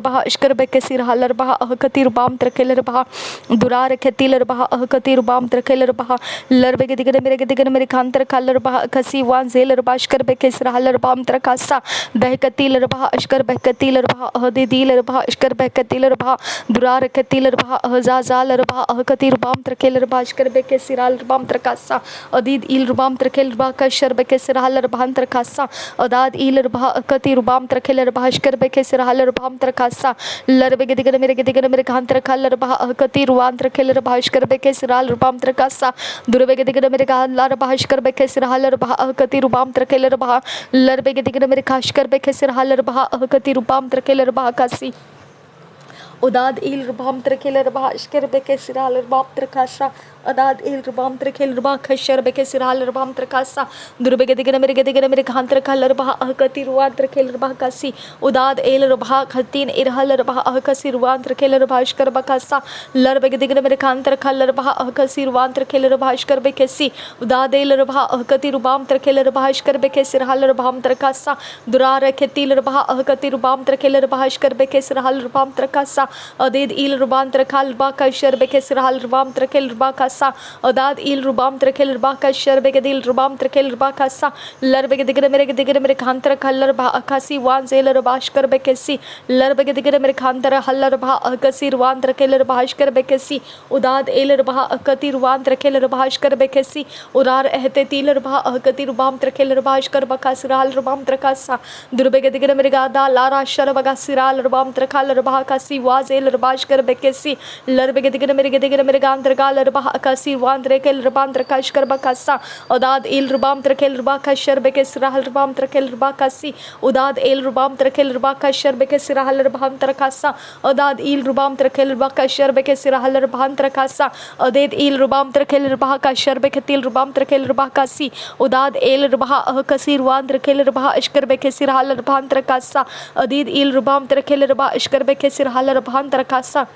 bha ishkar bekesi halar bha ahkati rubam trakeler bha durar khetiler bha ahkati rubam trakeler bha lar begedigen mere khantar khalar bha khasi wan zeler bha ishkar bekesi halar bam trakasa behkatiler bha ishkar behkatiler bha ahdidiler bha ishkar behkatiler bha durar khetiler bha ahzazaler bha ahkati rubam trakeler bha ishkar bekesi halar bam trakasa adid il rubam trakeler bha kashar bekesi halar bam trakasa adad il bha ahkati rubam trakeler bha ishkar bekesi halar bam trakasa lar begedigen mere khantar khalar bha ahkati ruan trakeler bha ishkar bekesi halar bam trakasa dur begedigen mere khalar bha ishkar bekesi halar bha ahkati rubam trakeler bha lar begedigen mere khashkar bekesi halar bha ahkati rubam trakeler bha kasi udad il rubam trakeler bha ishkar bekesi halar bam trakasa adad il rubam trakeler bha khashar bekesi halar bam trakasa dur begedigen mere khantar khalar bha ahkati ruan trakeler bha kasi udad el rubha khatin irhalar bha ahkasi ruan trakeler bha ishkar bakasa lar begedigen mere khantar khalar bha ahkasi ruan trakeler bha ishkar bekesi udad el rubha ahkati rubam trakeler bha ishkar bekesi halar bam trakasa durar khetil rubha ahkati rubam trakeler bha ishkar bekesi halar bam trakasa adid il rubam trakal bha kashar bekesi halar bam trakeler bha adad il rubam trakeler bha kashar begedil rubam trakeler bha kasa lar begedigen mere khantar khalar bha akasi wan zeler bha ishkar bekesi lar begedigen mere khantar halar bha akasi ruan trakeler bha ishkar bekesi udad el bha akati ruan trakeler bha ishkar bekesi urar ehte tiler bha akati rubam trakeler bha ishkar bakasi ral rubam trakasa dur begedigen mere gada lara shar bagasi ral rubam trakaler bha kasi wazel bha ishkar bekesi lar begedigen mere gantar galer bha akasi wan trakel rubam trakashkar bakasa udad il rubam trakel rubah kashar bekesi rahal rubam trakel rubah kasi udad el rubam trakel rubah kashar bekesi rahal rubam trakasa udad il rubam trakel rubah kashar bekesi rahal rubam trakasa aded il rubam trakel rubah kashar beketil rubam trakel rubah kasi udad el rubah akasi ruan trakel rubah ishkar bekesi rahal rubam trakasa adid il rubam trakel rubah ishkar bekesi rahal rubam trakasa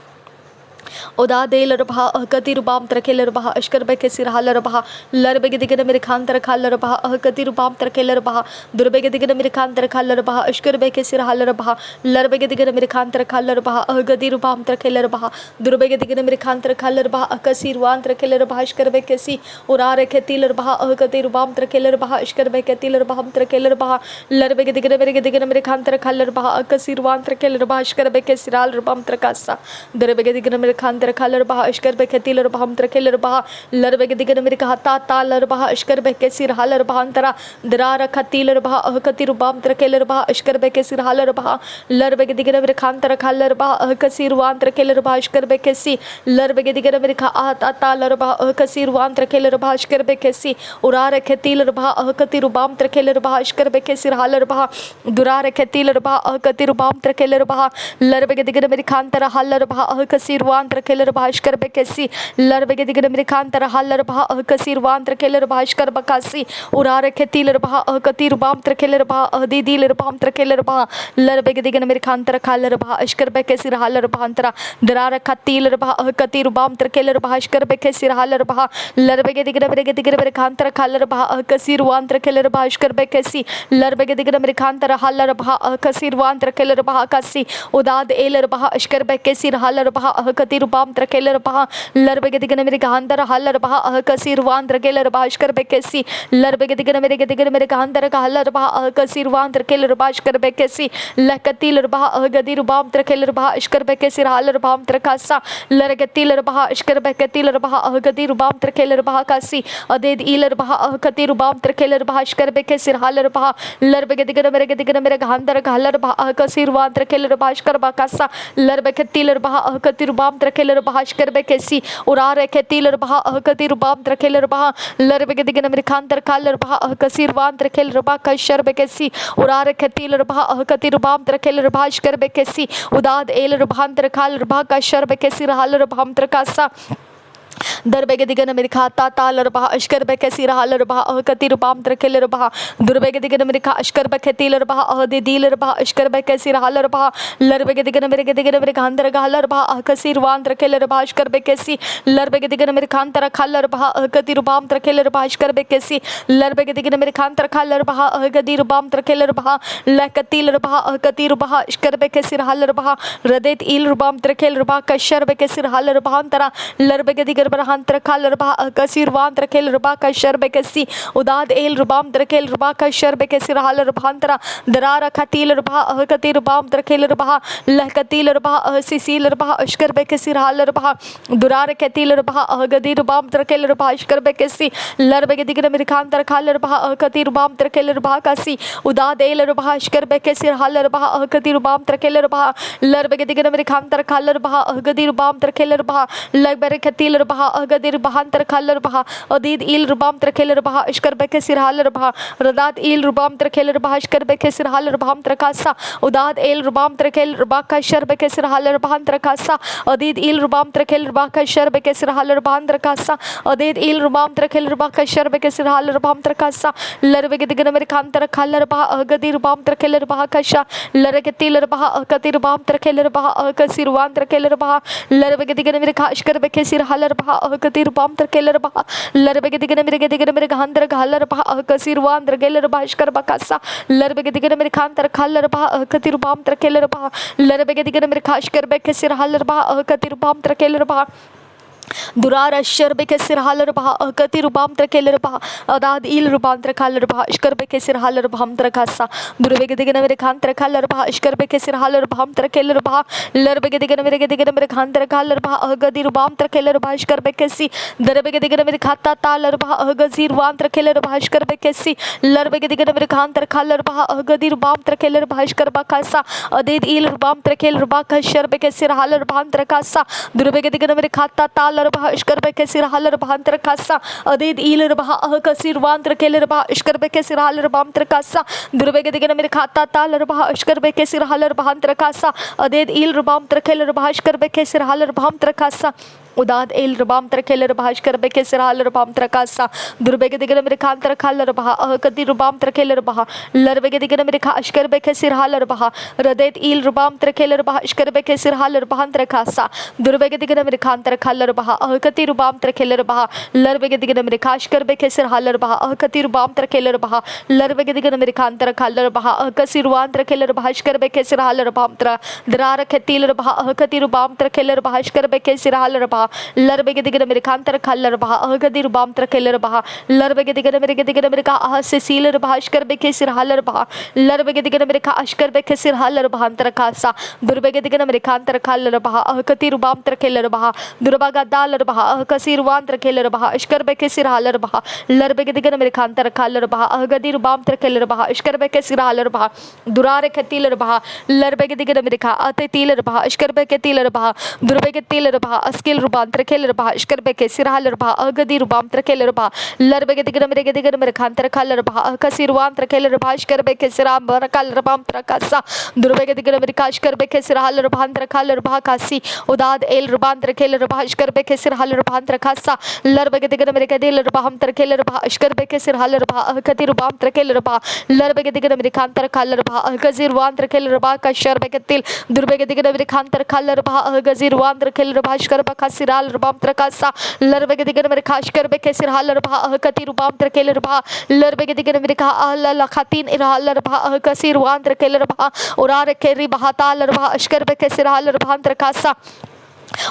udad el rubha ahkati rubam trakeler bha ishkar bekesi halar bha lar begedigen mere khantar khalar bha ahkati rubam trakeler bha dur begedigen mere khantar khalar bha ishkar bekesi halar bha lar begedigen mere khantar khalar bha ahkati rubam trakeler bha dur begedigen mere khantar khalar bha akasi ruan trakeler bha ishkar bekesi urar khetiler bha ahkati rubam trakeler bha ishkar beketiler bha trakeler bha lar begedigen mere khantar khalar bha akasi ruan trakeler bha ishkar bekesi ral rubam trakasa dur begedigen mere khantar khalar bha ishkar beketiler bha trakeler bha lar begedigen mere khata talar bha ishkar bekesi halar bha antara drar khatiler bha ahkati rubam trakeler bha ishkar bekesi halar bha lar begedigen mere khantar khalar bha ahkasi ruan trakeler bha ishkar bekesi lar begedigen mere khata talar bha ahkasi ruan trakeler bha ishkar bekesi urar khatiler bha ahkati rubam trakeler bha ishkar bekesi halar bha durar khatiler bha ahkati rubam trakeler bha lar begedigen mere khantar halar bha ahkasi ruan trakeler bha ishkar bekesi lar begedigen mere khantar halar bha ahkasi ruan trakeler bha ishkar bakasi urar khetiler bha ahkati rubam trakeler bha ahdidiler bam trakeler bha lar begedigen mere khantar khalar bha ishkar bekesi halar bha antara drar khatiler bha ahkati rubam trakeler bha ishkar bekesi halar bha lar begedigen mere khantar khalar bha ahkasi ruan trakeler bha ishkar bekesi lar begedigen mere khantar halar bha ahkasi ruan trakeler bha akasi udad el bha ishkar bekesi halar bha ahkati rubam trakeler bha lar begedigen mere khantar halar bha ahkasi ruan trakeler bha ishkar bekesi lar begedigen mere khantar halar bha ahkasi ruan trakeler bha ishkar bekesi lakatiler bha ahgadi rubam trakeler bha ishkar bekesi halar bha trakasa lar gatiler bha ishkar beketiler bha ahgadi rubam trakeler bha kasi aded iler bha ahkati rubam trakeler bha ishkar bekesi halar bha lar begedigen mere khantar halar bha ahkasi ruan trakeler bha ishkar bakasa lar beketiler bha ahkati rubam trakeler bha ishkar bekesi urar khetiler bha ahkati rubam trakeler bha lar begedigen mere khantar khalar bha ahkasi ruan trakeler bha kashar bekesi urar khetiler bha ahkati rubam trakeler bha ishkar bekesi udad el rubam trakal bha kashar bekesi halar bha trakasa Darbege digana mirikha ta ta larbaha ashkar beke siraha larbaha kati rubam treke larbaha durbege digana mirikha ashkar beke ti larbaha ahdi di larbaha ashkar beke siraha larbaha larbege digana mirige digana mirikha andar ga larbaha kasi ruban treke larbaha ashkar beke si larbege digana mirikha antara khal larbaha kati rubam treke larbaha ashkar beke si larbege digana mirikha antara khal larbaha kati rubam treke larbaha lakati larbaha kati rubaha ashkar beke siraha larbaha radet il rubam treke larbaha kashar beke siraha larbaha antara larbege digana Hantra Kalarba Kasir Vantra Kelrba Kashar Bekasi Udad El Rubam Drakel Rba Kashar Bekasi Halar Bhantra Darara Katil Rba Katir Bam Drakel Rba Lakatil Rba Sisil Rba Ashkar Bekasi Halar Bha Durar Katil Rba Gadir Bam Drakel Rba Ashkar Bekasi Larbegadigan Amerikantar Kalar Bha Katir Bam Drakel Rba Kasi Udad El Rba Ashkar Bekasi Halar Bha Katir Bam Drakel Rba Larbegadigan Amerikantar Kalar Bha Gadir Bam Drakel Rba Labarakatil Rba Agadir Bahantar Kalar Baha, Adid Il Rubam Trakeler Baha, Ishkar Bekesir Halar Baha, Radat Il Rubam Trakeler Baha, Ishkar Bekesir Halar Baham Trakasa, Udad El Rubam Trakel Baka Shar Bekesir Halar Bahan Trakasa, Adid Il Rubam Trakel Baka Shar Bekesir Halar Bahan Trakasa, Adid Il Rubam Trakel Baka Shar Bekesir Halar Baham Trakasa, Larvegadigan Amerikantar Kalar Baha, Agadir Bam Trakeler Baha Kasha, Larakatil Baha, Katir Bam Trakeler Baha, Kasirwan Trakeler Baha, Larvegadigan Amerika, Ishkar Bekesir Halar Baha, Katir Bam Trakeler Baha, Larbegadigan Amerigadigan Amerikantar Kalar Baha, Kasirwan Trakeler Bashkar Bakasa, Larbegadigan Amerikantar Kalar Baha, Katir Bam Trakeler Baha, Larbegadigan Amerikashkar Bekesir Halar Baha, Katir Bam Trakeler Baha. Durar Ashar Bekesir Halar Baha, Kati Rubam Trakeler Baha, Adad Il Ruban Trakalar Baha, Ishkar Bekesir Halar Baham Trakasa, Durvegadigan Amerikan Trakalar Baha, Ishkar Bekesir Halar Baham Trakeler Baha, Larbegadigan Amerigadigan Amerikan Trakalar Baha, Agadi Rubam Trakeler Baha, Ishkar Bekesi, Darbegadigan Amerikata Talar Baha, Agazir Wan Trakeler Baha, Ishkar Bekesi, Larbegadigan Amerikan Trakalar Baha, Agadi Rubam Trakeler Baha, Ishkar Bakasa, Adid Il Rubam Trakeler Baha, Ashar Bekesir Halar Baham Trakasa, Durvegadigan Amerikata Talar Baha, Ishkar Bekesir Halar Baham Trakasa, Adid Il Baha, Kasir Wan Trakeler Baha, Ishkar Bekesir Halar Baham Trakasa, Durvegadigan Amerikata Talar Baha, Ishkar Bekesir Halar Baham Trakasa, Adid Il Rubam Trakeler Baha, Ishkar Bekesir Halar Baham Trakasa, Udad El Rubam Trakeler Baha, Ishkar Bekesir Halar Baham Trakasa, Durvegadigan Amerikantar Kalar Baha, Kati Rubam Trakeler Baha, Larvegadigan Amerika, Ishkar Bekesir Halar Baha, Radet Il Rubam Trakeler Baha, Ishkar Bekesir Halar Baham Trakasa, Durvegadigan Amerikantar Kalar Baha, Kati Rubam Trakeler Baha, Larvegadigan Amerika, Ishkar Bekesir Halar Baha, Kati Rubam Trakeler Baha, Larvegadigan Amerikantar Kalar Baha, Kasirwan Trakeler Baha, Ishkar Bekesir Halar Baham Tra, Drar Katil Baha, Kati Rubam Trakeler Baha, Ishkar Bekesir Halar Baha, Larbegadigan Amerikantar Kalar Baha, Agadi Rubam Trakeler Baha, Larbegadigan Amerika, Cecil Baha, Ishkar Bekesir Halar Baha, Larbegadigan Amerika, Ashkar Bekesir Halar Baham Trakasa, Durvegadigan Amerikantar Kalar Baha, Kati Rubam Trakeler Baha, Durbaga Dalar Baha, Kasirwan Trakeler Baha, Ishkar Bekesir Halar Baha, Larbegadigan Amerikantar Kalar Baha, Agadi Rubam Trakeler Baha, Ishkar Bekesir Halar Baha, Durare Katiler Baha, Larbegadigan Amerika, Atetiler Baha, Ishkar Beketiler Baha, Durvegatiler Baha, Askil Rubam Trakeler Baha, Ishkar Bekesir Halar Baha, Agadi Rubam Trakeler Baha, Larbegadigan Amerikantar Kalar Baha, Kasirwan Trakeler Baha, Ishkar Bekesir Kalar Baham Trakasa, Durvegadigan Amerika, Ishkar Bekesir Halar Baham Trakalar Baha Kasi, Udad El Ruban Trakeler Baha, Ishkar Bekesir Halar Baham Trakasa, Larbegadigan Amerika Deler Baham Trakeler Baha, Ishkar Bekesir Halar Baha, Kati Rubam Trakeler Baha, Larbegadigan Amerikantar Kalar Baha, Kasirwan Trakeler Baha, Kashar Beketil, Durvegadigan Amerikantar Kalar Baha, Kasirwan Trakeler Baha, Ishkar Bakasir Rubam Trakasa, Larbegadigan Amerika, Ishkar Bekesir Halar Baha, Kati Rubam Trakeler Baha, Larbegadigan Amerika, Lakatin Halar Baha, Kasirwan Trakeler Baha, Urare Keri Baha Talar Baha, Ishkar Bekesir Halar Baham Trakasa,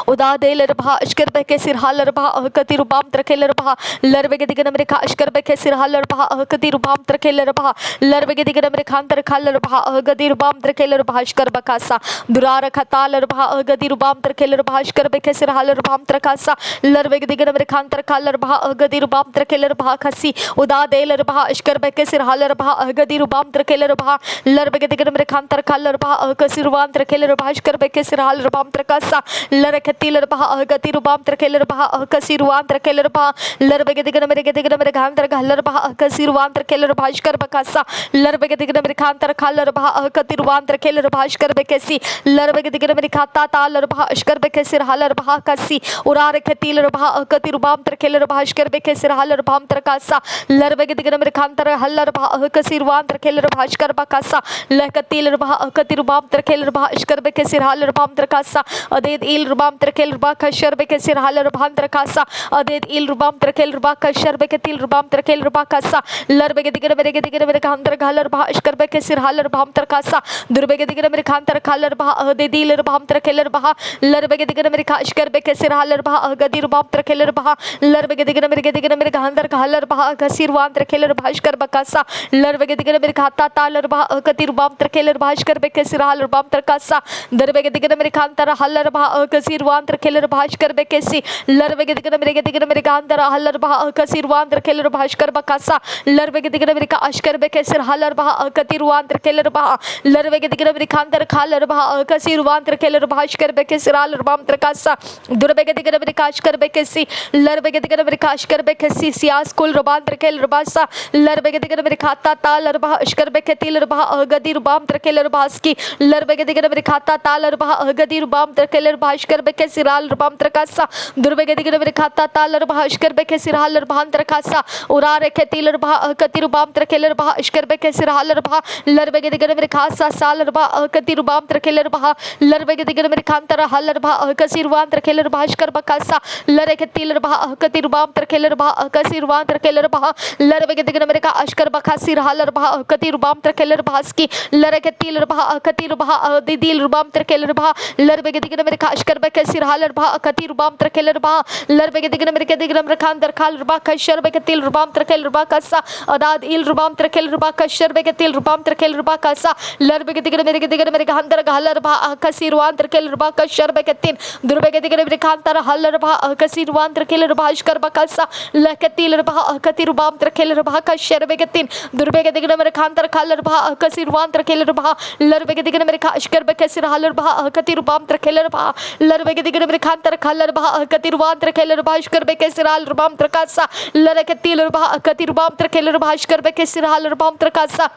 Udad El Baha, Ishkar Bekesir Halar Baha, Kati Rubam Trakeler Baha, Larbegadigan Amerika, Ishkar Bekesir Halar Baha, Kati Rubam Trakeler Baha, Larbegadigan Amerikantar Kalar Baha, Agadi Rubam Trakeler Baha, Ishkar Bakasa, Durara Katalar Baha, Agadi Rubam Trakeler Baha, Ishkar Bekesir Halar Baham Trakasa, Larbegadigan Amerikantar Kalar Baha, Agadi Rubam Trakeler Baha Kasi, Udad El Baha, Ishkar Bekesir Halar Baha, Agadi Rubam Trakeler Baha, Larbegadigan Amerikantar Kalar Baha, Kasirwan Trakeler Baha, Ishkar Bekesir Halar Baham Trakasa, लरखती लरबहा अहगति रुबाम त्रखे लरबहा अहकसी रुवाम त्रखे लरबहा लरबगे दिगन मेरे दिगन मेरे घांतर घलरबहा अहकसी रुवाम त्रखे लरभाशकर बकासा लरबगे दिगन मेरे खांतर खालरबहा अहकति रुवाम त्रखे लरभाशकर बेकेसी लरबगे दिगन मेरे खाता ता लरबहा अशकर बेकेसी हालरबहा कसी उरार खती लरबहा अहकति रुबाम त्रखे लरभाशकर बेकेसी हालरबाम त्रकासा लरबगे दिगन मेरे खांतर हलरबहा अहकसी रुवाम त्रखे लरभाशकर बकासा लहकती लरबहा अहकति रुबाम त्रखे लरबहा अशकर बेकेसी हालरबाम त्रकासा अदेद इल रुबाम त्रखे लरबहा खशर बेकेसी हालरबाम त्रकासा अदेद इल रुबाम त्रखे लरबहा खशर बेकेतिल रुबाम त्रखे लरबहा कसा लरबगे दिगन मेरे खांतर घालरबहा अशकर बेकेसी हालरबाम त्रकासा दुर्बगे दिगन मेरे खांतर खालरबहा अदेदी लरबाम त्रखे लरबहा लरबगे दिगन मेरे खाशकर बेकेसी हालरबहा अगदी रुबाम त्रखे लरबहा लरबगे दिगन मेरे खांतर खालरबहा घसीर वाम त्रखे लरभाशकर बकासा लरबगे दिगन मेरे खाता ता लरबहा अगदी रुबाम त्रखे लरभाशकर बेकेसी हालरबाम त्रकासा दरबगे दिगन मेरे खांतर हालरबहा अगसीर वाम त्रखे लरभाशकर बेकेसी लरबगे दिगन मेरे खांतर हालरबहा अगसीर वाम त्रखे लरभाशकर बकासा लरबगे दिगन मेरे का अशकर बेकेसी हालरबहा अगती रुवाम त्रखे लरबहा लरबगे दिगन मेरे खांतर खालरबहा अगसीर वाम त्रखे लरभाशकर बेकेसी हालरबाम त्रकासा दुरबगे दिगन मेरे काशकर बेकेसी लरबगे दिगन मेरे काशकर बेकेसी सियास कुल रुबाम त्रखे लरबासा लरबगे दिगन मेरे खाता ता लरबहा अशकर बेकेती लरबहा अगदी रुबाम त्रखे लरबासकी लरबगे दिगन मेरे खाता ता लरबहा अगदी रुबाम त्रखे लरभाशकर बेकेसी हालरबाम त्रकासा दुरबगे दिगन मेरे खाता ता लरबहा अशकर बेकेसी हालरबाम त्रकासा उरार खेती लरबहा अगती रुबाम त्रखे लरबहा अशकर बेकेसी हालरबहा लरबगे दिगन मेरे खासा सालरबहा अगती रुबाम त्रखे लरबहा लरबगे दिगन मेरे खांतर हालरबहा अगसी रुबाम त्रखे लरभाशकर बकासा लरखती लरबहा अगती रुबाम त्रखे लरबहा अगसी रुबाम त्रखे लरबहा लरबगे दिगन मेरे का अशकर बकासी हालरबहा अगती रुबाम त्रखे लरभासकी लरखती लरबहा अगती रुबहा अदिदी रुबाम त्रखे लरबहा लरबगे दिगन मेरे का अशकर बकासी हालरबहा अगती रुबाम त्रखे लरबहा लरबगे दिगन मेरे खांतर खालरबहा खशर बेकती रुबाम त्रखे लरबहा कसा अदाद इल रुबाम त्रखे लरबहा खशर बेकती रुबाम त्रखे लरबहा कसा लरबगे दिगन मेरे खांतर हालरबहा अगसी रुबाम त्रखे लरबहा खशर बेकतीन दुरबगे दिगन मेरे खांतर हालरबहा अगसी रुबाम त्रखे लरबहा अशकर बकासा लहकती लरबहा अगती रुबाम त्रखे लरबहा खशर बेकतीन दुरबगे दिगन मेरे खांतर खालरबहा अगसी रुबाम त्रखे लरबहा लरबगे दिगन मेरे अशकर बेकसी हालरबहा अगती रुबाम त्रखे लरबहा लरबगे दिगन मेरे खांतर खालरबहा अगती रुबाम त्रखे लरबहा अशकर बेकसी हालरबाम त्रकासा लरखती लरबहा अगती रुबाम त्रखे लरबहा अशकर बेकसी हालरबाम त्रकासा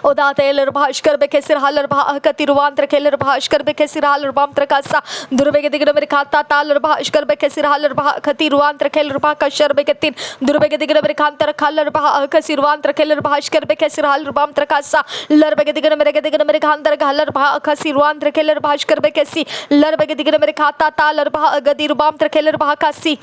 उदाते लरभाशकर बेकेसी हालरबहा अगती रुबाम त्रखे लरबहा अशकर बेकेसी हालरबाम त्रकासा दुरबगे दिगन मेरे खाता ता लरबहा अशकर बेकेसी हालरबहा अगती रुबाम त्रखे लरबहा कशर बेकतीन दुरबगे दिगन मेरे खांतर खालरबहा अगसी रुबाम त्रखे लरबहा अशकर बेकेसी हालरबाम त्रकासा लरबगे दिगन मेरे खांतर हालरबहा अगसी रुबाम त्रखे लरबहा अशकर बेकेसी लरबगे दिगन मेरे खाता ता लरबहा अगती रुबाम त्रखे लरबहा कासी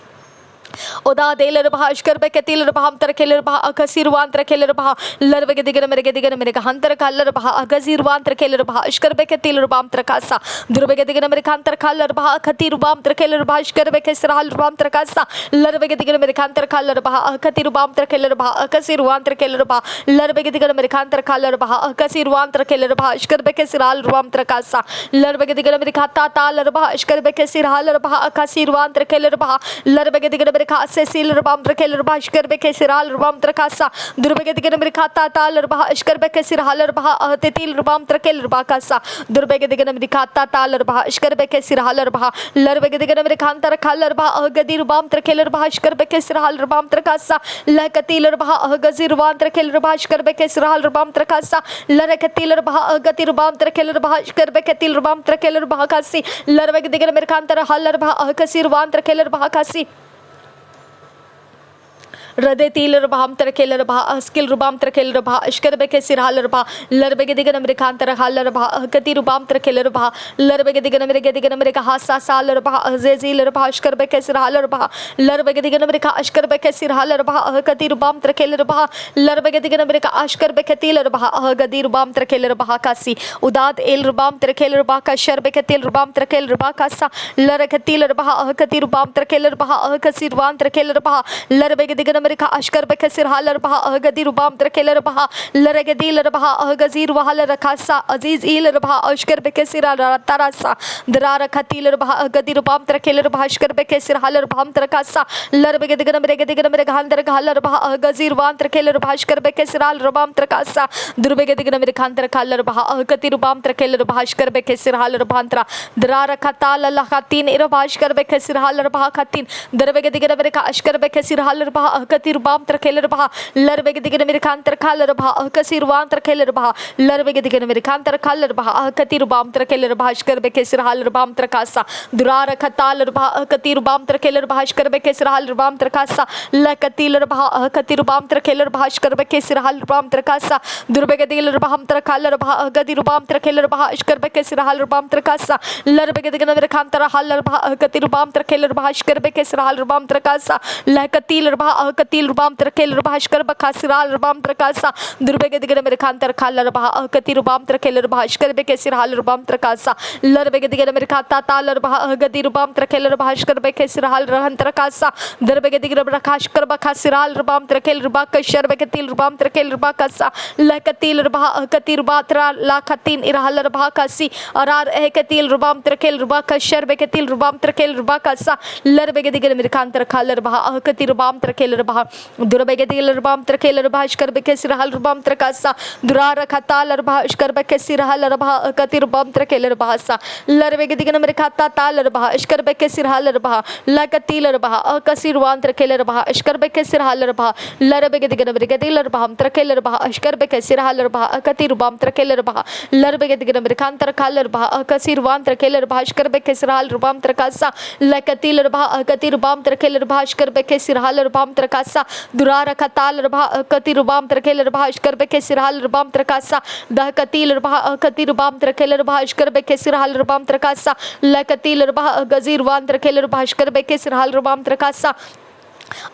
उदा दे लरबहा अशकर बेकती लरबहाम त्रखे लरबहा अगसी रुबाम त्रखे लरबहा लरबगे दिगन मेरे खांतर खालरबहा अगसी रुबाम त्रखे लरबहा अशकर बेकती लरबहाम त्रकासा दुरबगे दिगन मेरे खांतर खालरबहा अगती रुबाम त्रखे लरबहा अशकर बेकेसी हालरबाम त्रकासा लरबगे दिगन मेरे खांतर खालरबहा अगती रुबाम त्रखे लरबहा अगसी रुबाम त्रखे लरबहा लरबगे दिगन मेरे खांतर खालरबहा अगसी रुबाम त्रखे लरबहा अशकर बेकेसी हालरबाम त्रकासा लरबगे दिगन मेरे खाता ता लरबहा अशकर बेकेसी हालरबहा अगसी रुबाम त्रखे लरबहा लरबगे दिगन खासे सील रुबाम त्रखे लरबहा अशकर बेकेसी हालरबाम त्रकासा दुरबगे दिगन मेरे खाता ता लरबहा अशकर बेकेसी हालरबहा अतितिल रुबाम त्रखे लरबहा कासा दुरबगे दिगन मेरे खाता ता लरबहा अशकर बेकेसी हालरबहा लरबगे दिगन मेरे खांतर खालरबहा अगदी रुबाम त्रखे लरबहा अशकर बेकेसी हालरबाम त्रकासा लहकती लरबहा अगजी रुबाम त्रखे लरबहा अशकर बेकेसी हालरबाम त्रकासा लरखती लरबहा अगती रुबाम त्रखे लरबहा अशकर बेकेती रुबाम त्रखे लरबहा कासी लरबगे दिगन मेरे खांतर हालरबहा अगसी रुबाम त्रखे लरबहा कासी रदेती लरबहाम त्रखे लरबहा अस्किल रुबाम त्रखे लरबहा अशकर बेकेसी हालरबहा लरबगे दिगन मेरे खांतर हालरबहा अगती रुबाम त्रखे लरबहा लरबगे दिगन मेरे का हासा सालरबहा अजेजी लरबहा अशकर बेकेसी हालरबहा लरबगे दिगन मेरे का अशकर बेकेसी हालरबहा अगती रुबाम त्रखे लरबहा लरबगे दिगन मेरे का अशकर बेकेती लरबहा अगदी रुबाम त्रखे लरबहा कासी उदात L रुबाम त्रखे लरबहा crusher बेकेती रुबाम त्रखे लरबहा Kasa लरखती लरबहा Agatti रुबाम त्रखे लरबहा अगसी रुबाम त्रखे लरबहा लरबगे दिगन America, Ashkar Bekesir Haller Baha, Gadi Rubam Trakeler Baha, Laregadi Baha, Gazir Wahala Rakasa, Aziz Iler Baha, Ashkar Bekesira Tarasa, Drara Katiler Baha, Gadi Rubam Trakeler Bashkar Bekesir Haller Baham Trakasa, Larbegadigam Regadigam Haller Baha, Gazir Van Trakeler Bashkar Bekesiral Rabam Trakasa, Durbegadigam Kantra Kaller Baha, Gati Rubam Trakeler Bashkar Bekesir Haller Bantra, Drara Katala Lakatin Irabashkar Bekesir Haller Baha Katin, Darbegadigam America, Ashkar Bekesir Haller Baha, Gati Rubam Trakeler Baha, Larbegadigam Americantra Kaller Baha, Kasir Van Trakeler Baha, Larbegadigam Americantra Kaller Baha, Kati Rubam Trakeler Bashkar Bekesir Haller Bam Trakasa, Durara Kataler Baha, Kati Rubam Trakeler Bashkar Bekesir Haller Bam Trakasa, Lakatiler Baha, Kati Rubam Trakeler Bashkar Bekesir Haller Bam Trakasa, Durbegadiler Baham Trakaler Baha, Gadi Rubam Trakeler Baha, Ashkar Bekesir Haller Bam Trakasa, Larbegadigam Americantra Haller Baha, Kati Rubam Trakeler Bashkar Bekesir Haller Bam Trakasa, Lakatiler Baha, Kati Rubam Trakeler Bashkar Bekesir Haller Bam Trakasa, Durbegadigan Americantar Kaller Baha, Kati Rubam Trakeler Bashkar Bekesir Haller Bam Trakasa, Larbegadigam Americata Taler Baha, Gadi Rubam Trakeler Bashkar Bekesir Haller Trakasa, Durbegadigan Rakashkar Bakasiral Rubam Trakeler Bakashar Bekatil Rubam Trakeler Bakasa, Lakatil Baha, Kati Rubatra, Lakatin Irhaller Bakasi, Arar Ekatil Rubam Trakel Bakashar Bekatil Rubam Trakel Bakasa, Larbegadigam Americantar Kaller Baha, Kati Rubam Trakeler Baha, Durbegadil Rubam Trakeler Bashkar Bekesir Haller Bam Trakasa, Durara Kataler Bashkar Bekesir Haller Baha, Kati Rubam Trakeler Bahasa, Larbegadigam Americata Taler Baha, Ashkar Bekesir Haller Baha, Lakatiler Baha, Kasir Wan Trakeler Baha, Ashkar Bekesir Haller Baha, Larbegadigam Americatiler Baham Trakeler Baha, Ashkar Bekesir Haller Baha, Kati Rubam Trakeler Baha, Larbegadigam Americantar Kaller Baha, Kasir Wan Trakeler Bashkar Bekesir Haller Bam Trakasa, Lakatiler Baha, Kati Rubam Trakeler Bashkar Bekesir Haller Bam Trakasa, Durara Kataler Baha, Kati Rubam Trakeler Bashkar Bekesir Haller Bam Trakasa, Dahkatiler Baha, Kati Rubam Trakeler Bashkar Bekesir Haller Bam Trakasa, Lakatiler Baha, Gazir Wan Trakeler Bashkar Bekesir Haller Bam Trakasa,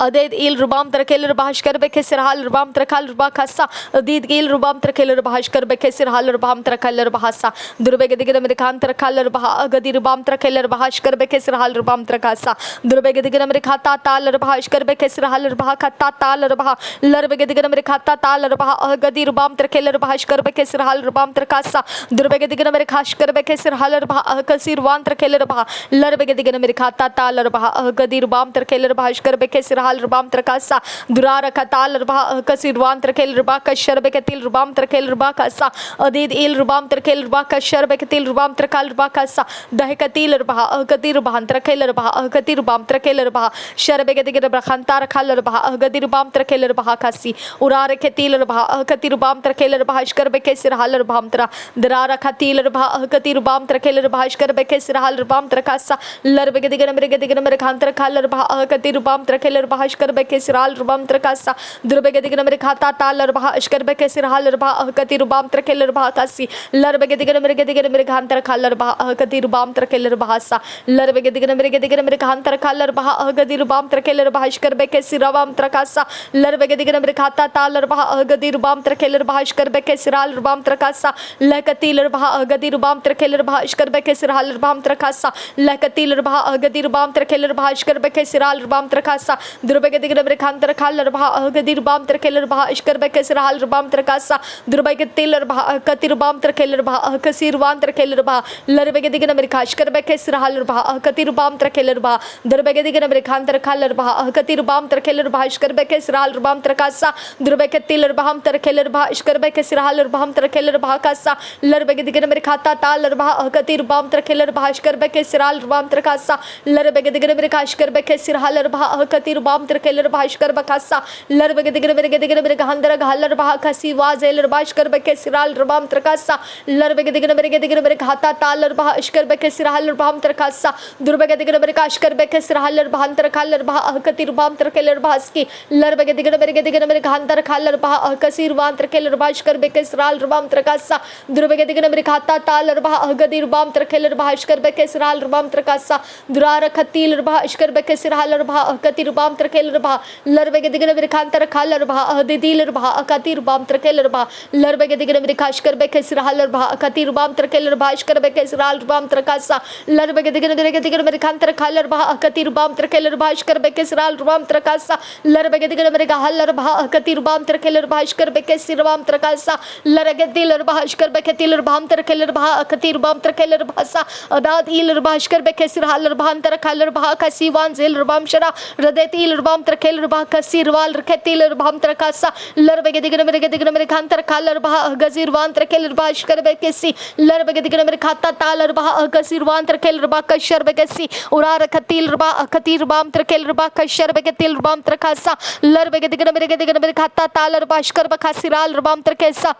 Aded il Rubam Trakeler Bashkar Bekesir Haller Bam Trakal Bakasa, Adid il Rubam Trakeler Bashkar Bekesir Haller Bam Trakaler Bahasa, Durbegadigam Americantar Kaller Baha, Gadi Rubam Trakeler Bashkar Bekesir Haller Bam Trakasa, Durbegadigam Americata Taler Bashkar Bekesir Haller Baha Kata Taler Baha, Larbegadigam Americata Taler Baha, Gadi Rubam Trakeler Bashkar Bekesir Haller Bam Trakasa, Durbegadigam Americashkar Bekesir Haller Baha, Kasir Wan Trakeler Baha, Larbegadigam Americata Taler Baha, Gadi Rubam Trakeler Bashkar Bekesir Haller Bam Trakasa, Durara Kataler Baha, Kasir Wan Trakeler Baka Sharbekatil Rubam Trakeler Bakasa, Adid il Rubam Trakeler Baka Sharbekatil Rubam Trakal Bakasa, Dahkatiler Baha, Katir Bahan Trakeler Baha, Katir Bam Trakeler Baha, Sharbekatigir Bakhantar Kaller Baha, Gadir Bam Trakeler Baha Kasi, Urare Katiler Baha, Katir Bam Trakeler Bahashkar Bekesir Haller Bamtra, Durara Katiler Baha, Katir Bam Trakeler Bahashkar Bekesir Haller Bam Trakasa, Larbegadigam Americatigam Americantar Kaller Baha, Katir Bam Trakeler Bahashkar Bekesir Haller Bam Trakasa, Durbegadigam Americata Taler Baha, Ashkar Bekesir Haller Baha, Katir Bam Trakeler Baha Kasi, Larbegadigam Americantar Kaller Baha, Katir Bam Trakeler Bahasa, Larbegadigam Americantar Kaller Baha, Gadir Bam Trakeler Bahashkar Bekesir Bam Trakasa, Larbegadigam Americata Taler Baha, Gadir Bam Trakeler Bahashkar Bekesir Haller Bam Trakasa, Lakatiler Baha, Gadir Bam Trakeler Bahashkar Bekesir Haller Bam Trakasa, Lakatiler Baha, Gadir Bam Trakeler Bahashkar Bekesir Haller Bam Trakasa, Durbegadigam Americantar Kaller Baha, Gadir Bam Trakeler Bahashkar Bekesir Haller Bam Trakasa, Durbegatiler Baha, Katir Bam Trakeler Baha, Kasir Wan Trakeler Baha, Larbegadigam Americashkar Bekesir Haller Baha, Katir Bam Trakeler Baha, Durbegadigam Americantar Kaller Baha, Katir Bam Trakeler Bahashkar Bekesir Haller Bam Trakasa, Durbegatiler Baham Trakeler Bahashkar Bekesir Haller Baham Trakeler Bahakasa, Larbegadigam Americata Taler Baha, Katir Bam Trakeler Bahashkar Bekesir Haller Bam Trakasa, Larbegadigam Americashkar Bekesir Haller Baha, Katir Bam Trakeler Bahashkar Bakasa, Larbegadigam Americandra Haller Baha Kasi Wazel Bashkar Bekesir Haller Bam Trakasa, Larbegadigam Americata Taler Bahashkar Bekesir Haller Bam Trakasa, Durbegadigam Americashkar Bekesir Haller Bahantar Kaller Baha, Katir Bam Trakeler Bahaski, Larbegadigam Americantar Kaller Baha, Kasir Wan Trakeler Bashkar Bekesir Haller Bam Trakasa, Durbegadigam Americata Taler Baha, Gadir Bam Trakeler Bahashkar Bekesir Haller Bam Trakasa, Durara Katiler Bahashkar Bekesir Haller Baha, Katir rubam trakel rba larbe gedigna mirkantar khal rba adidil rba akati rubam trakel rba larbe gedigna mirkash karbe kesra hal rba akati rubam trakel rba karbe kesra rubam trakasa larbe gedigna mirkantar khal rba akati rubam trakel rba karbe kesra rubam trakasa larbe gedigna mirga hal rba akati rubam trakel rba karbe kesra rubam trakasa large dil rba karbe ketil rubam trakel rba akati rubam trakel rba sa adad il rba karbe kesra hal rba antar khal rba kasiwan zil rubam shara radetil rubam trakel rba kasir wal ketil rubam trakasa larbe gedigna mirkantar khal rba gazir wan trakel rba karbe kesi larbe gedigna mirkata tal rba kasir wan trakel rba kashar be kesi urar katil rba akati rubam trakel rba kashar be ketil rubam trakasa larbe gedigna mirkata tal rba karbe kasiral rubam trakesa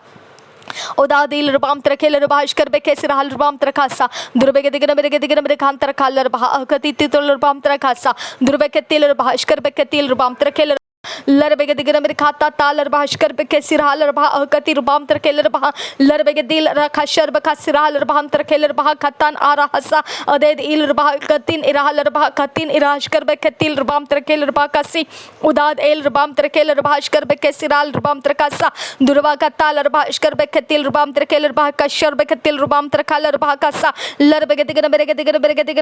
Odadil rubam trakel rubash karbe kesir hal rubam trakasa durbe gedigna mere khantar khalar bah akati titul rubam trakasa durbe ketil rubash karbe ketil rubam trakel larbe gedigna mere khata tal rubash karbe kesir hal rubah akati rubam trakel rubah larbe gedil rakhashar bakasir hal rubam trakel rubah khatan arahasa aded il rubah katin irahal rubah katin irash karbe ketil rubam trakel rubah kasi udad el rubam trakel rubash karbe kesir hal rubam trakasa durba katal rubash karbe ketil rubam trakel rubah kashar be ketil rubam trakal rubah kasa larbe gedigna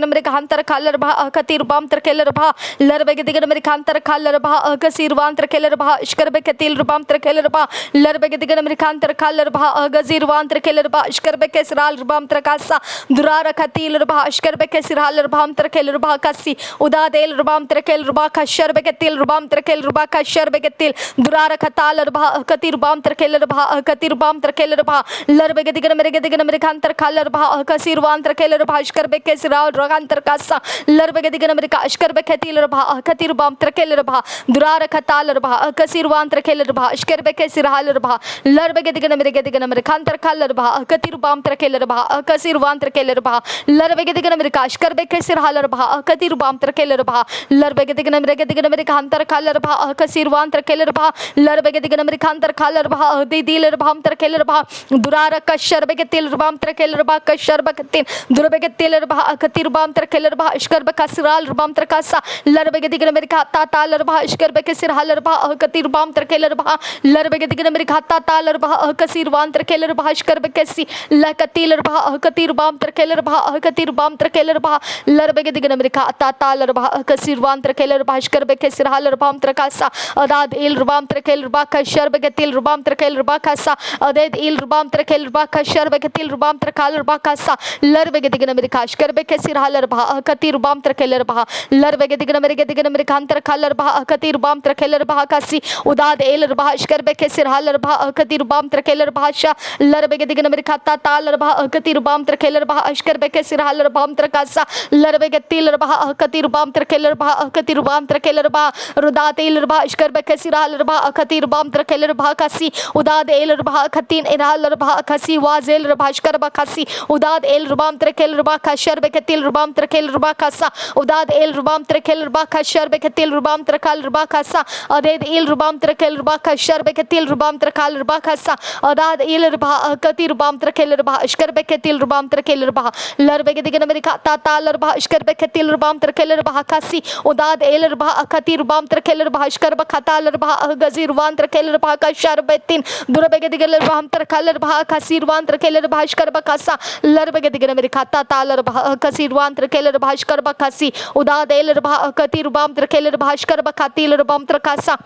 mere khantar khal rubah akati rubam trakel rubah larbe gedigna mere khantar khal rubah akasi Rwan trakeler bah ishkar be ketil rubam trakeler bah larbe gedigna mirkantar khaler bah gazir wan trakeler bah ishkar be kesral rubam trakasa durara khatil rubah ishkar be kesral rubam trakeler bah kasi udadel rubam trakel rubah khashar be ketil rubam trakel rubah khashar be ketil durara khatal rubah katir rubam trakeler bah katir rubam trakeler bah larbe gedigna mirkantar khaler bah kasir wan trakeler bah ishkar be kesral rogantar kasa larbe gedigna mirka ishkar be ketil rubah katir rubam trakeler bah durara tal rba kasir wan trakel rba ishkar be kesir hal rba larbe gedigna mere khantar khal rba katir bam trakel rba kasir wan trakel rba larbe gedigna mere kashkar be kesir hal rba katir bam trakel rba larbe gedigna mere khantar khal rba kasir wan trakel rba larbe gedigna mere khantar khal rba didil rba trakel rba durara kashar be ketil rba trakel rba kashar be ketil durbe ketil rba katir bam trakel rba ishkar be kasral rba trakasa larbe gedigna mere khata tal rba ishkar be kesir hal rba akati rubam trakel rba larbe gedigna mere khata tal rba akasir wan trakel rba ishkar be kesi lakatil rba akati rubam trakel rba akati rubam trakel rba larbe gedigna mere khata tal rba akasir wan trakel rba ishkar be kesir hal rubam trakasa adad il rubam trakel rba kashar be ketil rubam trakel rba kasa adad il rubam trakel rba kashar be ketil rubam trakal rba kasa larbe gedigna mere kashkar be kesir hal rba akati rubam trakel rba larbe gedigna mere khantar khal rba akati rubam trakel rba kasi udad el rba ishkar be kesir hal rba akati rubam trakel rba sha larbe gedigna mere khata tal rba akati rubam trakel rba ishkar be kesir hal rubam trakasa larbe getil rba akati rubam trakel rba akati rubam trakel rba rudat el rba ishkar be kesir hal rba akati rubam trakel rba kasi udad el rba khatin irhal rba kasi wazel rba ishkar be kasi udad el rubam trakel rba khashar be ketil rubam trakel rba kasa udad el rubam trakel rba khashar be ketil rubam trakal rba kasa adad il rubam trakel rba khashar be ketil rubam trakal rba kasa adad il rba akati rubam trakel rba ishkar be ketil rubam trakel rba larbe gedigna mere khata tal rba ishkar be ketil rubam trakel rba kasi udad el rba akati rubam trakel rba ishkar be khata rba gazir wan trakel rba khashar be tin durbe gedigna rubam trakal rba kasir wan trakel rba ishkar be kasa larbe gedigna mere khata tal rba kasir wan trakel rba ishkar be kasi udad el rba akati rubam trakel rba ishkar be khatil rubam trakasa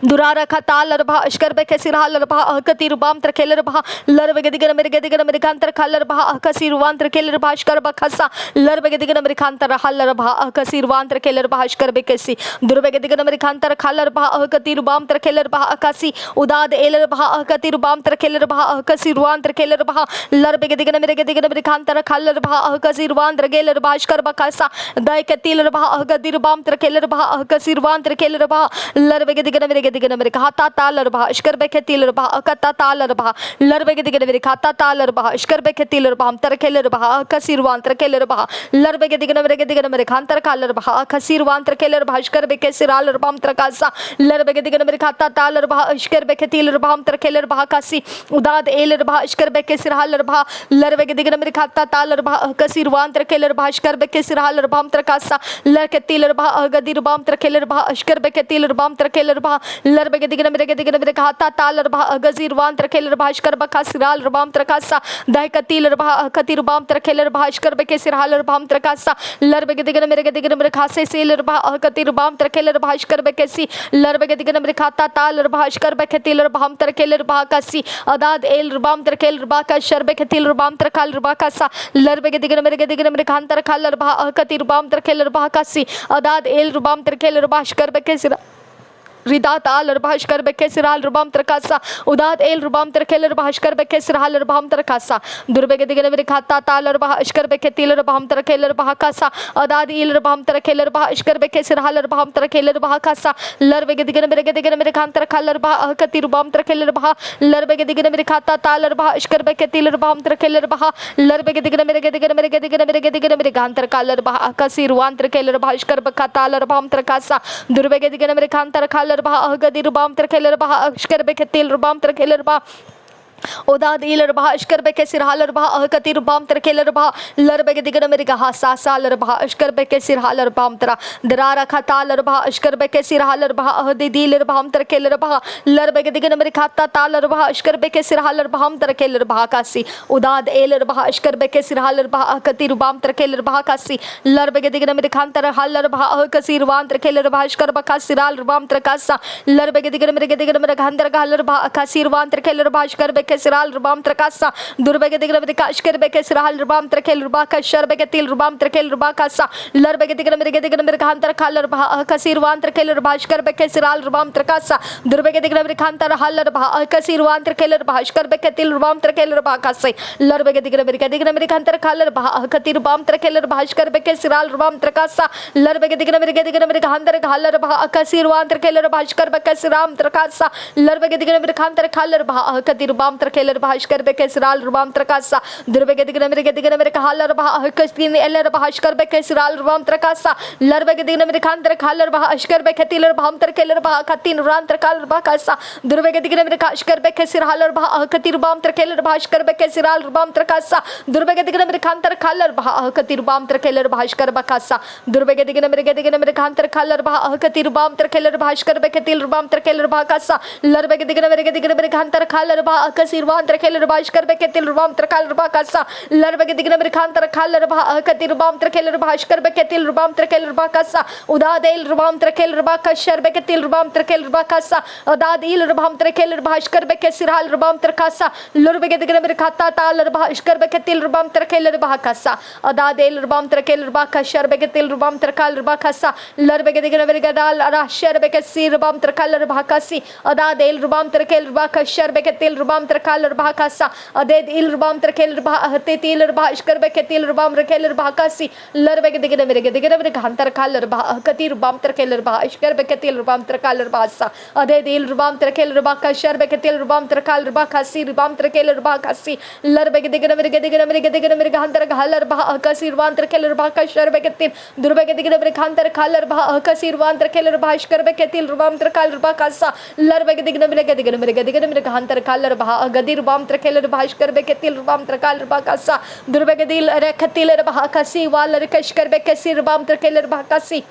durara khatal rba ishkar be kesir hal rba akati rubam trakel rba larbe gedigna mere khantar khal rba akasir wan trakel rba ishkar be khasa larbe gedigna mere khantar hal rba akasir wan trakel rba ishkar be kesi durbe gedigna mere khantar khal rba akati rubam trakel rba akasi udad el rba akati rubam trakel rba akasir wan trakel rba larbe gedigna mere khantar khal rba akasir wan trakel rba ishkar be khasa dai ketil rba akati rubam trakel rba akasir wan trakel rba larbe gedigna digana mere gedigana mere khata talar bah ashkar be khetiler bah akata talar bah larbe gedigana mere khata talar bah ashkar be khetiler bah amtar keler bah akasirwantar keler bah larbe gedigana mere khantar kalar bah akasirwantar keler bah ashkar be kesiral bah amtar kasa larbe gedigana mere khata talar bah ashkar be khetiler bah amtar keler bah kasi udad eler bah ashkar be kesiralar bah larbe gedigana mere khata talar bah akasirwantar keler bah ashkar be kesiralar bah amtar kasa lar ketiler bah agadir bah amtar keler bah ashkar be ketiler bah amtar keler bah larbe gedigana mere khata talar bah agazir wan amtar keler bah ashkar be kasiral bah amtar kasa dai ketiler bah katir bah amtar keler bah ashkar be kesiralar bah amtar kasa larbe gedigana mere khase seler bah katir bah amtar keler bah ashkar be kesi larbe gedigana mere khata talar bah ashkar be ketiler bah amtar keler bah kasi adad el bah amtar keler bah kashar be ketiler bah amtar kal bah kasa larbe gedigana mere khantar kalar bah katir bah amtar keler bah kasi adad el bah amtar keler bah ashkar be kesira Ridat alrbashkar bekesiral rubam terkasa udat el rubam terkeler bahashkar bekesiral rubam terkasa durbege digene mere khata tal bahashkar beketil rubam terkeler bahakasa adad il rubam terkeler bahashkar bekesiral rubam terkeler bahakasa larbege digene mere khantar khalar bahakati rubam terkeler bah larbege digene mere khata tal bahashkar beketil rubam terkeler bah larbege digene mere khantar khalar bahakasi ruan terkeler bahashkar bekatal rubam terkasa durbege digene mere khantar khalar bah agadir bam terkeler bah ashkar beketil rubam terkeler bah Odad iler bah ashkar be kesir halar bah akatir bam terkeler bah larbe gedigana mere ga hasasalar bah ashkar be kesir halar bam tera darara khatalar bah ashkar be kesir halar bah ahdi diler bah am terkeler bah larbe gedigana mere khata talar bah ashkar be kesir halar bah am terkeler bah kasi odad eler bah ashkar be kesir halar bah akatir bam terkeler bah kasi larbe gedigana mere khantar halar bah akasir wan terkeler bah ashkar ba kasiral bam terkasa larbe gedigana mere khantar halar bah akasir wan terkeler bah ashkar be kesral rubam terkasa durbege digna mere kashker be kesral rubam terkel ruba kashar be ketil rubam terkel ruba kasa larbege digna mere khantar khalar bah kasir wan terkel rubashkar be kesral rubam terkasa durbege digna mere khantar halar bah kasir wan terkel rubashkar be ketil rubam terkel ruba kasa larbege digna mere khantar khalar bah katir rubam terkel rubashkar be kesral rubam terkasa larbege digna mere khantar khalar bah kasir wan terkel rubashkar be kesram terkasa larbege digna mere khantar khalar bah katir rubam terkeler bahashkar be kesral rubam terkasa durbege digna mere khalar bah kastin eler bahashkar be kesral rubam terkasa larbege digna mere khantar khalar bah ashkar be ketiler baham terkeler bah katin ran terkal bah kasa durbege digna mere kashkar be kesral bah katir rubam terkeler bahashkar be kesral rubam terkasa durbege digna mere khantar khalar bah katir rubam terkeler bahashkar be kasa durbege digna mere khantar khalar bah katir rubam terkeler bahashkar be ketil rubam terkeler bah kasa larbege digna mere khantar khalar bah sirwan terkeler bahashkar be ketil rubam terkal ruba kasa larbege digna mere khantar khalar bah katir rubam terkeler bahashkar be ketil rubam terkeler ruba kasa udadel rubam terkeler ruba kashar be ketil rubam terkeler ruba kasa udadil rubam terkeler bahashkar be kesiral rubam terkasa larbege digna mere khata tal bahashkar be ketil rubam terkeler bah kasa udadel rubam terkeler ruba kashar be ketil rubam terkal ruba kasa larbege digna mere gadal arashar be kesir rubam terkaler bah kasi udadel rubam terkeler ruba kashar be ketil rubam terkaler bah kasa aded il rubam terkeler bah hate tiler bah ishkar be ketil rubam rekeler bah kasi larbe digna mere khantar kaler bah katir rubam terkeler bah ishkar be ketil rubam terkaler bah sa aded il rubam terkeler bah kashar be ketil rubam terkaler bah kasi rubam terkeler bah kasi larbe digna mere khantar kaler bah kasi rubam terkeler bah kashar be ketil durbe digna mere khantar kaler bah kasi rubam terkeler bah ishkar be ketil rubam terkaler bah kasa larbe digna mere khantar kaler bah gadir rubam terkeler bahashkar be ketil rubam terkal ruba kasa durbege dil rekhatil bah kasi wal rekashkar be kesir rubam terkeler bah kasi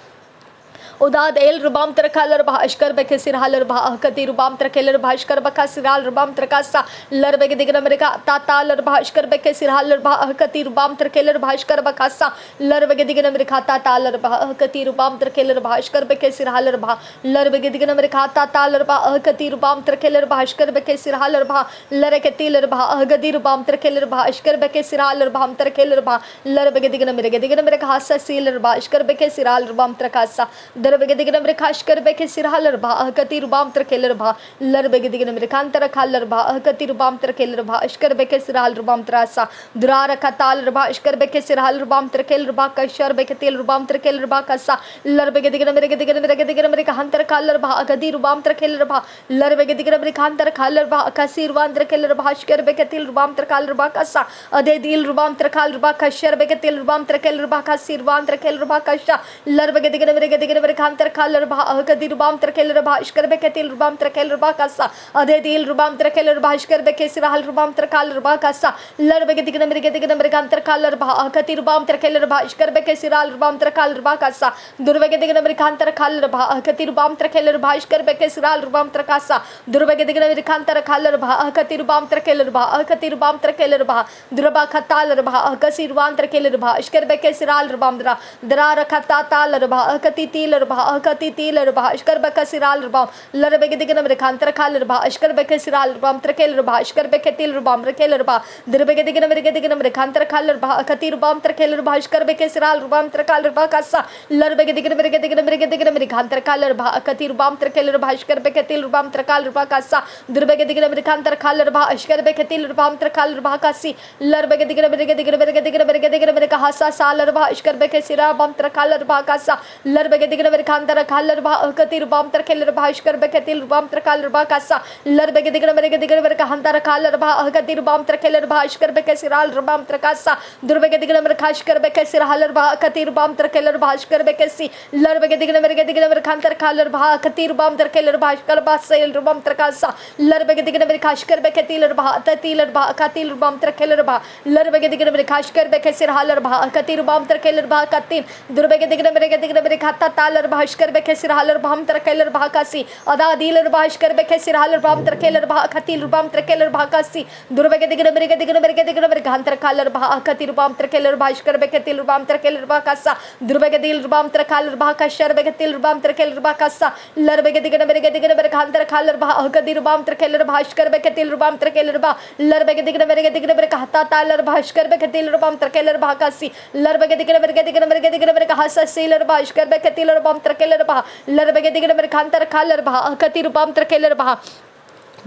udad el rubam terkaler bah ashkar be kesir halar bah katir rubam terkeler bahashkar be kasiral rubam terkasa larbege digna mere ta talar bah ashkar be kesir halar bah katir rubam terkeler bahashkar be kasa larbege digna mere khata talar bah katir rubam terkeler bahashkar be kesir halar bah larbege digna mere khata talar bah katir rubam terkeler bahashkar be kesir halar bah lareketil bah gadir rubam terkeler bah ashkar be kesir halar bah terkeler bah larbege digna mere khasa sil bah ashkar be kesir halar rubam terkasa लरबगे दिगन मेरे खाश कर बेके सिरहालर भा अहकति रुबाम त्रकेलर भा लरबगे दिगन मेरे खांतर खालर भा अहकति रुबाम त्रकेलर भा अशकर बेके सिरहाल रुबाम त्रासा दुरार खताल रभा अशकर बेके सिरहाल रुबाम त्रकेलर भा कशर बेके तेल रुबाम त्रकेलर भा कसा लरबगे दिगन मेरे खांतर खालर भा अगदी रुबाम त्रकेलर भा लरबगे दिगन मेरे खांतर खालर भा कसीरवान त्रकेलर भा अशकर बेके तेल रुबाम त्रकालर भा कसा अदे दिल रुबाम त्रकाल रभा कशर बेके तेल रुबाम त्रकेलर भा कसीरवान त्रकेलर भा कशा लरबगे दिगन मेरे खांतर खालर भा अगदी रुबाम त्रकेलर भा अशकर बेके तेल रुबाम त्रकेलर भा कसा अदे दिल रुबाम त्रकेलर भा अशकर बेके सिरहाल रुबाम त्रकालर भा कसा लरबगे दिगन मेरे खांतर खालर भा अहकति रुबाम त्रकेलर भा अशकर बेके सिरहाल रुबाम त्रकालर भा कसा दुर्बगे दिगन मेरे खांतर खालर भा अहकति रुबाम त्रकेलर भा अशकर बेके सिरहाल रुबाम त्रकासा दुर्बगे दिगन मेरे खांतर खालर भा अहकति रुबाम त्रकेलर भा अहकति रुबाम त्रकेलर भा दुर्बा खतालर भा अहकसी रुबाम त्रकेलर भा अशकर बेके सिरहाल रुबाम द्रा द्रा रखता तालर भा अहकति तीलर भा अहकति तीलर भा अशकर बेके सिरहाल रुबाम लरबगे दिगन मेरे खांतर खालर भा अशकर बेके सिरहाल रुबाम त्रकेलर भा अशकर बेके तिल रुबाम रकेलर भा दुर्बगे दिगन मेरे खांतर खालर भा अहकति रुबाम त्रकेलर भा अशकर बेके सिरहाल रुबाम त्रकालर भा कसा लरबगे दिगन मेरे खांतर खालर भा अहकति रुबाम त्रकेलर भा अशकर बेके तिल रुबाम त्रकालर भा कसा दुर्बगे दिगन मेरे खांतर खालर भा अशकर बेके तिल रुबाम त्रकालर भा कसी लरबगे दिगन मेरे कहासा सालर भा अशकर बेके सिरा बम त्रकालर भा कसा लरबगे दिगन मेरे खांतर खालर भा अहकति रुबाम त्रकेलर भा अशकर बेके तिल रुबाम त्रकालर भा कसा लरबगे दिगन मेरे खांतर खालर भा अहकति रुबाम त्रकेलर भा अशकर बेके सिराल रुबाम त्रकासा दुर्बगे दिगन मेरे खाशकर बेके सिरहालर भा अहकति रुबाम त्रकेलर भा अशकर बेके सी लरबगे दिगन मेरे खांतर खालर भा अहकति रुबाम त्रकेलर भा अशकर बा सेल रुबाम त्रकासा लरबगे दिगन मेरे खाशकर बेके तिलर भा ततिलर भा अहकति रुबाम त्रकेलर भा लरबगे दिगन मेरे खाशकर बेके सिरहालर भा अहकति रुबाम त्रकेलर भा कतिन दुर्बगे दिगन मेरे खाता तालर भा अशकर बेके सिरहालर भा हम त्रकेलर भा कासी अदा दिलर भा अशकर बेके सिरहालर भा हम त्रकेलर भा अहकति रुबाम त्रकेलर भा कासी दुर्बगे दिगन मेरे खांतर खालर भा अहकति रुबाम त्रकेलर भा अशकर बेके तिल रुबाम त्रकेलर भा कासा दुर्बगे दिल रुबाम त्रकालर भा कशर बेके तिल रुबाम त्रकेलर भा कासा लरबगे दिगन मेरे खांतर खालर भा अहकति रुबाम त्रकेलर भा अशकर बेके तिल रुबाम त्रकेलर भा लरबगे दिगन मेरे कहता तालर भा अशकर बेके तिल रुबाम त्रकेलर भा कासी लरबगे दिगन मेरे कहसा सीलर भा अशकर बेके तिल रुबाम त्रकेलर भा लरबगे दिगन मेरे खांतर खालर भा अहकति रुबाम त्रकेलर भा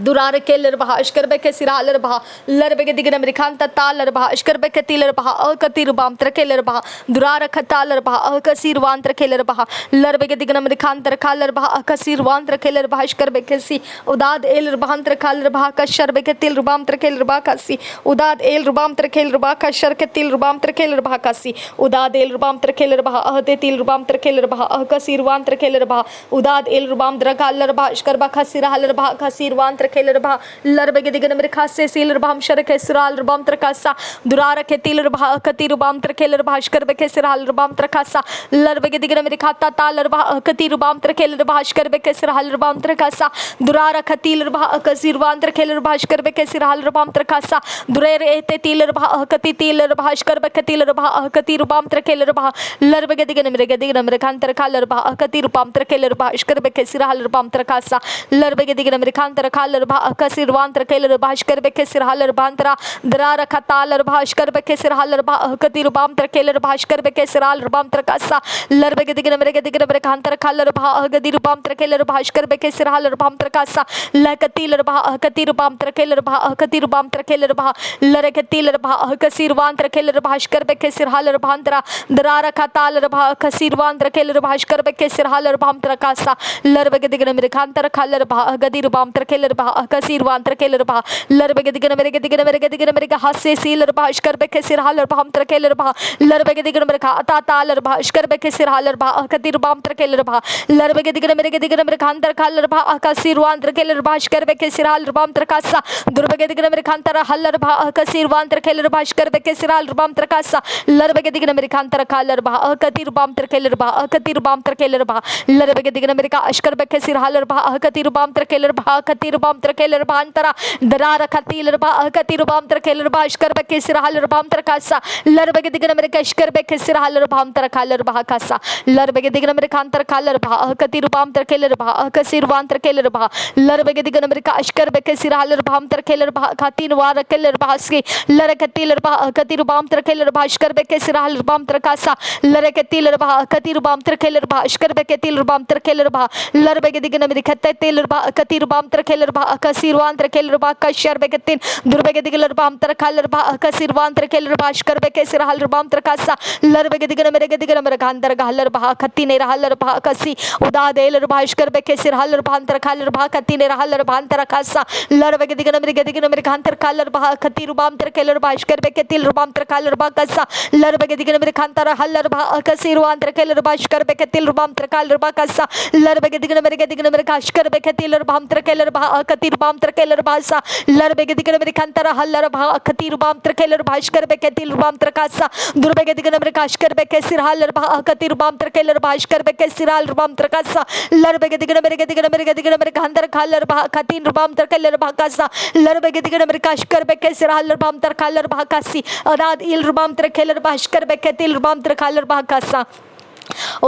दुरार केलर भा अशकर बेके सिरालर भा लरबगे दिगन मेरे खांतर तालर भा अशकर बेके तिलर भा अहकति रुबाम त्रकेलर भा दुरार खतालर भा अहकसी रुबाम त्रकेलर भा लरबगे दिगन मेरे खांतर खालर भा अहकसी रुबाम त्रकेलर भा अशकर बेके सी उदाद एल रुबाम त्रकालर भा कशर बेके तिल रुबाम त्रकेलर भा कासी उदाद एल रुबाम त्रकेलर भा कशर के तिल रुबाम त्रकेलर भा कासी उदाद एल रुबाम त्रकेलर भा अहते तिल रुबाम त्रकेलर भा अहकसी रुबाम त्रकेलर भा उदाद एल रुबाम द्रकालर भा अशकर बा खसिरालर भा खसी रुबाम त्रकेलर भा लरबगे दिगन मेरे खासे सीलर भा हम शरके सिराल रुबाम त्रकासा दुरार के तिलर भा अहकति रुबाम त्रकेलर भा अशकर बेके सिराल रुबाम त्रकासा लरबगे दिगन मेरे खाता तालर भा अहकति रुबाम त्रकेलर भा अशकर बेके सिराल रुबाम त्रकासा दुरार खतिलर भा अहकसी रुबाम त्रकेलर भा अशकर बेके सिराल रुबाम त्रकासा दुरेर एते तिलर भा अहकति तिलर भा अशकर बेके तिलर भा अहकति रुबाम त्रकेलर भा लरबगे दिगन मेरे खांतर खालर भा अहकति रुबाम त्रकेलर भा अशकर बेके सिराल रुबाम त्रकासा लरबगे दिगन मेरे खांतर खालर भा अहकसी रुबाम त्रकेलर भा अशकर बेके सिरालर भांतरा दरार खतालर भा अशकर बेके सिरालर भा अहकति रुबाम त्रकेलर भा अशकर बेके सिराल रुबाम त्रकासा लरबगे दिगन मेरे खांतर खालर भा अहगदी रुबाम त्रकेलर भा अशकर बेके सिरालर रुबाम त्रकासा लकतिलर भा अहकति रुबाम त्रकेलर भा अहकति रुबाम त्रकेलर भा लरकतिलर भा अहकसी रुबाम त्रकेलर भा अशकर बेके सिरालर भांतरा दरार खतालर भा अहकसी रुबाम त्रकेलर भा अशकर बेके सिरालर भाम त्रकासा लरबगे दिगन मेरे खांतर खालर भा अहगदी रुबाम त्रकेलर भा अहकसी रुबाम त्रकेलर भा लरबगे दिगन मेरे हासे सीलर भा अशकर बेके सिरालर भाम त्रकेलर भा लरबगे दिगन मेरे खाता तालर भा अशकर बेके सिरालर भा अहकति रुबाम त्रकेलर भा लरबगे दिगन मेरे खांतर खालर भा अहकसी रुबाम त्रकेलर भा अशकर बेके सिराल रुबाम त्रकासा दुर्बगे दिगन मेरे खांतर हल्लर भा अहकसी रुबाम त्रकेलर भा अशकर बेके सिराल रुबाम त्रकासा लरबगे दिगन मेरे खांतर खालर भा अहकति रुबाम त्रकेलर भा अहकति रुबाम त्रकेलर भा लरबगे दिगन मेरे का अशकर बेके सिरालर भा अहकति रुबाम त्रकेलर भा अहकति रुबाम rubam trakeler bantara darara khatil ba akati rubam trakeler ba ashkar be kesir hal rubam trakasa larbege digna mere kashkar be kesir hal rubam trakaler ba kasa larbege digna mere kantar kaler ba akati rubam trakeler ba akasir wan trakeler ba larbege digna mere ashkar be kesir hal rubam trakeler ba khatin war keler ba ski larakatil ba akati rubam trakeler ba ashkar be kesir hal rubam trakasa larakatil ba akati rubam trakeler ba ashkar be ketil rubam trakeler ba larbege digna mere khatil ba akati rubam trakeler ba akasir wan trakeler ba kashar be ketin durbege digler rubam trakaler ba akasir wan trakeler ba ashkar be kesir hal rubam trakasa larbege digna mere gandar galer ba khati ne haler ba kasi uda deler ba ashkar be kesir hal rubam trakaler ba khati ne haler ba trakasa larbege digna mere gantar kaler ba khati rubam trakeler ba ashkar be ketil rubam trakaler ba kasa larbege digna mere kantar haler ba akasir wan trakeler ba ashkar be ketil rubam trakaler ba kasa larbege digna mere ashkar be ketil rubam trakeler ba akati rubam trakeler ba sa larbege digna mere kantar haler ba akati rubam trakeler ba ashkar be ketil rubam trakasa durbege digna mere ashkar be kesir haler ba akati rubam trakeler ba ashkar be kesir hal rubam trakasa larbege digna mere gantar kaler ba khati rubam trakeler ba kasa larbege digna mere ashkar be kesir hal rubam trakaler ba kasi adad il rubam trakeler ba ashkar be ketil rubam trakaler ba kasa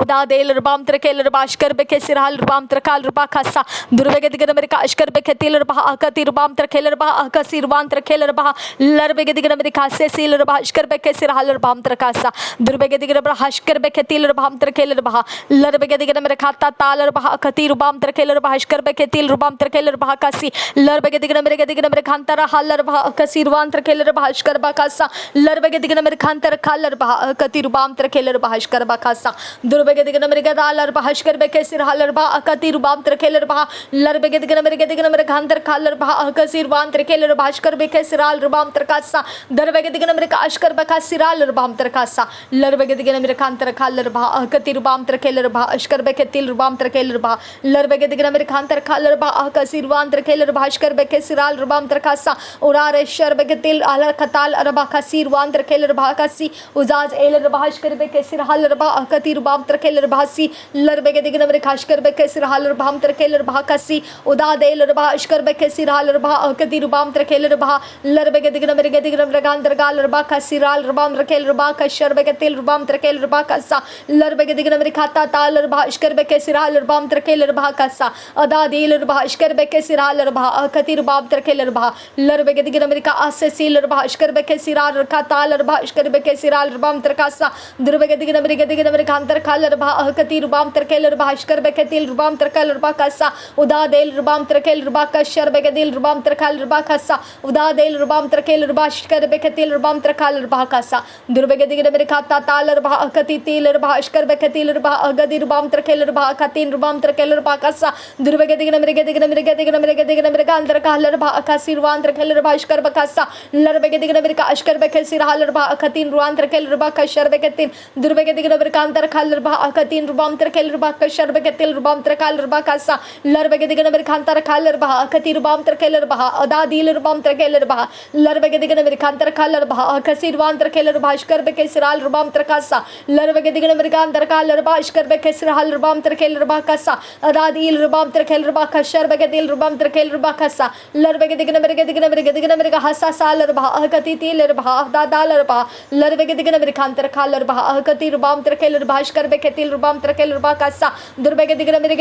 uda del rubam trakeler ba ashkar be kesir hal rubam trakaler ba kasa durbege digna mere ashkar be ketil ba akati rubam trakeler ba akasir wan trakeler ba larbege digna mere khase sil ba ashkar be kesir hal rubam trakasa durbege digna mere ashkar be ketil rubam trakeler ba larbege digna mere khata taler ba akati rubam trakeler ba ashkar be ketil rubam trakeler ba kasi larbege digna mere khantara haler ba akasir wan trakeler ba ashkar ba kasa larbege digna mere khantar khaler ba akati rubam trakeler ba ashkar ba kasa durbege digna mere gadaler ba ashkar be kesir haler ba akati rubam trakeler ba larbege digna mere khantar khaler ba akasir wan trakeler ba ashkar be kesir hal rubam trakasa durbege digna mere ashkar be kasir hal rubam trakasa larbege digna mere khantar khaler ba akati rubam trakeler ba ashkar be ketil rubam trakeler ba larbege digna mere khantar khaler ba akasir wan trakeler ba ashkar be kesir hal rubam trakasa urare shar be ketil alar khatal arba kasir wan trakeler ba kasi uzaz eler ba ashkar be kesir hal ba akati rubam trakeler ba si larbege digna mere ashkar be kesir hal rubam trakeler ba kasi uda deler ba ashkar be kesir hal ba akati rubam trakeler ba larbege digna mere gandar galer ba kasir hal rubam trakeler ba kashar be ketil rubam trakeler ba kasa larbege digna mere khata taler ba ashkar be kesir hal rubam trakeler ba kasa ada deler ba ashkar be kesir hal ba akati rubam trakeler ba larbege digna mere ka asesil ba ashkar be kesir hal khataler ba ashkar be kesir hal rubam trakasa durbege digna mere kantar khaler ba akati rubam trakeler ba ashkar be ketil rubam trakeler ba kasa uda del rubam trakeler ba kashar be ketil rubam trakeler ba kasa uda del rubam trakeler ba ashkar be ketil rubam trakeler ba kasa durbege digna mere khata taler ba akati tiler ba ashkar be ketil ba agadi rubam trakeler ba akatin rubam trakeler ba kasa durbege digna mere kantar khaler ba akasir wan trakeler ba ashkar be kasa larbege digna mere ashkar be kesir haler ba akatin ruan trakeler ba kashar be ketin durbege digna mere kantar khaler ba akatin rubam trakeler ba kashar be ketil rubam trakeler ba kasa larbege digna mere kantar khaler ba akati rubam trakeler ba ada dil rubam trakeler ba larbege digna mere kantar khaler ba akasir wan trakeler ba ashkar be kesir hal rubam trakasa larbege digna mere kantar khaler ba ashkar be kesir hal rubam trakeler ba kasa ada dil rubam trakeler ba kashar be ketil rubam trakeler ba kasa larbege digna mere hasa saler ba akati tiler ba da daler ba larbege digna mere kantar khaler ba akati rubam trakeler ba ashkar be ketil rubam trakeler ba kasa durbege digna mere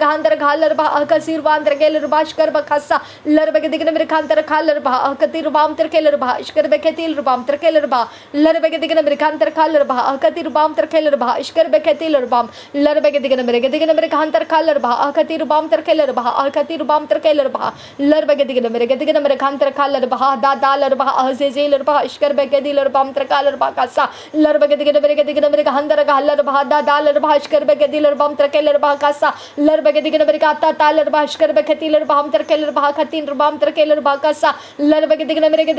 gantar khaler ba akasir wan trakeler ba ashkar ba kasa larbege digna mere kantar khaler ba akati rubam trakeler ba ashkar be ketil rubam trakeler ba larbege digna mere kantar khaler ba akati rubam trakeler ba ashkar be ketil rubam larbege digna mere kantar khaler ba akati rubam trakeler ba akati rubam trakeler ba larbege digna mere kantar khaler ba da daler ba azezeler ba ashkar be ketil rubam trakaler ba kasa larbege digna mere handar galer ba da daler ba ashkar be ketil rubam trakeler ba kasa larbege digna mere kata taler ba ashkar be ketil rubam trakeler ba khatin rubam trakeler ba kasa larbege digna mere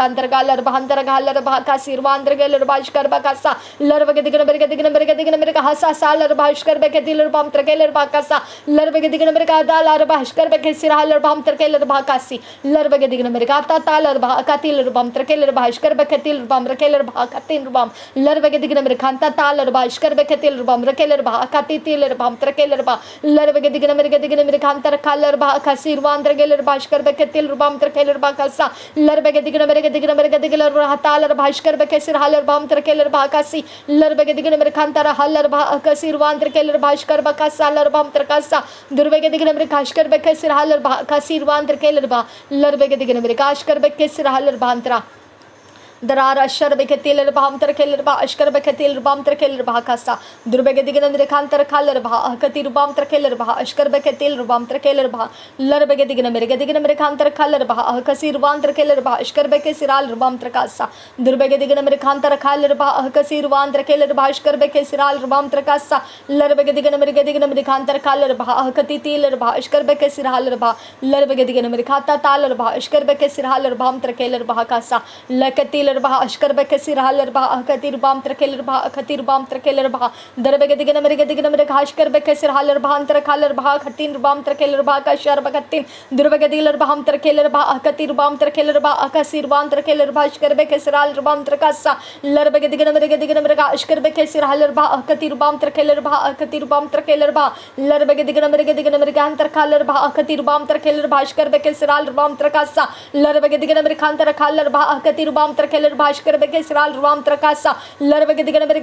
gantar galer ba handar galer ba kasir wan trakeler ba ashkar ba kasa larbege digna mere hasa saler ba ashkar be ketil rubam trakeler ba kasa larbege digna mere daler ba ashkar be kesir hal rubam trakeler ba kasi larbege digna mere kata taler ba katil rubam trakeler ba ashkar be ketil rubam trakeler ba khatin rubam larbege larbege digna mere khanta talar ba ishkar beketil rubam rekeler ba akati tiler bam trekeler ba larbege digna mere khanta kalar ba kasirwan trekeler ba ishkar beketil rubam trekeler ba kasa larbege digna mere ba talar ba ishkar bekesir halar bam trekeler ba kasi larbege digna mere khanta halar ba kasirwan trekeler ba ishkar ba kasa lar bam trekasa durbege digna mere kashkar bekesir halar ba kasirwan trekeler ba larbege digna mere kashkar bekesir halar ba antra दरार अशर बेकेतिल balm तरकेल बा अशकर बेकेतिल balm तरकेल बा कासा दुर्बेगे दिगन मेरे खान तर खालर बा कतिर balm तरकेल बा अशकर बेकेतिल balm तरकेल बा लरबेगे दिगन मेरे खान तर खालर बा कसीर वान तरकेल बा अशकर बेके सिराल बाम तरकासा दुर्बेगे दिगन मेरे खान तर खालर बा कसीर वान तरकेल बा अशकर बेके सिराल बाम तरकासा लरबेगे दिगन मेरे खान तर खालर बा कति तिल बा अशकर बेके सिराल बा लरबेगे दिगन मेरे खाता तालर बा अशकर बेके सिराल बाम तरकेल बा कासा लकति बा अशकर बेकेसिर हालर बा कतिर बाम तरकेलर बा खतिर बाम तरकेलर बा दरबेगे दिगन मेरे खाशकर बेकेसिर हालर बा अंतर खालर बा खतिर बाम तरकेलर बा का शर बकतिन दुर्बेगे दिलर बा हम तरकेलर बा कतिर बाम तरकेलर बा कसिर बाम तरकेलर बा अशकर बेकेसिर हालर बाम तरकासा लरबेगे दिगन मेरे अशकर बेकेसिर हालर बा कतिर बाम तरकेलर बा कतिर बाम तरकेलर बा लरबेगे दिगन मेरे अंतर खालर बा कतिर बाम तरकेलर बा अशकर बेकेसिर हालर बाम तरकासा लरबेगे दिगन मेरे खांतर खालर बा कतिर बाम तरकेलर भास्कर बेके सिराल रुवाम त्रकासा लरबेगे दिगन मेरे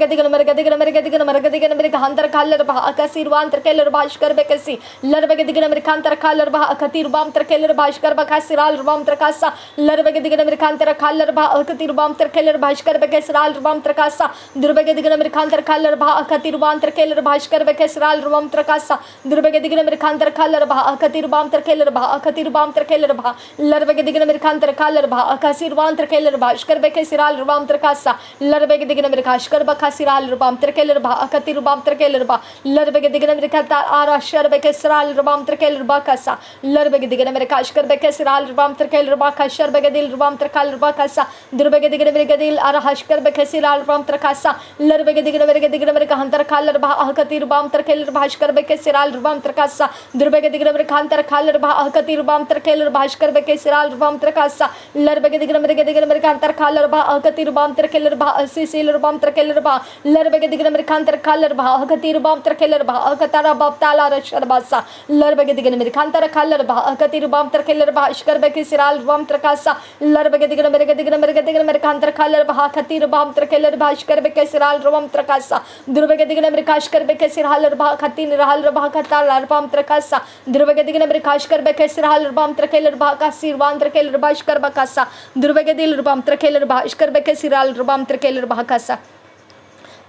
खांतर खालर बा कसिरवान तरकेलर भास्कर बेके सी लरबेगे दिगन मेरे खांतर खालर बा कतिर बाम तरकेलर भास्कर बका सिराल रुवाम त्रकासा लरबेगे दिगन मेरे खांतर खालर बा कतिर बाम तरकेलर भास्कर बेके सिराल रुवाम त्रकासा दुर्बेगे दिगन मेरे खांतर खालर बा कतिर बाम तरकेलर भास्कर बेके सिराल रुवाम त्रकासा दुर्बेगे दिगन मेरे खांतर खालर बा कतिर बाम तरकेलर बा कतिर बाम तरकेलर बा लरबेगे दिगन मेरे खांतर खालर बा कसिरवान तरकेलर भास्कर बेके सिराल रुवाम त्रकासा लरबेगे दिगन मेरे खाशकर बका सिराल रुवाम तरकेलर बा कतिर रुवाम तरकेलर बा लरबेगे दिगन मेरे खाता आरा शर बेके सिराल रुवाम तरकेलर बा कसा लरबेगे दिगन मेरे खाशकर बेके सिराल रुवाम तरकेलर बा खशर बेगे दिल रुवाम तरकालर बा कसा दुर्बेगे दिगन मेरे दिल आरा हशकर बेके सिराल रुवाम तरकासा लरबेगे दिगन मेरे कहंतर खालर बा कतिर रुवाम तरकेलर भाशकर बेके सिराल रुवाम तरकासा दुर्बेगे दिगन मेरे खांतर खालर बा कतिर रुवाम तरकेलर भाशकर बेके सिराल रुवाम तरकासा लरबेगे दिगन मेरे कहंतर खालर बा कतिर बाम तरकेलर बा सिसिलर बाम तरकेलर बा लरबेगे दिगन मेरे खांतर खालर बा कतिर बाम तरकेलर बा कतारा बाप ताला रशर बासा लरबेगे दिगन मेरे खांतर खालर बा कतिर बाम तरकेलर बा अशकर बेके सिराल बाम तरकासा लरबेगे दिगन मेरे खांतर खालर बा कतिर बाम तरकेलर बा अशकर बेके सिराल बाम तरकासा दुर्बेगे दिगन मेरे खाशकर बेके सिराल बा खतिन रहल बा कताला बाम तरकासा दुर्बेगे दिगन मेरे खाशकर बेके सिराल बाम तरकेलर बा कसिर वान तरकेलर बा अशकर बकासा दुर्बेगे दिल बाम तरकेलर बा अशकर बेके सिराल रुबाम तरकेलर बा कसा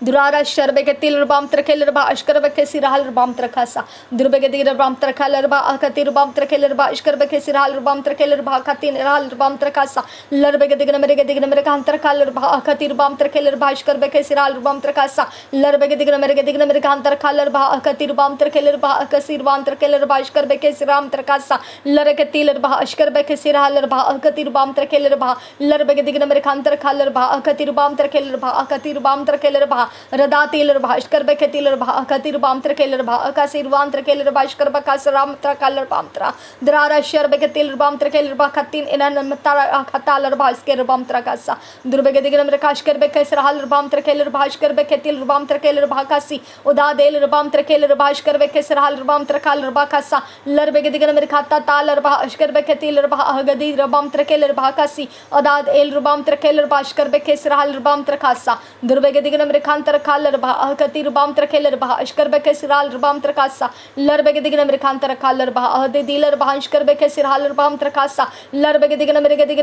दुरारा शरबे के तिल रुबाम तरकेलर बा अशकर बेके सिराल रुबाम तरकासा दुर्बेगे दिगन रुबाम तरकालर बा कतिर रुबाम तरकेलर बा अशकर बेके सिराल रुबाम तरकेलर बा खतिन रहल रुबाम तरकासा लरबेगे दिगन मेरे कांतर खालर बा कतिर रुबाम तरकेलर बा अशकर बेके सिराल रुबाम तरकासा लरबेगे दिगन मेरे कांतर खालर बा कतिर रुबाम तरकेलर बा कसिर वान तरकेलर बा अशकर बेके सिराम तरकासा लरके तिलर बा अशकर बेके सिरालर बा कतिर रुबाम तरकेलर बा लरबेगे दिगन मेरे कांतर खालर बा कतिर रुबाम तरकेलर बा कतिर रुबाम तरकेलर बा रदा तिलर बा अशकर बेके तिलर बा कतिर बाम तरकेलर बा कसिर वान तरकेलर बा अशकर बका सराम तरकालर बाम तरा दरारा शर बेके तिलर बाम तरकेलर बा खतिन इनन मतारा खतालर बा अशकर बाम तरकासा दुर्बेगे दिगन मेरे काशकर बेके सिरालर बाम तरकेलर बा अशकर बेके तिलर बाम तरकेलर बा कासी उदा देलर बाम तरकेलर बा अशकर बेके सिरालर बाम तरकालर बा कासा लरबेगे दिगन मेरे खाता तालर बा अशकर बेके तिलर बा गदी बाम तरकेलर बा कासी उदा देल बाम तरकेलर बा अशकर बेके सिरालर बाम तरकासा दुर्बेगे दिगन मेरे खांतर खालर बा कतिर बाम तरकेलर बा अशकर बेके सिराल बाम तरकासा लरबेगे दिगन मेरे खांतर खालर बा दे दिलर बा अशकर बेके सिरालर बाम तरकासा लरबेगे दिगन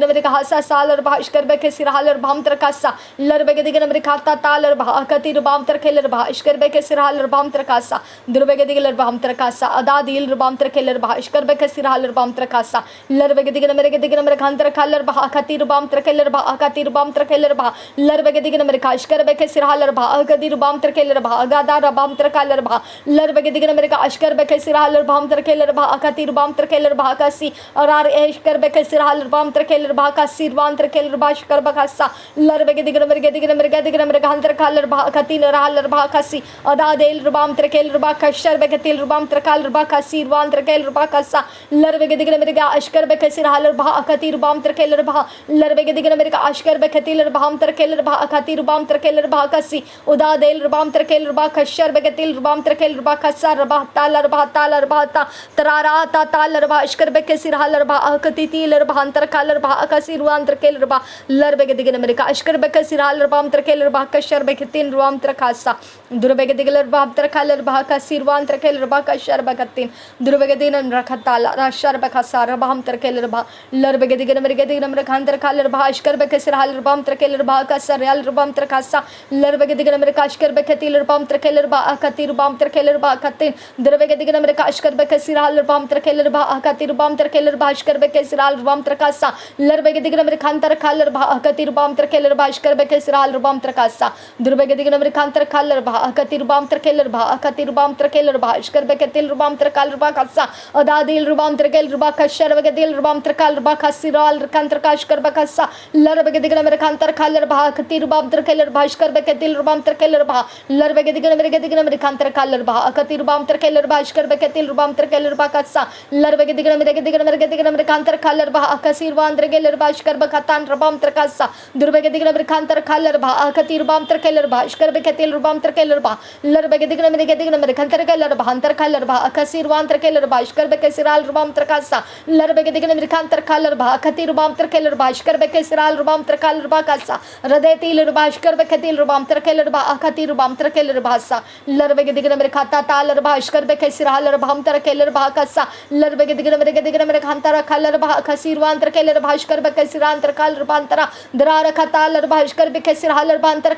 मेरे हासा सालर बा अशकर बेके सिरालर बाम तरकासा लरबेगे दिगन मेरे खाता तालर बा कतिर बाम तरकेलर बा अशकर बेके सिरालर बाम तरकासा दुर्बेगे दिगलर बाम तरकासा अदा दिल बाम तरकेलर बा अशकर बेके सिरालर बाम तरकासा लरबेगे दिगन मेरे खांतर खालर बा कतिर बाम तरकेलर बा कतिर बाम तरकेलर बा लरबेगे दिगन मेरे अशकर बेके सिरालर रबा अगति रुबाम तरकेल रबा अगादा रबाम तरकाल रबा लर बगे दिगन मेरे का अशकर बके सिराल रबाम तरकेल रबा अगति रुबाम तरकेल रबा कासी और आर एशकर बके सिराल रबाम तरकेल रबा कासी रुबाम तरकेल रबा अशकर बकासा लर बगे दिगन मेरे का अंतर काल रबा अगति नराल रबा कासी अदा देल रुबाम तरकेल रबा कशर बके तिल रुबाम तरकाल रबा कासी रुबाम तरकेल रबा कासा लर बगे दिगन मेरे का अशकर बके सिराल रबा अगति रुबाम तरकेल रबा लर बगे दिगन मेरे का अशकर बके तिल रुबाम तरकेल रबा अगति रुबाम तरकेल रबा कासी उदा देल रुबाम तरकेल रबा कशर बगे तिल रुबाम तरकेल रबा कसा रबा ताल रबा ता तरारा ता ताल रबा अशकर बके सिराल रबा अगति तिल रबा अंतर काल रबा अकासी रुबाम तरकेल रबा लर बगे दिगन मेरे का अशकर बके सिराल रबाम तरकेल रबा कशर बगे तिल रुबाम तरकासा दुर बगे दिगल रबाम तरकाल रबा कासी रुबाम तरकेल रबा कशर बगे तिल दुर बगे दिगन रखताल रशर बकसा रबाम तरकेल रबा लर बगे दिगन मेरे का अंतर काल रबा अशकर बके सिराल रबाम तरकेल रबा कसर यल रबाम तरकासा लर बगे दिगन मेरे का अशकर बके तिल रबाम तरकेल रबा अकति रुबाम तरकेल रबा कतिन दुर बगे दिगन मेरे का अशकर बके सिराल रबाम तरकेल रबा अकति रुबाम तरकेल रबा अशकर बके सिराल रबाम तरकासा लर बगे दिगन मेरे का अंतर काल रबा अकति रुबाम तरकेल रबा अशकर बके सिराल रबाम तरकासा दुर बगे दिगन मेरे का अंतर काल रबा अकति रुबाम तरकेल रबा अकति रुबाम तरकेल रबा अशकर बके तिल रुबाम तरकाल रबा कसा अदा दिल रुबाम तरकेल रबा कशर बगे दिल रुबाम तरकाल रबा कसिराल रकंतर का अशकर बकसा लर बगे दिगन मेरे का अंतर काल रबा अकति रुबाम तरकेल रबा अशकर बके तिल रुबाम तरकेल रबा लर बगे दिगन मेरे का अंतर काल रबा अकति रुबाम तरकेल रबा अशकर बके तिल रुबाम तरकेल रबा कसा लर बगे दिगन मेरे का अंतर काल रबा अकसी रुबाम तरकेल रबा अशकर बके तान रबाम तरकासा दुर बगे दिगन मेरे का अंतर काल रबा अकति रुबाम तरकेल रबा अशकर बके तिल रुबाम तरकेल रबा लर बगे दिगन मेरे का अंतर काल रबा अकसी रुबाम तरकेल रबा अशकर बके सिराल रुबाम तरकासा लर बगे दिगन मेरे का अंतर काल रबा अकति रुबाम तरकेल रबा अशकर बके सिराल रुबाम तरकाल रबा कसा हृदय तिल रबा अशकर बके तिल रुबाम तरकेल रबा अकति रुबाम तरकेल रबा सा लर बगे दिगन मेरे खाता ताल रबा अशकर बके सिराल रबाम तरकेल रबा कसा लर बगे दिगन मेरे खांता काल रबा कसी रुबाम तरकेल रबा अशकर बके सिराल तरकाल रबा अंतरा दरा रखा ताल रबा अशकर बके सिराल रबा अंतर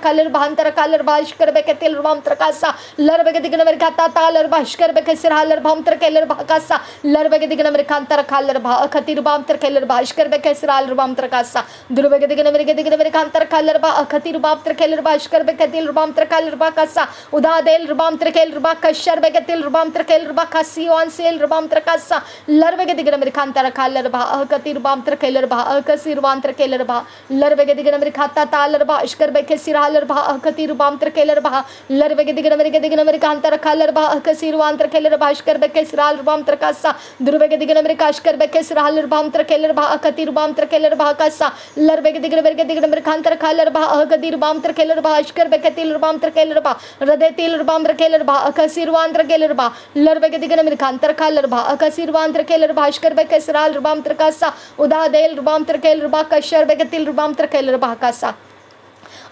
काल रबा अशकर बके तिल रुबाम तरकासा लर बगे दिगन मेरे खाता ताल रबा अशकर बके सिराल रबाम तरकेल रबा कसा लर बगे दिगन मेरे खांता काल रबा अकति रुबाम तरकेल रबा अशकर बके सिराल रबाम तरकासा दुर बगे दिगन मेरे खांता काल रबा अकति रुबाम तरकेल रबा अशकर बके तिल रुबाम तरकाल रबा कसा उदा देल रुबाम तरकेल रबा कशर बगे तिल रुबाम तरकेल रबा कसी वांसेल रुबाम तरकासा लर बगे दिगन मेरे खांता काल रबा अकति रुबाम तरकेल रबा अकसी रुबाम तरकेल रबा लर बगे दिगन मेरे खाता ताल रबा अशकर बके सिराल रबा अकति रुबाम तरकेल रबा लर बगे दिगन मेरे खांता काल रबा अकसी रुबाम तरकेल रबा अशकर बके सिराल रुबाम तरकासा दुर बगे दिगन मेरे का अशकर बके सिराल रुबाम तरकेल रबा अकति रुबाम तरकेल रबा कसा लर बगे दिगन मेरे खांता काल रबा अकति रुबाम तरकेल रबा अशकर बके तिल रुबाम तरकेल रबा हृदय तिल रुबाम तरकेल रबा अकसी रुबाम तरकेल रबा लर बगे दिगन मेरे खांता काल रबा अकसी रुबाम तरकेल रबा अशकर बके सिराल रुबाम तरकासा उदा देल रुबाम तरकेल रबा कशर बगे तिल रुबाम तरकेल रबा कसा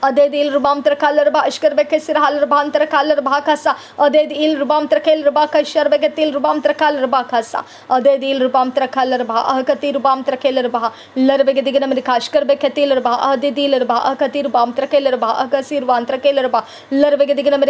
अदे दिल रुबाम तरकाल रबा अशकर बके सिराल रबाम तरकाल रबा कसा अदे दिल रुबाम तरकेल रबा कशर बगे तिल रुबाम तरकाल रबा कसा अदे दिल रुबाम तरकाल रबा अकति रुबाम तरकेल रबा लर बगे दिगन मेरे का अशकर बके तिल रबा अदे दिल रबा अकति रुबाम तरकेल रबा अकसी रुबाम तरकेल रबा लर बगे दिगन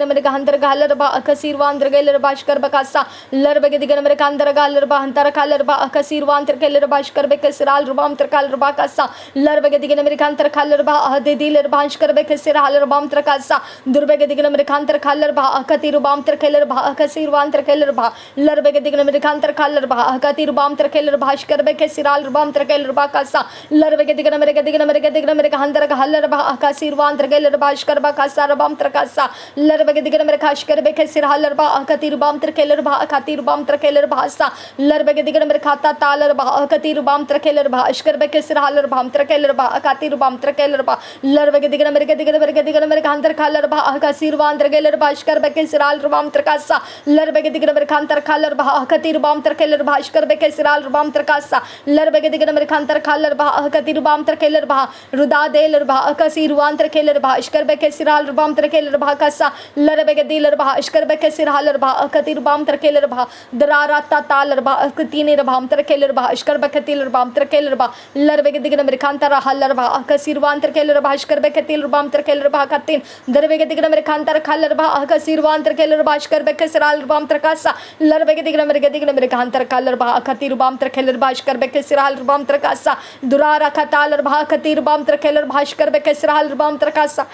मेरे का अंतर गाल रबा अकसी रुबाम तरकेल रबा अशकर बकासा लर बगे दिगन मेरे का अंतर गाल रबा अंतर काल रबा अकसी रुबाम तरकेल रबा अशकर बके सिराल रुबाम तरकाल रबा कसा लर बगे दिगन मेरे का अंतर काल रबा अदे दिल रबा अशकर बके सिराल रुबाम तरकासा दुर बगे दिगन मेरे का अंतर काल रबा अकति रुबाम तरकेल रबा अकसी रुबाम तरकेल रबा लर बगे दिगन मेरे का अंतर काल रबा अकति रुबाम तरकेल रबा अशकर बके सिराल रुबाम तरकेल रबा कसा लर बगे दिगन मेरे का अंतर काल रबा अकसी रुबाम तरकेल रबा अशकर बकासा रुबाम तरकासा लर बगे दिगन मेरे का अशकर बके सिराल रबा अकति रुबाम तरकेल रबा अकति रुबाम तरकेल रबा सा लर बगे दिगन मेरे खाता ताल रबा अकति रुबाम तरकेल रबा अशकर बके सिराल रुबाम तरकेल रबा अकति रुबाम तरकेल रबा लर बगे दिगन मेरे का अंतर काल रबा अकसी रुबाम तरकेल रबा अशकर बके सिराल रुबाम तरकासा लर बगे दिगन मेरे का अंतर काल रबा अकति रुबाम तरकेल रबा अशकर बके सिराल रुबाम तरकासा लर बगे दिगन मेरे का अंतर काल रबा अकति रुबाम तरकेल रबा रुदा देल रबा अकसी रुबाम तरकेल रबा अशकर बके सिराल रुबाम तरकेल रबा कसा लर बगे दिल रबा अशकर बके सिराल रबा अकति रुबाम तरकेल रबा दरारा ताल रबा अकति ने रबाम तरकेल रबा अशकर बके तिल रुबाम तरकेल रबा लर बगे दिगन मेरे का अंतर हल रबा अकसी रुबाम तरकेल रबा अशकर बके तिल रुबाम तरकेल रबा कतिन दर बगे दिगन मेरे का अंतर काल रबा अकसी रुबाम तरकेल रबा अशकर बके सिराल रुबाम तरकासा लर बगे दिगन मेरे का अंतर काल रबा अकति रुबाम तरकेल रबा अशकर बके सिराल रुबाम तरकासा दुरारा ताल रबा अकति रुबाम तरकेल रबा अशकर बके सिराल रुबाम तरकासा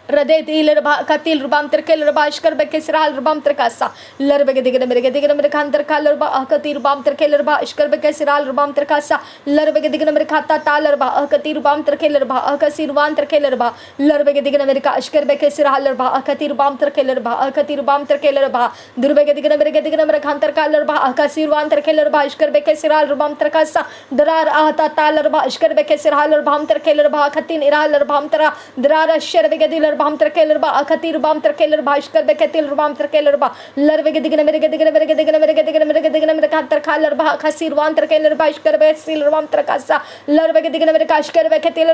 Rade dealer ba katil rubam terkeler ba ashkar be kesral rubam terkasa lar be digna mere khantar kalar ba katir rubam terkeler ba ashkar be kesral rubam terkasa lar be digna mere khata talar ba katir rubam terkeler ba kasir rubam terkeler ba lar be digna mere ka ashkar be kesral ba katir rubam terkeler ba katir rubam terkeler ba dur be digna mere khantar kalar ba kasir rubam terkeler ba ashkar be kesral rubam terkasa darar ahta talar ba ashkar be kesral rubam terkeler ba khatin iral rubam tera darar ashar be dilar bam terkeler ba akatir bam terkeler ba ishkar be ketil bam terkeler ba lar be digna mere kantar khaler ba khasir bam terkeler ba ishkar be sil bam terkasa lar be digna mere kashkar be ketil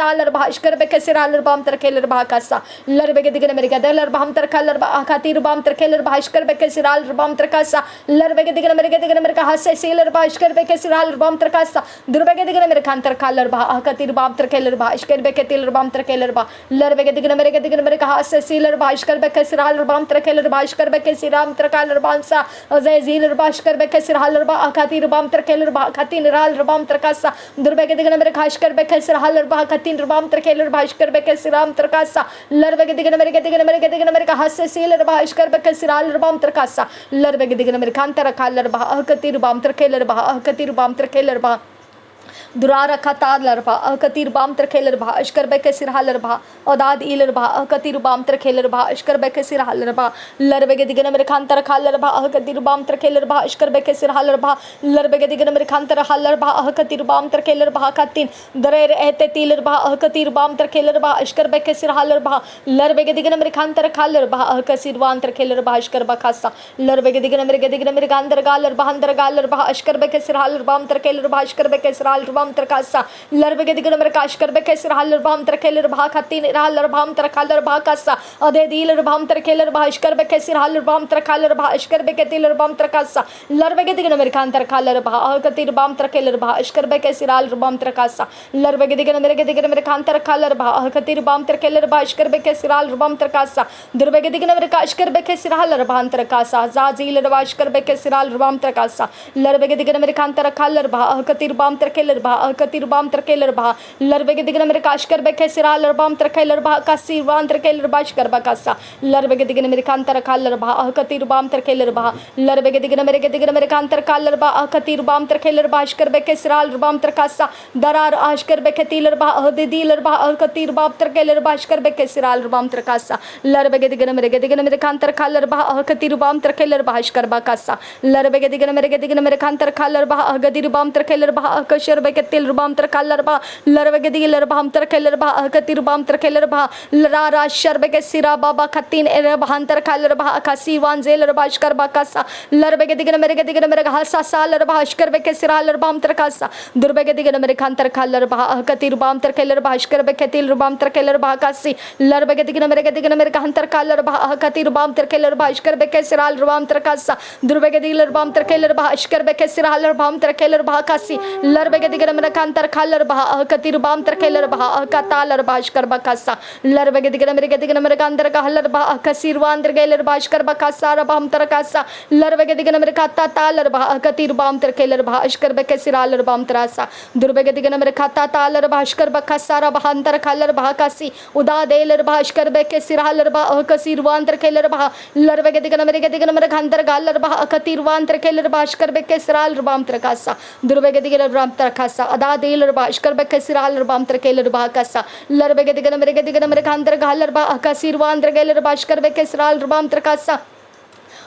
talar ba ishkar be kesiraler bam terkeler ba kasa lar be digna mere kadaler bam terkeler ba akatir bam terkeler ba ishkar be kesiraler bam terkasa lar be digna mere hasse siler ba ishkar be kesiraler bam terkasa dur be digna mere kantar khaler ba akatir bam terkeler ba ishkar be ketil bam terkeler ba lar be digna mere hasse siler ba ishkar be kesiraler bam terkeler ba ishkar be kesiram terkaler bansa azay ziler ba ishkar be kesiraler ba akatir bam terkeler ba khatin ral bam terkasa dur be digna mere khashkar be kesiraler ba khatin bam terkeler ba ishkar be kesiram terkasa lar be digna mere hasse siler ba ishkar be kesiraler bam terkasa lar be digna mere kantar khaler ba akatir bam terkeler ba akatir bam terkeler ba durara khatalar ba akatir bam terkeler ba ashkar be kesiraler ba odad iler ba akatir bam terkeler ba ashkar be kesiraler ba lar be digna mere khantar khaler ba akatir bam terkeler ba ashkar be kesiraler ba lar be digna mere khantar khaler ba akatir bam terkeler ba khatin darer ehte tiler ba akatir bam terkeler ba ashkar be kesiraler ba lar be digna mere khantar khaler ba akasir bam terkeler ba ashkar ba khasa lar be digna mere gandar galer ba ashkar be kesiraler bam terkeler ba ashkar be kesiraler bam terkasa lar be digna mere kashkar be kesiraler bam terkeler ba khatin raler bam terkaler ba kasa ade diler bam terkeler ba ashkar be kesiraler bam terkaler ba ashkar be ketiler bam terkasa lar be digna mere khantar khaler ba akatir bam terkeler ba ashkar be kesiraler bam terkasa lar be digna mere khantar khaler ba akatir bam terkeler ba ashkar be kesiraler bam terkasa dur be digna mere kashkar be kesiraler bam terkasa zaziler ba ashkar be kesiraler bam terkasa lar be digna mere khantar khaler ba akatir bam terkeler ba akatir bam terkeler ba lar be digna mere kashkar be kesiraler bam terkeler ba kasir bam terkeler ba ashkar ba kasa lar be digna mere khantar khaler ba akatir bam terkeler ba lar be digna mere khantar khaler ba akatir bam terkeler ba ashkar be kesiraler bam terkasa darar ashkar be ketiler ba ade diler ba akatir bam terkeler ba ashkar be kesiraler bam terkasa lar be digna mere khantar khaler ba akatir bam terkeler ba ashkar ba kasa lar be digna mere khantar khaler ba agadir bam terkeler ba akashar be ketil bam terkaler ba lar be diler bam terkeler ba akatir bam terkeler ba lara shar be kesira baba khatin er bam terkaler ba akasi wan zeler ba ashkar ba kasa lar be digna mere hasa saler ba ashkar be kesiraler bam terkasa dur be digna mere khantar khaler ba akatir bam terkeler ba ashkar be ketil bam terkeler ba kasi lar be digna mere khantar khaler ba akatir bam terkeler ba ashkar be kesiraler bam terkasa dur be diler bam terkeler ba ashkar be kesiraler bam terkeler ba kasi lar be digna mere khantar khaler ba akatir bam terkeler ba akataler ba ashkar ba kasa lar be digna mere khantar khaler ba akasir wan terkeler ba ashkar ba kasa ra bam terkasa lar be digna mere khata taler ba akatir bam terkeler ba ashkar be kesiraler bam terasa dur be digna mere khata taler ba ashkar ba kasa ra bam terkaler ba kasi uda deler ba ashkar be kesiraler ba akasir wan terkeler ba lar be digna mere khantar galer ba akatir wan terkeler ba ashkar be kesiraler bam terkasa dur be digna bam terkasa ada deler ba ashkar be kesiraler bam terkeler ba kasa lar be digna mere khantar galer ba akasir wan terkeler ba ashkar be kesiraler bam terkasa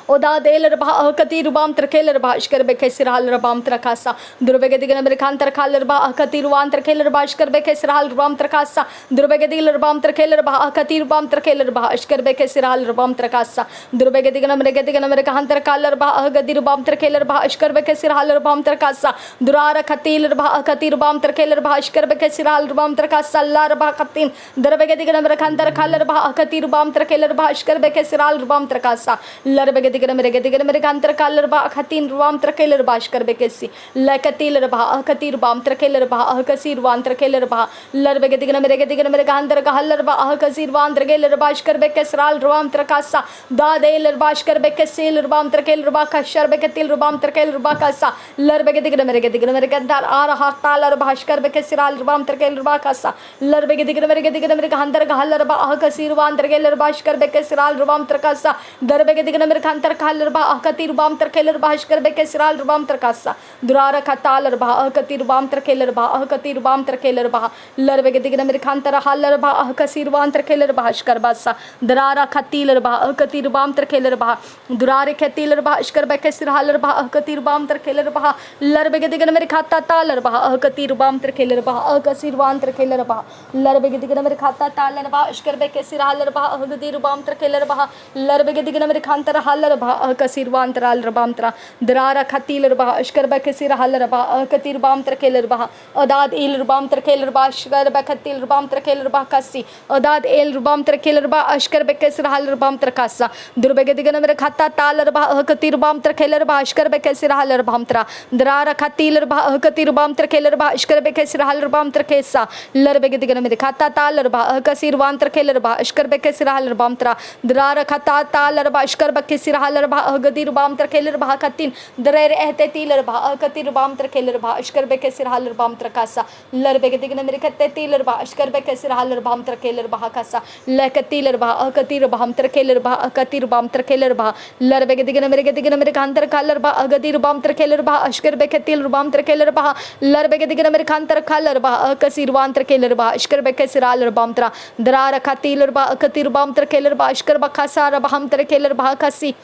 oda deler ba akatir bam terkeler ba ashkar be kesiraler bam terkasa dur be digna mere khantar khaler ba akatir wan terkeler ba ashkar be kesiraler bam terkasa dur be diler bam terkeler ba akatir bam terkeler ba ashkar be kesiraler bam terkasa dur be digna mere khantar khaler ba agadir bam terkeler ba ashkar be kesiraler bam terkasa durara khatiler ba akatir bam terkeler ba ashkar be kesiraler bam terkasa lar ba khatin dur be digna mere khantar khaler ba akatir bam terkeler ba ashkar be kesiraler bam terkasa lar be दिगन मेरे दिगन मेरे कांतर कालर बा खतीन रुवाम त्रकेलर बाशकर बेकेसी लकतीलर बा अहकती रुबाम त्रकेलर बा अहकसी रुवाम त्रकेलर बा लरबे दिगन मेरे कांतर Kahler बा अहकसी रुवाम त्रकेलर बाशकर बेकेसराल रुवाम त्रकासा दादेलर बाशकर बेकेसील रुबाम त्रकेलर बा खशर बेकेतिल रुबाम त्रकेलर बा कासा लरबे दिगन मेरे कंतर आ रहा तालर बाशकर बेकेसराल रुबाम त्रकेलर बा कासा लरबे दिगन मेरे कांतर कहलर बा अहकसी रुवाम त्रकेलर बाशकर बेकेसराल रुबाम त्रकासा दरबे दिगन मेरे कांतर कहलर बा अहकती रुबाम त्रकेलर बाशकर बेकेसराल रुबाम त्रकासा दुरार खतालर बा अहकती रुबाम त्रकेलर बा अहकती रुबाम त्रकेलर बा लरबे दिगन मेरे कांतर हालर बा अहकसी रुबाम त्रकेलर बाशकर बासा दरारा खतीलर बा अहकती रुबाम त्रकेलर बा दुरारे खतीलर बा अशकर बेकेसरालर बा अहकती रुबाम त्रकेलर बा लरबे दिगन मेरे खाता तालर बा अहकती रुबाम त्रकेलर बा अहकसी रुबाम त्रकेलर बा लरबे दिगन मेरे खाता तालर बा अशकर बेकेसरालर बा अहकती रुबाम त्रकेलर बा लरबे दिगन मेरे खांतर हालर बा अहकसी रुबाम त्राल रुबाम त्रा दरारा खतीलर बा अशकर बेकेसरालर बा अहकती रुबाम त्रकेलर बा अदाद इल रुबाम त्रकेलर बा अशकर बेकतील रुबाम त्रकेलर बा कसी अदाद एल रुबाम त्रकेलर बा अशकर बेकेसरालर रुबाम त्रकासा दुर्बे दिगन मेरे खाता तालर बा अहकती रुबाम त्रकेलर बा अशकर बेकेसरालर रुबाम त्रा दरारा खतीलर बा अहकती रुबाम त्रकेलर बा अशकर बेकेसरालर रुबाम त्रकेसा लरबे दिगन मेरे खाता तालर बा अहकसी रुबाम त्रकेलर बा अशकर बेकेसरालर रुबाम त्रा दरारा खता तालर बा अशकर बेकेसरालर बा अहगदी रुबाम त्रकेलर बा खतीन दरेर एहते तीलर बा अहकती रुबाम त्रकेलर बा अशकर बेकेसरालर रुबाम त्रकासा लरबे दिगन मेरे खत्ते तीलर बा अशकर बेकेसरालर रुबाम त्रकेलर बा कासा लकतीलर बा अहकती रुबाम त्रकेलर बा अहकती रुबाम त्रकेलर बा लरबे दिगन मेरे कांतर कालर बा अहगदी रुबाम त्रकेलर बा अशकर बेकेतील रुबाम त्रकेलर बा लरबे दिगन मेरे कांतर कालर बा अहकसी रुबाम त्रकेलर बा अशकर बेकेसरालर रुबाम त्रा दरारा खतीलर बा अहकती रुबाम त्रकेलर बा अशकर बखासा रुबाम त्रकेलर बा कसी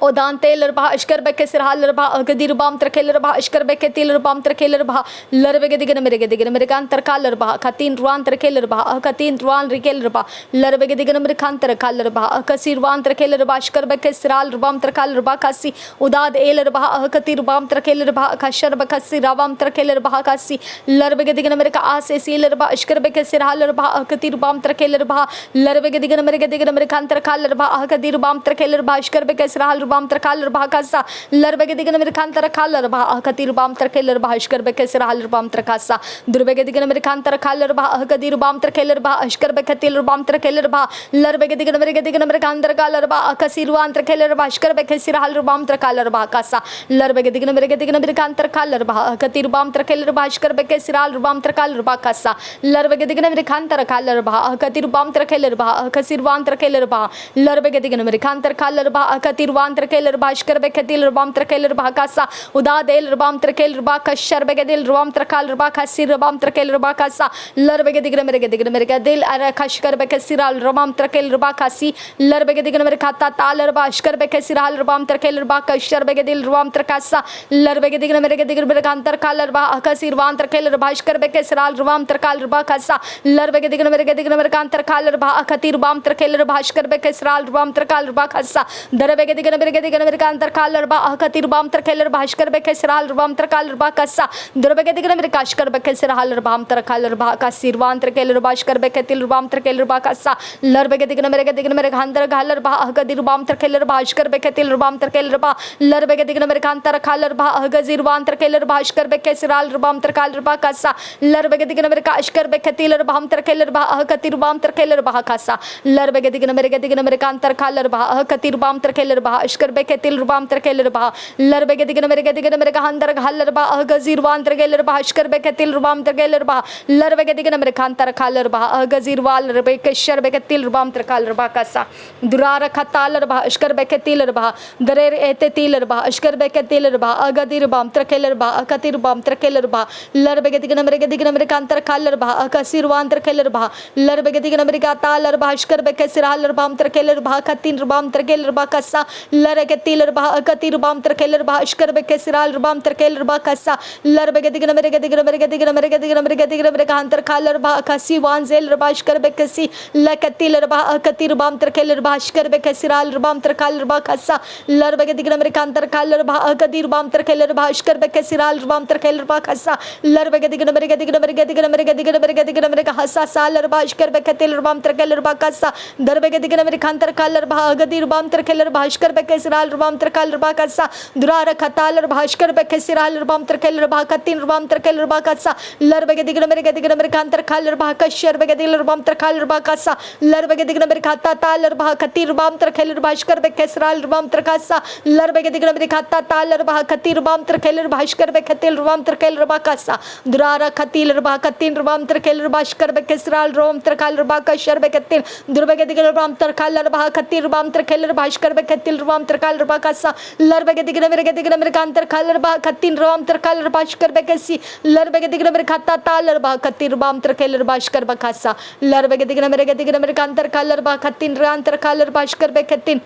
ओदान तेलर बा अशकर बेकेसरालर बा अहगदी रुबाम त्रकेलर बा अशकर बेकेतील रुबाम त्रकेलर बा लरबे दिगन मेरे कांतर कालर बा खतीन रुवान त्रकेलर बा अहकतीन रुवान रिकेलर बा लरबे दिगन मेरे कांतर कालर बा अहकसी रुवान त्रकेलर बा अशकर बेकेसराल रुबाम त्रकालर बा कसी उदाद एलर बा अहकती रुबाम त्रकेलर बा खशर बकसी रावाम त्रकेलर बा कसी लरबे दिगन मेरे का आसे सीलर बा अशकर बेकेसरालर बा अहकती रुबाम त्रकेलर बा लरबे दिगन मेरे कांतर कालर बा अहकती रुबाम त्रकेलर बा अशकर बेकेसराल रुबाम त्रकालर बा कासा लरबे दिगन मेरे कांतर कालर बा अहकती रुबाम त्रकेलर बा अशकर बेकेसराल रुबाम त्रकासा दुर्बे दिगन मेरे कांतर कालर बा अहकती रुबाम त्रकेलर बा अशकर बेकेतील रुबाम त्रकेलर बा लरबे दिगन मेरे कांतर कालर बा अहकसी रुवान त्रकेलर बा अशकर बेकेसराल रुबाम त्रकालर बा कासा लरबे दिगन मेरे कांतर कालर बा अहकती रुबाम त्रकेलर बा अशकर बेकेसराल रुबाम त्रकालर बा कासा लरबे दिगन मेरे कांतर कालर बा अहकती रुबाम त्रकेलर बा अहकसी रुवान त्रकेलर बा लरबे दिगन मेरे कांतर कालर बा अहकती रुवान त्रकेलर बा अशकर बेकेतील रुबाम त्रकेलर बा कासा उदादेल रुबाम त्रकेलर बा कशर बेकेदिल रुबाम त्रकालर बा खसी रुबाम त्रकेलर बा कासा लरबे दिगन मेरे दिल अरे खशकर बेकेसराल रुबाम त्रकेलर बा कासी लरबे दिगन मेरे खाता तालर बा अशकर बेकेसराल रुबाम त्रकेलर बा कशर बेकेदिल रुबाम त्रकासा लरबे दिगन मेरे कांतर कालर बा अहकसी रुबाम त्रकेलर बा अशकर बेकेसराल रुबाम त्रकालर बा कासा लरबे दिगन मेरे कांतर कालर बा अहकती रुबाम त्रकेलर बा अशकर बेकेसराल रुबाम त्रकालर बा कासा दरबे दिगन मेरे कांतर कालर बा अहकती रुबाम त्रकेलर बा अशकर बेकेसराल रुबाम त्रकालर बा कासा दरबे दिगन मेरे काशकर बेकेसराल रुबाम त्रकालर बा कासी रुबाम त्रकेलर बा अशकर बेकेतील रुबाम त्रकेलर बा कासा लरबे दिगन मेरे कांतर कालर बा अहकती रुबाम त्रकेलर बा अशकर बेकेतील रुबाम त्रकेलर बा लरबे दिगन मेरे कांतर कालर बा अहगजी रुबाम त्रकेलर बा अशकर बेकेसराल रुबाम त्रकालर बा कासा लरबे दिगन मेरे काशकर बेकेतील रुबाम त्रकेलर बा अहकती रुबाम त्रकेलर बा कासा लरबे दिगन मेरे कांतर कालर बा अहकती रुबाम त्रकेलर बा अशकर बेकेतील रुबाम त्रकेलर बा लरबे दिगन मेरे कांतर कालर बा अहगजी रुबाम त्रकेलर बा अशकर बेकेतील रुबाम त्रकेलर बा लरबे दिगन मेरे कांतर कालर बा अहगजी रुबाल बेकेशर बेकेतील रुबाम त्रकालर बा कासा दुरार खतालर बा अशकर बेकेतील बा दरेर एते तीलर बा अशकर बेकेतील बा अहगदी रुबाम त्रकेलर बा अहकती रुबाम त्रकेलर बा लरबे दिगन मेरे कांतर कालर बा अहकसी रुबाम त्रकेलर बा लरबे दिगन मेरे कातालर बा अशकर बेकेसराल रुबाम त्रकेलर बा अहकतीन रुबाम त्रकेलर बा कासा लरके तीलर बा अहकती रुबाम त्रकेलर बा अशकर बेकेसराल रुबाम त्रकेलर बा कासा लरबे दिगन मेरे कांतर कालर बा अहकसी वांजेल रुबा अशकर बेकेसी लकतीलर बा अहकती रुबाम त्रकेलर बा अशकर बेकेसराल रुबाम त्रकालर बा कासा लरबे दिगन मेरे कांतर कालर बा अहकती रुबाम त्रकेलर बा अशकर बेकेसराल रुबाम त्रकेलर बा कासा लरबे दिगन मेरे हसा सालर बा अशकर बेकेतील रुबाम त्रकेलर बा कासा दरबे दिगन मेरे कांतर कालर बा अहगदी रुबाम त्रकेलर बा अशकर भास्कर बेकेसराल रबाम तरकाल रबा कसा दुरार खताल भास्कर बेकेसराल रबाम तरकेल रबा कतिन रबाम तरकेल रबा कसा लर बगे दिगन मेरे दिगन मेरे कांतर खाल रबा कशर बगे दिगन रबाम तरकाल रबा कसा लर बगे दिगन मेरे खाता ताल रबा कति रबाम तरकेल भास्कर बेकेसराल रबाम तरकासा लर बगे दिगन मेरे खाता ताल रबा कति रबाम तरकेल भास्कर बेकेतिल रबाम तरकेल रबा कसा दुरार खतिल रबा कतिन रबाम तरकेल भास्कर बेकेसराल रबाम तरकाल रबा कशर बेकेतिल दुर्बगे दिगन रबाम तरकाल रबा कति रबाम तरकेल भास्कर बेकेतिल रबाम तरकाल रबा कसा लर बगे दिगन मेरे कांतर खाल रबा कतिन रबाम तरकाल भास्कर बेकेसी लर बगे दिगन मेरे खाता ताल रबा कति रबाम तरकेल भास्कर बकासा लर बगे दिगन मेरे कांतर खाल रबा कतिन रबाम तरकाल भास्कर बेकेतिन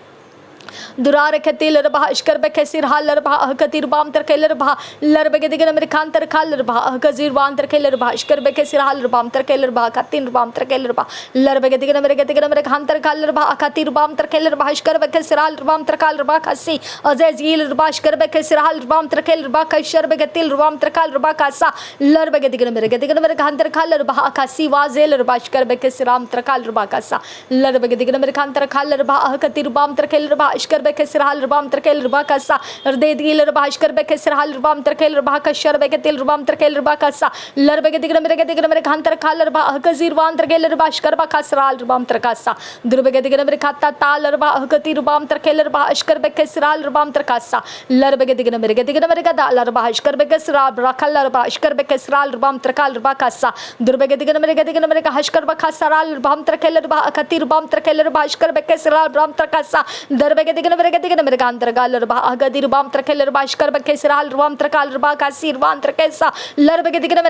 दुरार खतिल रबा अशकर बेकेसिर हाल रबा कतिर बाम तरकेल रबा लर बगे दिगन मेरे कांतर खाल रबा कजीर बाम तरकेल रबा अशकर बेकेसिर हाल रबाम तरकेल रबा कतिन बाम तरकेल रबा लर बगे दिगन मेरे कांतर खाल रबा कतिर बाम तरकेल रबा अशकर बेकेसिर हाल रबाम तरकाल रबा कसी अजैजील रबा अशकर बेकेसिर हाल रबाम तरकेल रबा कशर बेकेतिल रबाम तरकाल रबा कासा लर बगे दिगन मेरे कांतर खाल रबा कसी वाजेल रबा अशकर बेकेसिर राम तरकाल रबा कासा लर बगे दिगन मेरे कांतर खाल रबा कतिर बाम तरकेल रबा अशकर बेकेसिर हाल रबाम तरकेल रबा कसा दे दिल रबा अशकर बेकेसिर हाल रबाम तरकेल रबा कशर बेकेतिल रबाम तरकेल रबा कसा लर बगे दिगन मेरे कांतर खाल रबा कजीर वान तरकेल रबा अशकर बकासर हाल रबाम तरकासा दुर्बगे दिगन मेरे खाता ताल रबा कति रबाम तरकेल रबा अशकर बेकेसिर हाल रबाम तरकासा लर बगे दिगन मेरे दाल रबा अशकर बेकेसिर रखल रबा अशकर बेकेसिर हाल रबाम तरकाल रबा कसा दुर्बगे दिगन मेरे हशकर बकासर हाल रबाम तरकेल रबा कति रबाम तरकेल रबा अशकर बेकेसिर हाल रबाम तरकासा दरबगे दिगन मेरे कांतर गाल रबा अगदिर बाम तरकेल रबा अशकर बेकेसिर हाल रबाम तरकाल रबा कासीर वान तरकेसा लर बगे दिगन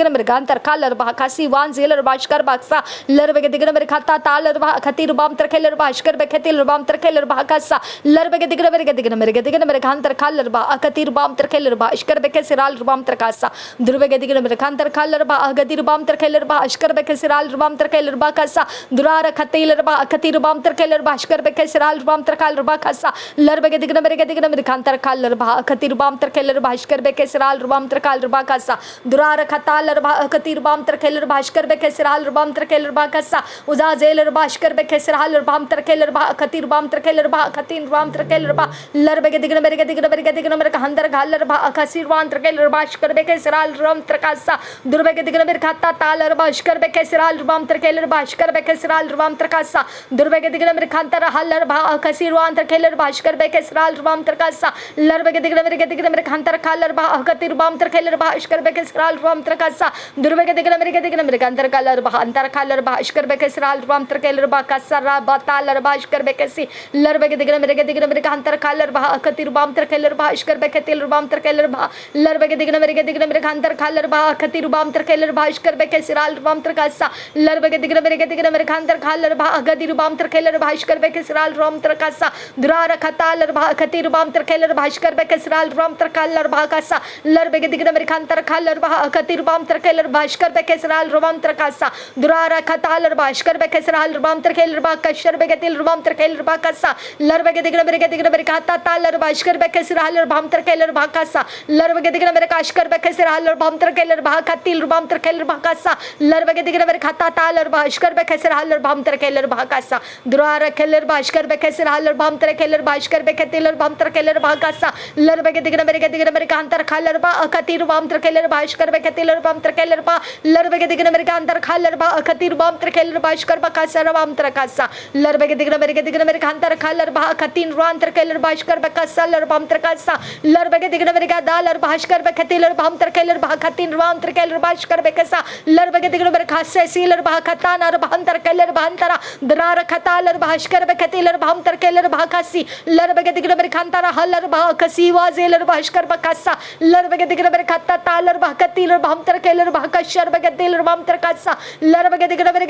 मेरे कांतर खाल रबा कासी वान जेल रबा अशकर बक्सा लर बगे दिगन मेरे खाता ताल रबा कति रबाम तरकेल रबा अशकर बेकेतिल रबाम तरकेल रबा कासा लर बगे दिगन मेरे कांतर खाल रबा कति रबाम तरकेल रबा अशकर बेकेसिर हाल रबाम तरकासा दुर्बगे दिगन मेरे कांतर खाल रबा अगदिर बाम तरकेल रबा अशकर बेकेसिर हाल रबाम तरकेल रबा कासा दुरार खतिल रबा कति रबाम तरकेल रबा अशकर बेकेसिर हाल रबाम तरकाल रबा कासा लर बगे दिगन मेरे कांतर खाल रबा कति रबाम तरकेल रबा अशकर बेकेसिर हाल रबाम तरकाल रबा कासा दुरार खताल रबा कति रबाम तरकेल रबा अशकर बेकेसिर हाल रबाम तरकेल रबा कासा उजा जेल रबा अशकर बेकेसिर हाल रबाम तरकेल रबा कति रबाम तरकेल रबा कतिन रबाम तरकेल रबा लर बगे दिगन मेरे कांतर खाल रबा कसिर वान तरकेल रबा अशकर बेकेसिर हाल रबाम तरकासा दुर्बगे दिगन मेरे खाता ताल रबा अशकर बेकेसिर हाल रबाम तरकेल रबा अशकर बेकेसिर हाल रबाम तरकासा दुर्बगे दिगन मेरे कांतर हाल रबा कसिर वान तरकेल रबा अशकर बेकेसिर हाल रबाम तरकासा लर बगे दिगन मेरे कांतर खाल रबा कति रबाम तरकेल रबा अशकर बेकेसिर हाल रबाम तरकासा दुर्बगे दिगन मेरे कांतर खाल रबा अंतर खाल रबा अशकर बेकेसिर हाल रबाम तरकेल रबा कसर रबा ताल रबा अशकर बेकेसी लर बगे दिगन मेरे कांतर खाल रबा कति रबाम तरकेल रबा अशकर बेकेतिल रबाम तरकेल रबा लर बगे दिगन मेरे कांतर खाल रबा कति रबाम तरकेल रबा अशकर बेकेसिर हाल रबाम तरकासा लर बगे दिगन मेरे कांतर खाल रबा अगदि रबाम तरकेल रबा अशकर बेकेसिर हाल रबाम तरकासा दुरार खताल रबा कति रबाम तरकेल रबा अशकर बेकेसिर हाल रबाम तरकाल रबा कासा लर बगे दिगन मेरे कांतर खाल रबा कति रबाम तरकेल रबा अशकर बेकेसिर हाल रबाम तरकासा दुरार खताल रबा अशकर बेकेसिर हाल रबाम तरकेल रबा कशर बेकेतिल रबाम तरकेल रबा कासा लर बगे दिगन मेरे खाता ताल रबा अशकर बेकेसिर हाल रबाम तरकेल रबा कासा लर बगे दिगन मेरे अशकर बेकेसिर हाल रबाम तरकेल रबा कतिल रबाम तरकेल रबा कासा लर बगे दिगन मेरे खाता ताल रबा अशकर बेकेसिर हाल रबाम तरकेल रबा कासा दुरार खेल रबा अशकर बेकेसिर हाल रबाम तरकेल रबा अशकर बेकेतिल रबाम तरकेल रबा कासा लर बगे दिगन मेरे कांतर खाल रबा कति रबाम तरकेल रबा अशकर बेकेतिल रबाम तरकेल रबा लर बगे दिगन मेरे कांतर खाल रबा कति रबाम तरकेल रबा अशकर बकासा रबाम तरकासा लर बगे दिगन मेरे कांतर खाल रबा कति रबाम तरकेल रबा अशकर बकासा रबाम तरकासा लर बगे दिगन मेरे का दाल रबा अशकर बेकेतिल रबाम तरकेल रबा कति रबाम तरकेल रबा अशकर बेकसा लर बगे दिगन मेरे खासे सील रबा खताना रबा तरकेल रबा अंतरा दरार खताल रबा अशकर बेकेतिल रबाम तरकेल रबा कासी लर बगे दिगन मेरे कांतर हल रबा कसी वाजेल रबा अशकर बकासा लर बगे दिगन मेरे खाता ताल रबा कति रबाम तरकेल रबा कशर बेकेतिल रबाम तरकासा लर बगे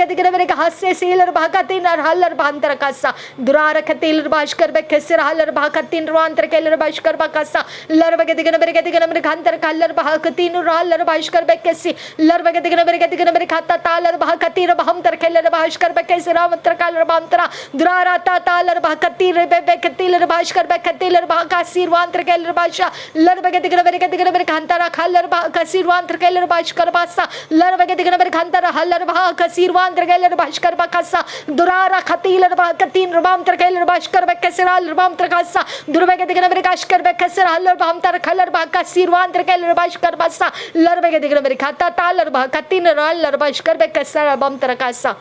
दिगन मेरे हासे सील रबा कति नर हल रबा अंतरकासा दुरार खतिल रबा अशकर बेकेसिर हल रबा कति रबा तरकेल रबा अशकर बकासा लर बगे दिगन मेरे कांतर खाल रबा कति हल रबा अशकर बेकेसी लर बगे दिगन मेरे खाता ताल रबा कति रबाम तरकेल रबा अशकर बेकेसिर राम तरकाल रबा अंतरा दुरार rata talar bah katir be katilar bashkar be katilar bah kasirwan terkelar basha lar be digna be khantara khalar bah kasirwan terkelar bashkar basa lar be digna be khantara halar bah kasirwan terkelar bashkar bakasa durara khatilar bah katin rubam terkelar bashkar be kasiral rubam terkasa durbe digna be kashkar be kasir halar bah tar khalar bah kasirwan terkelar bashkar basa lar be digna be khata talar bah katin ral bashkar be kasar bam terkasa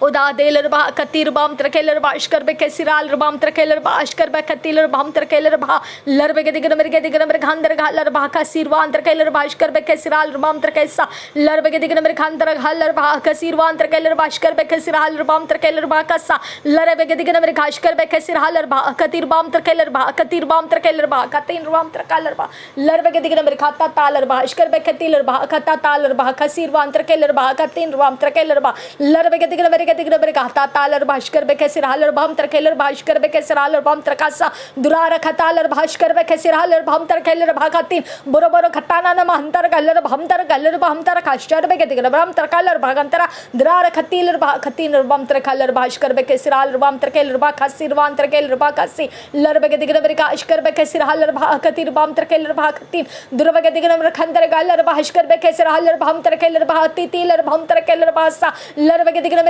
uda deler ba katir bam terkeler ba ashkar be kesiral bam terkeler ba ashkar be katiler bam terkeler ba lar be digna mer khandar galar ba kasirwan terkeler ba ashkar be kesiral bam terkesa lar be digna mer khandar galar ba kasirwan terkeler ba ashkar be kesiral bam terkeler ba kasa lar be digna mer khashkar be kesiral ba katir bam terkeler ba katin bam terkeler ba lar be digna mer khata talar ba ashkar be katiler ba khata talar ba kasirwan terkeler ba katin bam terkeler ba lar be digna mer khata talar bashkar be kesiralar bam terkeler bashkar be kesiralar bam terkasa durara khatalar bashkar be kesiralar bam terkeler bhagatin boro khatana na mantar galar bam tar khashar be digna bam terkalar bhagantara durara khatilar bam terkalar bashkar be kesiralar bam terkeler ba khasirwan terkeler ba kasi lar be digna mer kashkar be kesiralar bhagatir bam terkeler bhagatin durba be digna mer khandar galar bashkar be kesiralar bam terkeler bhagati tilar bam terkeler basa lar be digna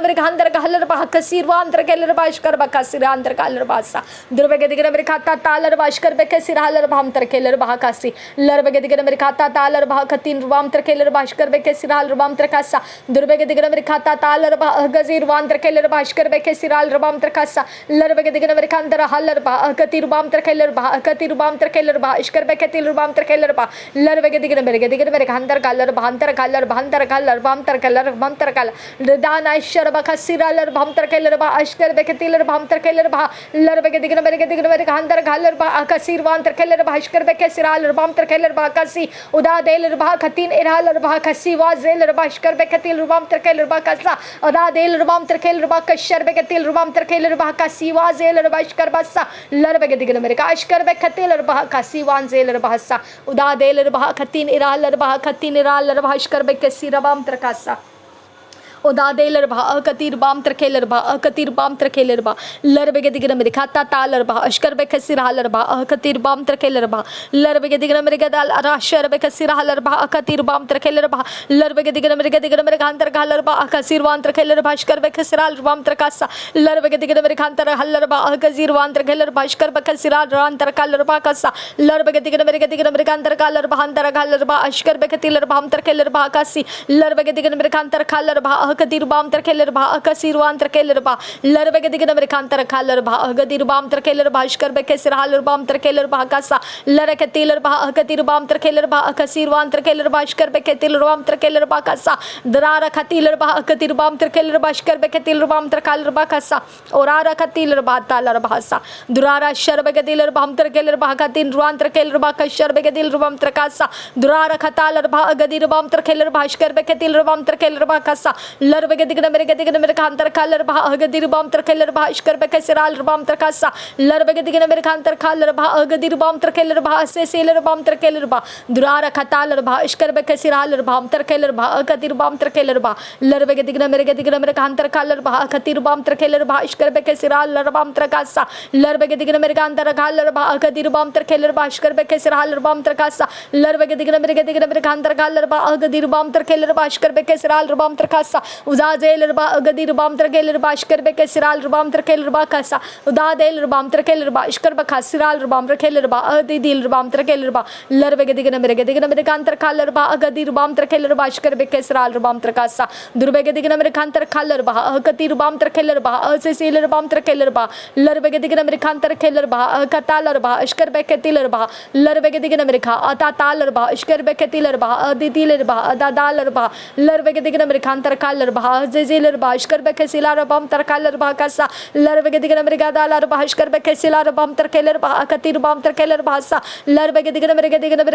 mer khandar galar bah kasirwan terkeler bashkar ba kasiran terkalar basa durbe digna mer khata talar bashkar be kesiralar bam terkeler bah kasi lar be digna mer khata talar bah katin bam terkeler bashkar be kesiralar bam terkasa durbe digna mer khata talar bah gazirwan terkeler bashkar be kesiralar bam terkasa lar be digna mer khandar halar bah katir bam terkeler bah ashkar be ketil bam terkeler bah lar be digna mer khandar galar bam terkalar dana ishar ba kasiralar bam terkeler ba ashkar be ketil bam terkeler bah lar be digna mer khandar galar ba kasirwan terkeler bah ashkar be kesiralar bam terkeler bah kasi uda deler bah katin iralar bah kasi wazeler bah ashkar be ketil bam terkeler bah kasa uda deler bam terkeler bah kashar be ketil bam terkeler bah kasi wazeler bah ashkar basa lar be digna mer ashkar be ketil bah kasi wanzeler bah sa uda deler bah katin iralar bah ashkar be kesira bam terkasa uda deler ba katir bam terkeler ba lar be digna mer khata talar ba ashkar be kesiralar ba katir bam terkeler ba lar be digna mer gadal arashar be kesiralar ba katir bam terkeler ba lar be digna mer khantar galar ba kasirwan terkeler ba ashkar be kesiral bam terkasa lar be digna mer khantar halar ba gazirwan terkeler ba ashkar be kesiral ran terkalar ba kasa lar be digna mer khantar galar ba hantar galar ba ashkar be ketiler bam terkeler ba kasi lar be digna mer khantar galar ba katir bam terkeler ba kasirwan terkeler ba lar be digna mer khantar galar ba gadir bam terkeler ba ashkar be kesiral bam terkeler ba kasa lar ketiler ba katir bam terkeler ba kasirwan terkeler ba ashkar be ketil bam terkeler ba kasa durara khatiler ba katir bam terkeler ba ashkar be ketil bam terkaler ba kasa orara khatiler ba talar ba sa durara shar be ketiler bam terkeler ba katin ruan terkeler ba kashar be ketil bam terkasa durara khatalar ba gadir bam terkeler ba ashkar be ketil bam terkeler ba kasa lar be digna mer khantar kalar ba gadir bam terkeler ba ashkar be kesiral bam terkasa lar be digna mer khantar kalar ba gadir bam terkeler ba seseler bam terkeler ba durara khatalar ba ashkar be kesiral bam terkeler ba gadir bam terkeler ba lar be digna mer khantar kalar ba katir bam terkeler ba ashkar be kesiral bam terkasa lar be digna mer khantar kalar ba gadir bam terkeler ba ashkar be kesiral bam terkasa lar be digna mer khantar kalar ba gadir bam terkeler ba ashkar be kesiral bam terkasa uda deler ba gadir bam terkeler ba ashkar be kesiral bam terkeler ba kasa uda deler bam terkeler ba ashkar be kasiral bam terkeler ba adidil bam terkeler ba lar be digna mer khantar kalar ba gadir bam terkeler ba ashkar be kesiral bam terkasa durbe digna mer khantar kalar ba katir bam terkeler ba seseler bam terkeler ba lar be digna mer khantar keler ba katalar ba ashkar be ketiler ba lar be digna mer kha ata talar ba ashkar be ketiler ba aditiler ba dadalar ba lar be digna mer khantar kalar ba zezeler ba ashkar be kesilar bam terkalar ba kasa lar be digna mer gadalar ba ashkar be kesilar bam terkeler ba katir bam terkeler ba sa lar be digna mer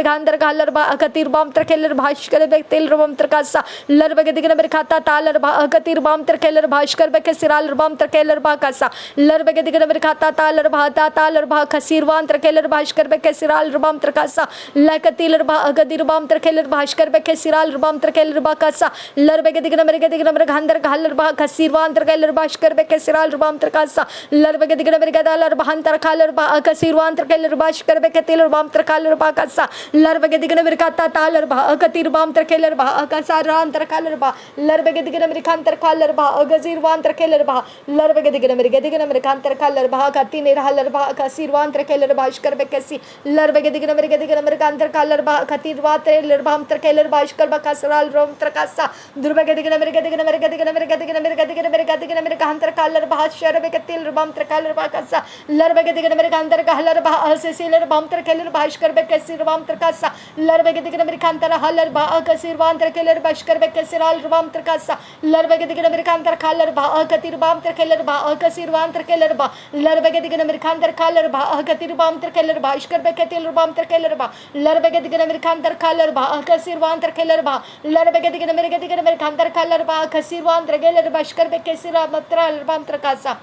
khantar kalar ba katir bam terkeler ba ashkar be tel bam terkasa lar be digna mer khata talar ba katir bam terkeler ba ashkar be kesiral bam terkeler ba kasa lar be digna mer khata talar ba kasirwan terkeler ba ashkar be kesiral bam terkasa la katiler ba gadir bam terkeler ba ashkar be kesiral bam terkeler ba kasa lar be digna diga mer khandar khalar ba kasirwan ter keller ba shkar be kesiral rubam ter kasa larbege diga mer gadalar ba hantar khalar ba kasirwan ter keller ba shkar be ketil rubam ter khalar ba kasa larbege diga mer kata talar ba katir rubam ter keller ba kasaran ter khalar ba larbege diga mer khantar khalar ba gazirwan ter keller ba larbege diga mer khantar khalar ba katin halar ba kasirwan ter keller ba shkar be kesi larbege diga mer khantar khalar ba katir wat ter rubam ter keller ba shkar ba kasaral rum ter kasa durbege diga mer kantar kalar bah sharbe ketil rubam ter kalar bah kasa larbege diga mer kantar kalar bah sesiler bam ter keller bah shkar be kesir rubam ter kasa larbege diga mer kantar halar bah kasir wan ter keller bah shkar be kesiral rubam ter kasa larbege diga mer kantar kalar bah katir bam ter keller bah kasir wan ter keller bah larbege diga mer kantar kalar bah katir bam ter keller bah shkar be ketil rubam ter keller bah larbege diga mer kantar kalar bah kasir wan ter keller bah larbege diga mer kantar kalar bah kasir wan ter keller bah shkar be kesira matral bam ter kasa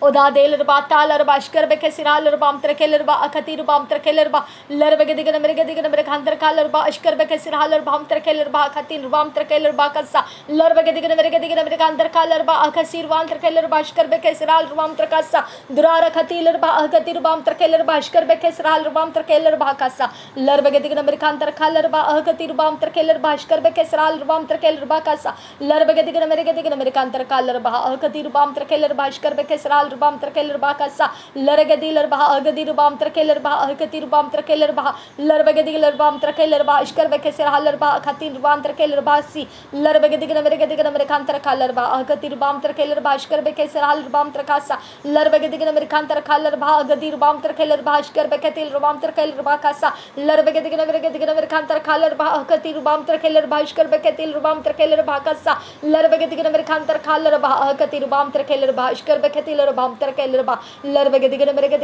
oda deler ba talar ba shkar be kesiral bam ter keller ba akatir bam ter keller ba larbege diga mer khandar kalar ba shkar be kesiral bam ter keller ba akatir bam ter keller ba kasa larbege diga mer khandar kalar ba akasir wan ter keller ba shkar be kesiral bam ter kasa durara khatiler ba akatir bam ter keller ba shkar be kesiral bam ter keller ba kasa larbege diga mer khandar kalar ba akatir bam ter keller ba shkar be kesiral bam ter keller ba kasa larbege diga mer khandar kalar ba akatir bam ter keller ba shkar be kesiral rubam ter keller ba kasa largadiler ba agadir rubam ter keller ba akatir rubam ter keller ba larbagadiler rubam ter keller ba ishkar be keser haller ba khatir rubam ter keller ba si larbagadiger mer kantar khaller ba akatir rubam ter keller ba ishkar be keser haller rubam ter kasa larbagadiger mer kantar khaller ba agadir rubam ter keller ba ishkar be ketil rubam ter keller ba kasa larbagadiger mer kantar khaller ba akatir rubam ter keller ba ishkar be ketil rubam ter keller ba kasa larbagadiger mer kantar khaller ba akatir rubam ter keller ba ishkar be ketil bam ter keller ba larbege diga mer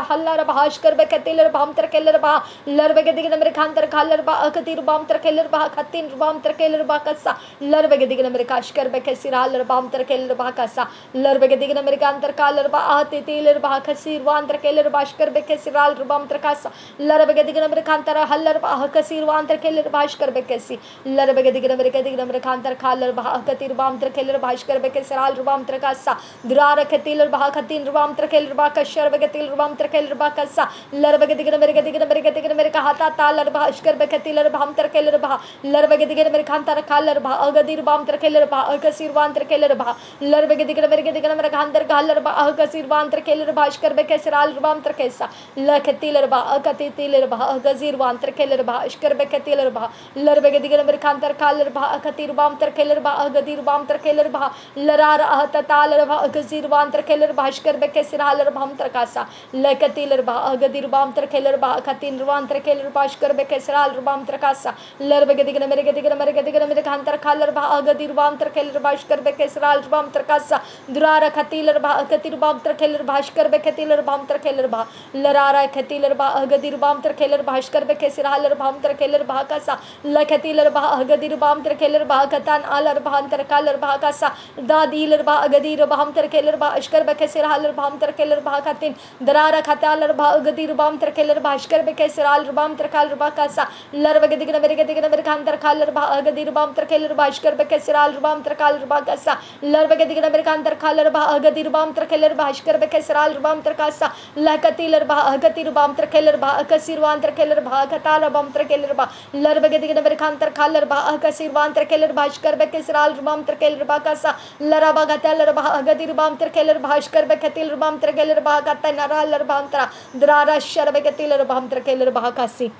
hallar ba ashkar be ketil bam ter keller ba larbege diga mer khantar khaller ba akatir bam ter keller ba khatin bam ter keller ba kasa larbege diga mer kashkar be kesiral bam ter keller ba kasa larbege diga mer kantar khaller ba atitil ba khasir wan ter keller ba ashkar be kesiral bam ter kasa larbege diga mer khantar hallar ba khasir wan ter keller ba ashkar be kesi larbege diga mer khantar khaller ba akatir bam ter keller ba ashkar be kesiral bam ter kasa durara ketil ba khatin rubam ter keller ba kashar be ketil rubam ter keller ba kasa larbege diga mer hata talar ba ashkar be ketil bam ter keller ba larbege diga mer khantar khaller ba agadir bam ter keller ba akasir wan ter keller ba larbege diga mer khantar khaller ba akasir wan ter keller ba ashkar be kesiral rubam ter kesa la ketil ba akatitil ba agazir wan ter keller ba ashkar be ketil ba larbege diga mer khantar khaller ba akatir bam ter keller ba agadir bam ter keller ba larar ahta talar ba agazir wan ter keller ba ashkar be kesiral bam ter kasa la ketil ba agadir bam ter keller ba akatin wan ter keller ba ashkar be kesiral bam ter kasa larbege diga mer khantar khaller ba agadir bam ter keller ba ashkar be kesiral bam ter kasa durara khatiler ba akatir bam ter keller ba ashkar be ketil bam ter keller ba larara khatiler ba agadir bam ter keller ba ashkar be kesiral bam ter keller ba kasa la khatiler ba agadir bam ter keller ba katan alar bam ter khaller ba kasa dadiler ba agadir bam ter keller ba ashkar be kesiral bam ter keller ba katin darara khataler ba agadir bam ter keller ba ashkar be kesiral bam ter khaller ba kasa larbege diga mer khantar khaller ba agadir bam ter keller ba ashkar be kesiral bam ter khaller ba kasa larbege diga mer khantar khaller ba agadir bam ter keller ba ashkar be kesiral bam ter kasa la katiler ba agatir bam ter keller ba akasir wan ter keller ba katala bam ter keller ba larbege diga mer khantar khaller ba akasir wan ter keller ba ashkar be kesiral bam ter keller ba kasa lara ba gataler ba agadir bam ter keller ba ashkar be ketil bam ter keller ba katana lar bam ter drara shar be ketil bam ter keller ba kasi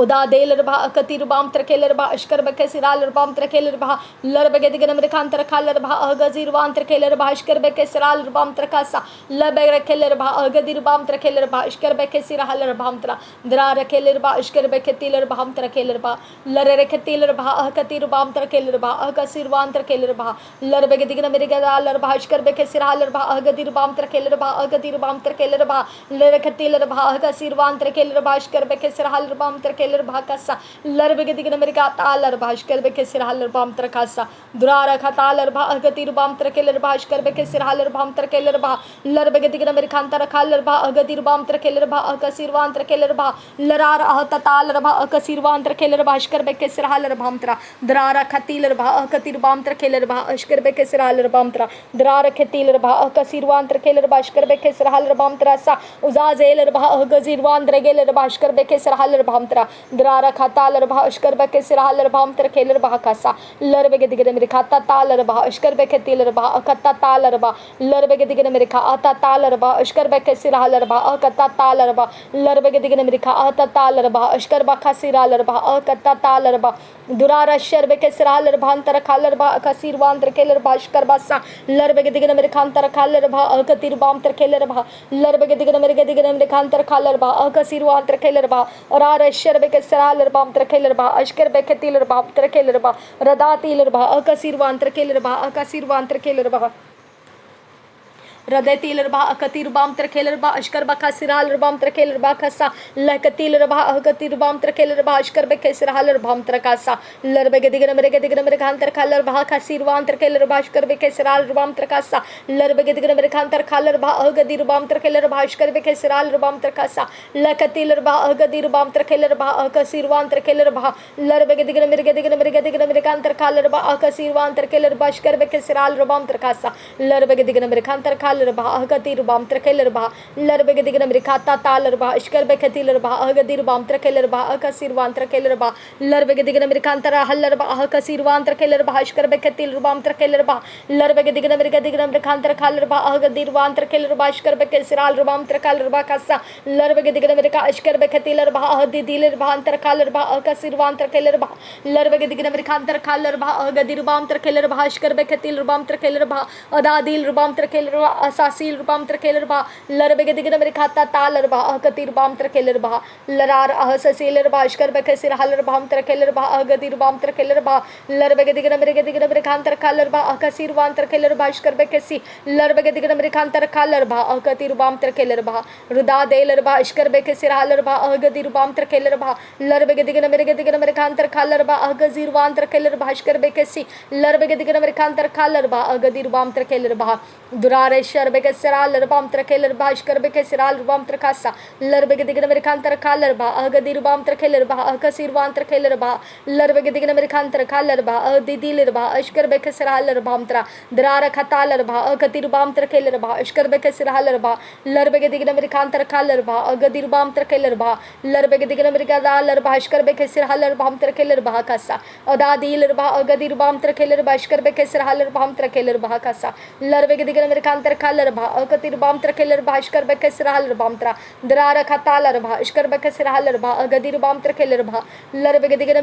oda deler ba akatir bam ter keller ba ashkar be kesiral bam ter keller ba larbege diga mer khantar khaller ba agazir wan ter keller ba ashkar be kesiral bam ter kasa labere keller ba agadir bam ter keller ba ashkar be kesiral bam ter drar keller ba ashkar be ketiler bam ter keller ba larere ketiler ba akatir bam ter keller ba akasir wan ter keller ba larbege diga mer gadal ba ashkar be kesiral ba agadir bam ter keller ba agadir bam ter keller ba lere ketiler ba akasir wan ter keller ba ashkar be kesiral bam ter keler bahakasa larbege digna merika talar bashkar be kesir halar bam trakasa durara khatalar bah agatir bam trakeler bashkar be kesir halar bam trakeler bah larbege digna merika tar khalar bah agatir bam trakeler bah akasir wan trakeler bah larar ahta talar bah akasir wan trakeler bashkar be kesir halar bam tra durara khatiler bah akatir bam trakeler bah ashkar be kesir halar bam tra durara khatiler bah akasir wan trakeler bashkar be kesir halar bam tra sa uzazeler bah agazir wan trakeler bashkar be kesir halar bam tra durara khataler bah ashkar be kesir halar bam tra keler bah kasa larbege digna mere khata talar bah ashkar be khatiler bah akata talar bah larbege digna mere khata talar bah ashkar be kesir halar bah akata talar bah larbege digna mere khata talar bah ashkar ba khasir halar bah akata talar bah durara shar be kesir halar bah antar khalar bah kasir wan tra keler bah ashkar ba sa larbege digna mere khantar khalar bah akatir bam tra keler bah larbege digna mere khantar khalar bah akasir wan tra keler bah rara shar be kesir halar bam tra keler bah ashkar be khatiler bah tra keler bah radatiler bah akasir wan tra keler bah akasir wan tra keler bah Radetiler bah akatir bam trakeler bah ashkar ba khasiral bam trakeler bah khasa lakatiler bah akatir bam trakeler bah ashkar be kesiraler bam trakasa larbege digna mere khantar khalar bah khasir wan trakeler bah ashkar be kesiral bam trakasa larbege digna mere khantar khalar bah agadir bam trakeler bah ashkar be kesiral bam trakasa lakatiler bah agadir bam trakeler bah akasir wan trakeler bah larbege digna mere khantar khalar bah akasir wan trakeler bah ashkar be kesiral bam trakasa larbege digna mere khantar bah agadir bam trakeler bah larbege digna mere khata talar bah ashkar be khatiler bah agadir bam trakeler bah akasir wan trakeler bah larbege digna mere khantar halar bah akasir wan trakeler bah ashkar be khatiler bam trakeler bah larbege digna mere khantar khalar bah agadir wan trakeler bah ashkar be kesiral bam trakeler bah kasa larbege digna mere ka ashkar be khatiler bah agadiler bah antar khalar bah akasir wan trakeler bah larbege digna mere khantar khalar bah agadir bam trakeler bah ashkar be khatiler bam trakeler bah adadil bam trakeler bah asasil bam trakeler bah larbege digna mere khata talar bah akatir bam trakeler bah larar ahsaseler bah ashkar be kesir halar bam trakeler bah agadir bam trakeler bah larbege digna mere khantar khalar bah akasir wan trakeler bah ashkar be kesi larbege digna mere khantar khalar bah akatir bam trakeler bah ruda deler bah ashkar be kesir halar bah agadir bam trakeler bah larbege digna mere khantar khalar bah agazir wan trakeler bah ashkar be kesi larbege digna mere khantar khalar bah agadir bam trakeler bah durare shar be kesiral bam trakeler bah ashkar be kesiral bam trakasa larbege digna mere khantar khalar bah agadir bam trakeler bah akasir wan trakeler bah larbege digna mere khantar khalar bah adidiler bah ashkar be kesiral bam tra durara khatalar bah akatir bam trakeler bah ashkar be kesiral bah larbege digna mere khantar khalar bah agadir bam trakeler bah larbege digna mere kadalar bah ashkar be kesiral bam trakeler bah kasa adadiler bah agadir bam trakeler bah ashkar be kesiral bam trakeler bah kasa larbege digna mere khantar khalar bah akatir bam trakeler bah ashkar be kesiral bam tra durara khatalar bah ashkar be kesiral bah agadir bam trakeler bah larbege digna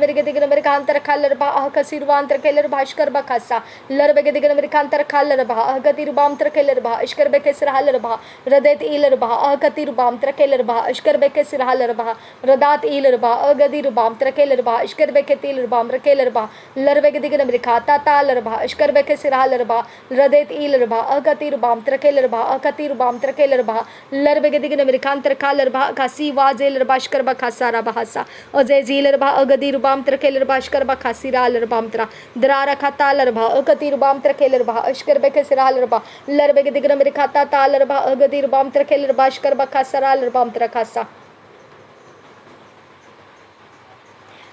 mere khantar khalar bah akasir wan trakeler bah ashkar ba kasa larbege digna mere khantar khalar bah agadir bam trakeler bah ashkar be kesiral bah radet iler bah akatir bam trakeler bah ashkar be kesiral bah radat iler bah agadir bam trakeler bah ashkar be ketiler bam trakeler bah larbege digna mere khata talar bah ashkar be kesiral bah radet iler bah agatir bam trakeler bah akatir bam trakeler bah larbege digna mere khantar khalar bah kasi wazeler bah ashkar ba khasara bah sa azeziler bah agadir bam trakeler bah ashkar ba khasiral bam tra durara khatalar bah akatir bam trakeler bah ashkar be kesiral bah larbege digna mere khata talar bah agadir bam trakeler bah ashkar ba khasaral bam tra khasa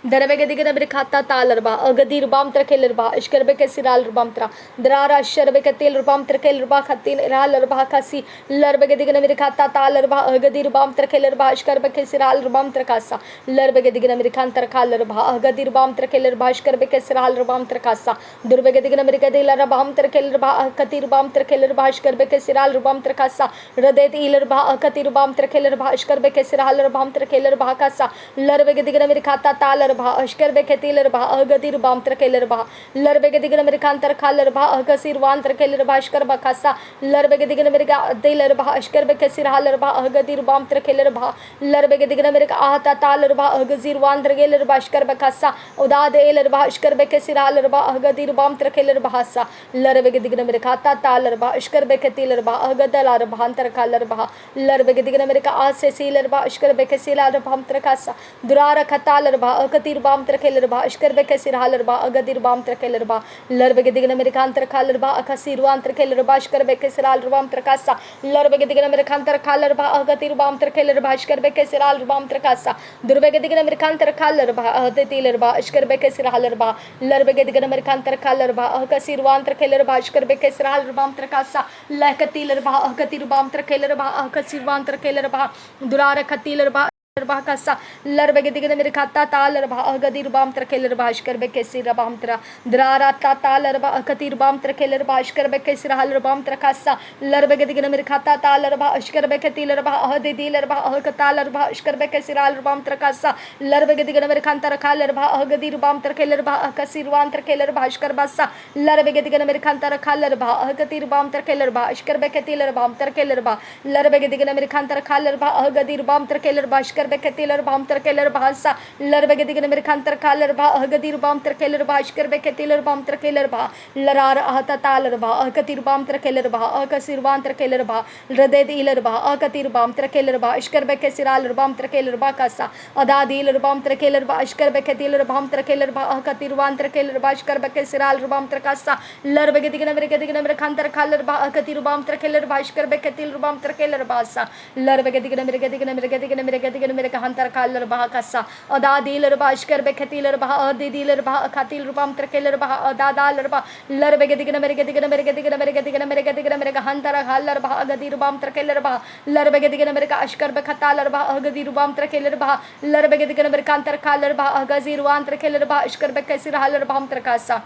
Darabege digna mere khata talar bah agadir bam trakeler bah ashkar be kesiral bam tra durara shar be ketel bam trakeler bah khatin ral bah kasi larbege digna mere khata talar bah agadir bam trakeler bah ashkar be kesiral bam trakasa larbege digna mere khantar khalar bah agadir bam trakeler bah ashkar be kesiral bam trakasa durbege digna mere kedelar bam trakeler bah akatir bam trakeler bah ashkar be kesiral bam trakasa radet iler bah akatir bam trakeler bah ashkar be kesiral bam trakeler bah kasa larbege digna mere khata talar bha ashkar beketiler bha agadir bam trakeler bha larbege digna merkantar khaler bha agasir wan trakeler bha ashkar bakasa larbege digna merga diler bha ashkar bekesir haler bha agadir bam trakeler bha larbege digna merga ahta taler bha agazir wan trakeler bha ashkar bakasa udad eler bha ashkar bekesir haler bha agadir bam trakeler bha sa larbege digna merga ta taler bha ashkar beketiler bha agadalar bha antar khaler bha larbege digna merga ase siler bha ashkar bekesir haler bha trakasa durara khataler bha akatir bam trakeler bha ashkar bekesir haler bha agadir bam trakeler bha larbege digna merkantar khaler bha akasir wan trakeler bha ashkar bekesir haler bha trakasa larbege digna merkantar khaler bha agatir bam trakeler bha ashkar bekesir haler bha trakasa durbege digna merkantar khaler bha adetiler bha ashkar bekesir haler bha larbege digna merkantar khaler bha akasir wan trakeler bha ashkar bekesir haler bha trakasa lakatiler bha agatir bam trakeler bha akasir wan trakeler bha durara khatiler bha kasa larbege digna mere khata taler bha agadir bam trakeler bha ashkar bekesir bam tra drara ta taler bha akatir bam trakeler bha ashkar bekesir haler bam trakasa larbege digna mere khata taler bha ashkar beketiler bha ahdidiler bha akataler bha ashkar bekesir haler bam trakasa larbege digna mere khantar khaler bha agadir bam trakeler bha akasir wan trakeler bha ashkar basa larbege digna mere khantar khaler bha agatir bam trakeler bha ashkar beketiler bam trakeler bha larbege digna mere khantar khaler bha agadir bam trakeler bha ashkar beketiler bam trakeler bhasa larbege digna mere khantar khaler bha agadir bam trakeler bha ashkar beketiler bam trakeler bha larar ahta taler bha akatir bam trakeler bha akasir wan trakeler bha radediler bha akatir bam trakeler bha ashkar bekesir haler bam trakeler bha kasa adadiler bam trakeler bha ashkar beketiler bam trakeler bha akatir wan trakeler bha ashkar bekesir haler bam trakasa larbege digna mere khantar khaler bha akatir bam trakeler bha ashkar beketiler bam trakeler bhasa larbege digna mere hantar khaler bha kasa adadiler bha ashkar beketiler bha adadiler bha khatil bam trakeler bha adadaler bha larbege digna mere hantar khaler bha agadir bam trakeler bha larbege digna mere ashkar bekataler bha agadir bam trakeler bha larbege digna mere hantar khaler bha agazir wan trakeler bha ashkar bekesir haler bam trakasa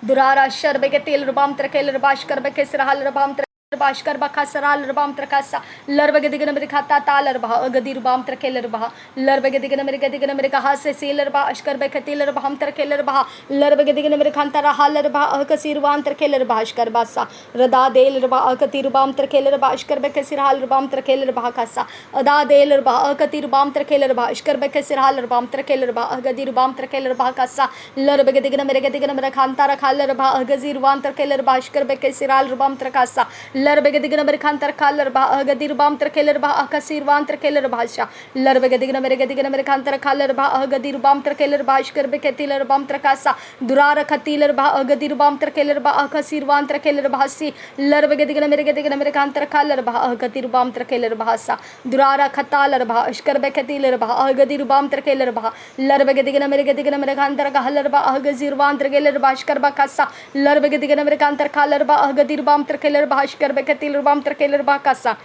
durara ashkar beketil bam trakeler bha ashkar bekesir haler bam Bashkar Bakasara Rabam Trakasa, Larbagadigana Americata Talar Baha, Agadir Bam Trakeler Baha, Larbagadigana America Hase Sailor Bah, Ashkar Bekatiler Baham Trakeler Baha, Larbagadigana Americantara Haller Bah, Akasir Wan Trakeler Bashkar Basa, Rada Del Bah, Akatir Bam Trakeler Bashkar Bekasir Hal Bam Trakeler Bahakasa, Ada Del Bah, Akatir Bam Trakeler Bashkar Bekasir Hal Bam Trakeler Bah, Agadir Bam Trakeler Bahakasa, Larbagadigana Americantara Haller Bah, Agazir Wan Trakeler Bashkar Bekasir Hal Bam Trakasa, larbege digna mere khantar khaler ba agadir bam trakeler ba akasir wan trakeler bhasha larbege digna mere khantar khaler ba agadir bam trakeler ba ashkar beketiler bam trakasa durara khatiler ba agadir bam trakeler ba akasir wan trakeler bhasi larbege digna mere khantar khaler ba agadir bam trakeler bhasa durara khataler ba ashkar beketiler ba agadir bam trakeler ba larbege digna mere khantar khaler ba agazir wan trakeler ba ashkar ba khasa larbege digna mere khantar khaler ba agadir bam trakeler ba ashkar Beketiler bam trakeler ba kasa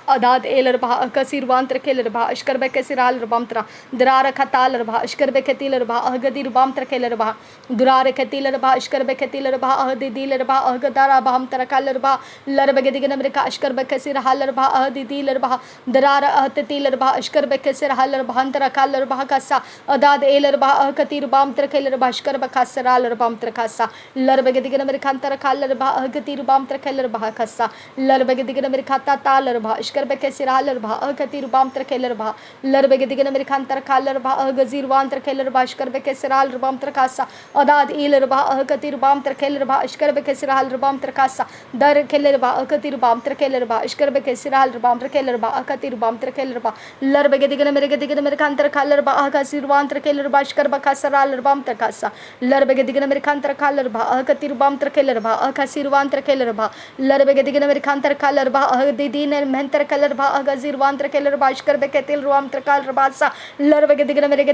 Adad eler bah kasir wan trakeler bah ashkar bekesir al bam tra durara khataler bah ashkar beketiler bah agadir bam trakeler bah durara khatiler bah ashkar beketiler bah ahdidiler bah agadara bam trakaler bah larbege digna mere ka ashkar bekesir haler bah ahdidiler bah durara ahtatiler bah ashkar bekesir haler bah trakaler bah kasa adad eler bah akatir bam trakeler bah ashkar bekasir al bam trakasa larbege digna mere khantar khaler bah agatir bam trakeler bah kasa larbege digna mere khata taler bah ashkar bekesir haler bah akatir bam trakeler bah larbege digna mere khantar khaler bah agazir wan trakeler bah ashkar bekesir haler bam trakasa adad eler bah akatir bam trakeler bah ashkar bekesir haler bam trakasa dar keler bah akatir bam trakeler bah ashkar bekesir haler bam trakeler bah akatir bam trakeler bah larbege digna mere khantar khaler bah agazir wan trakeler bah ashkar bekesir haler bam trakasa larbege digna mere khantar khaler bah akatir bam trakeler bah akasir wan trakeler bah larbege digna mere khantar khaler bah agdidiner mentar kaler ba agazir wan trakeler ba ashkar beketil ruam trakal rabasa larbege digna mere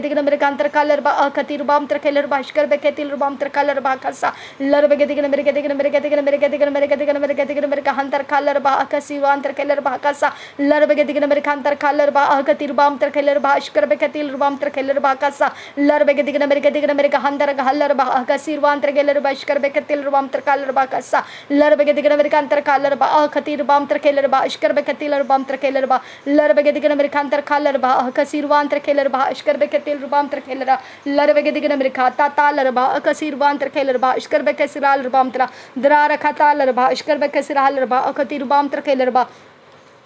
kantar kaler ba akatir bam trakeler ba ashkar beketil ruam trakaler ba kasa larbege digna mere kantar kaler ba akasi wan trakeler ba kasa larbege digna mere kantar kaler ba akatir bam trakeler ba ashkar beketil ruam trakeler ba kasa larbege digna mere kantar kaler ba akasir wan trakeler ba ashkar beketil ruam trakaler ba kasa larbege digna mere kantar kaler ba akatir bam trakeler ba ashkar beketil kalar bam trakeler ba larbege digana merkantar kalar ba kasirwan trakeler ba ishkarbe ketil rubam trakeler larbege digana merkata talar ba kasirwan trakeler ba ishkarbe kesiral rubam tra drara khatalar ba ishkarbe kesiral ba akatir rubam trakeler ba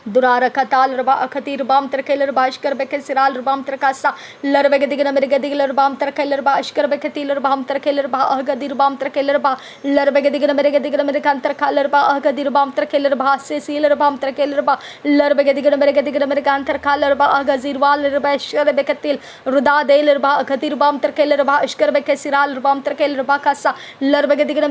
दुरार Khatal रबा अखती रबाम तरकेलर बाशकर बेके सिराल रबाम तरकासा लरबेगे दिगन मेरे गदिगलर balm तरकेलर बा अशकर बेके तीलर balm तरकेलर बा अगदी रबाम तरकेलर बा लरबेगे दिगन मेरे कांतर खालर बा अगदी रबाम तरकेलर बा से सीलर बाम तरकेलर बा लरबेगे दिगन मेरे कांतर खालर बा अगजीरवाल रबा अशकर बेके तिल रुदा देलर बा अखती रबाम तरकेलर बा अशकर बेके सिराल रबाम तरकेलर बा कासा लरबेगे दिगन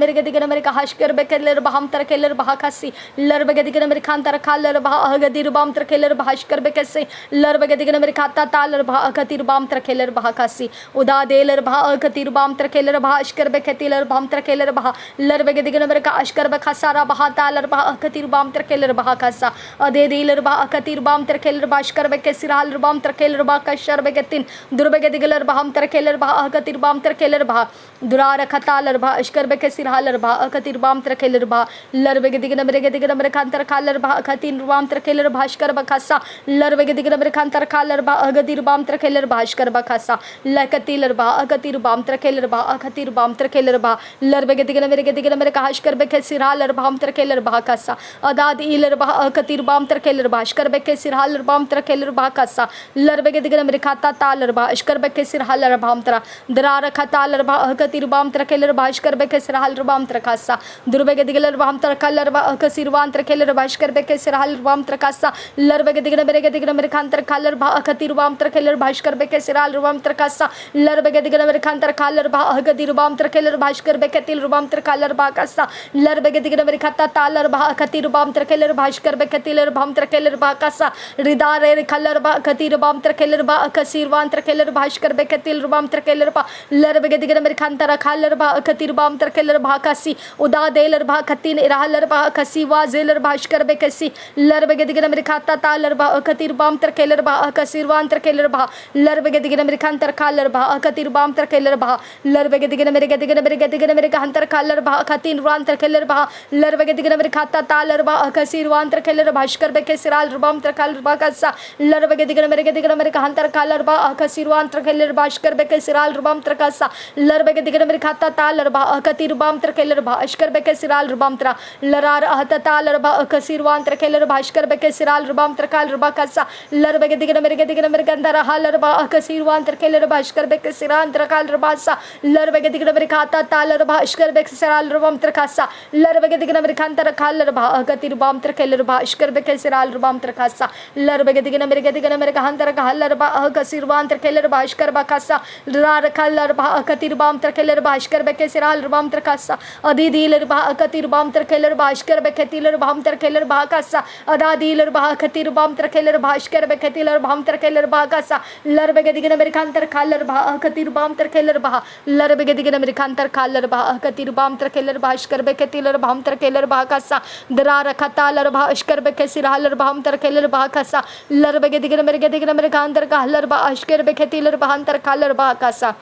मेरे का हशकर बेके बाम तरकेलर बा कासी लरबेगे दिगन मेरे कांतर खालर बा गदिर बाम तरकेलर भाशकर बेकसे लरबगे दिगन मेरे खाता तालर भा अकतिर बाम तरकेलर भा कासी उदा देलर भा अकतिर बाम तरकेलर भाशकर बेकतिलर बाम तरकेलर भा लरबगे दिगन मेरे का अशकर बखासारा भा तालर भा अकतिर बाम तरकेलर भा कासा अदे देलर भा अकतिर बाम तरकेलर भाशकर बेकसिराल बाम तरकेलर भा कशर बेकतिन दुरबगे दिगलर बाम तरकेलर भा अकतिर बाम तरकेलर भा दुरार खतालर भा अशकर बेकसिरालर भा अकतिर बाम तरकेलर भा लरबगे दिगन मेरे कांतर खालर भा अकतिर बाम तरकेलर भास्कर बखासा लरबगे दिगन मेरे कांतर खालर बा अगदिर बाम तरकेलर भास्कर बखासा लकतिलर बा अकतिर बाम तरकेलर बा अकतिर बाम तरकेलर बा लरबगे दिगन मेरे काशकर बेके सिरालर बाम तरकेलर बा कासा अदाद इलर बा अकतिर बाम तरकेलर भास्कर बेके सिरालर बाम तरकेलर बा कासा लरबगे दिगन मेरे खाता तालर बा अशकर बेके सिरालर बाम तरा दरार खतालर बा अकतिर बाम तरकेलर भास्कर बेके सिरालर बाम तरकासा दुरबगे दिगलर बाम तरकलर बा अकसिरवान तरकेलर भास्कर बेके सिरालर बाम तरकासा लरबगे दिगन मेरे कांतर खालर भा अकतिर बाम तरकेलर भास्कर बेके सिराल रुबाम तरकासा लरबगे दिगन मेरे कांतर खालर भा अगदिर बाम तरकेलर भास्कर बेके तिल रुबाम तरकालर बा कासा लरबगे दिगन मेरे खाता तालर भा अकतिर बाम तरकेलर भास्कर बेके तिलर बाम तरकेलर बा कासा रिदार रे खलर बा अकतिर बाम तरकेलर बा अकसिरवान तरकेलर भास्कर बेके तिल रुबाम तरकेलर बा लरबगे दिगन मेरे कांतर खालर भा अकतिर बाम तरकेलर भा कासी उदा देलर भा खतिन इरालर बा कसीवा जेलर भास्कर बेकेसी लरबगे दिगन मेरे खाता तालर बा अकतिर बाम तरकेलर बा अकसिरवान तरकेलर बा लरबगे दिगन मेरे कांतर खालर बा अकतिर बाम तरकेलर बा लरबगे दिगन मेरे कांतर खालर बा अकतिर वान तरकेलर बा लरबगे दिगन मेरे खाता तालर बा अकसिरवान तरकेलर भास्कर बेके सिराल रुबाम तरकालर बा कासा लरबगे दिगन मेरे कांतर खालर बा अकसिरवान तरकेलर भास्कर बेके सिराल रुबाम तरकासा लरबगे दिगन मेरे खाता तालर बा अकतिर बाम तरकेलर बा अशकर बेके सिराल रुबाम तरा लरार अहत तालर बा अकसिरवान तरकेलर भास्कर बेके सिराल रुबाम तरकाल रुबा कासा लरबगे दिगन मेरे कंदर हालर बा अकसिरवान तरकेलर भास्कर बेके सिराल तरकाल रुबासा लरबगे दिगन मेरे खाता तालर बा अशकर बेके सिराल रुबाम तरकासा लरबगे दिगन मेरे कांतर खालर बा अकतिर बाम तरकेलर बा अशकर बेके सिराल रुबाम तरकासा लरबगे दिगन मेरे कांतर खालर बा अकसिरवान तरकेलर बा अशकर बा कासा रार खालर बा अकतिर बाम तरकेलर बा अशकर बेके सिराल रुबाम तरकासा अदी दीलर बा अकतिर बाम तरकेलर बा अशकर बेके तिलर बाम तरकेलर बा कासा अदा दीलर बा अकतिर बाम तरकेलर बा अशकर बेके तिलर बाम तरकेलर बा कासा लरबगे दिगन मेरे कांतर खालर बा अकतिर बाम तरकेलर बा लरबगे दिगन मेरे कांतर खालर बा अकतिर बाम तरकेलर बा अशकर बेके तिलर बाम तरकेलर बा कासा दरार खतालर बा अशकर बेके सिरालर बाम तरकेलर बा कासा लरबगे दिगन मेरे कांतर खालर बा अशकर बेके तिलर बाम तरकालर बा कासा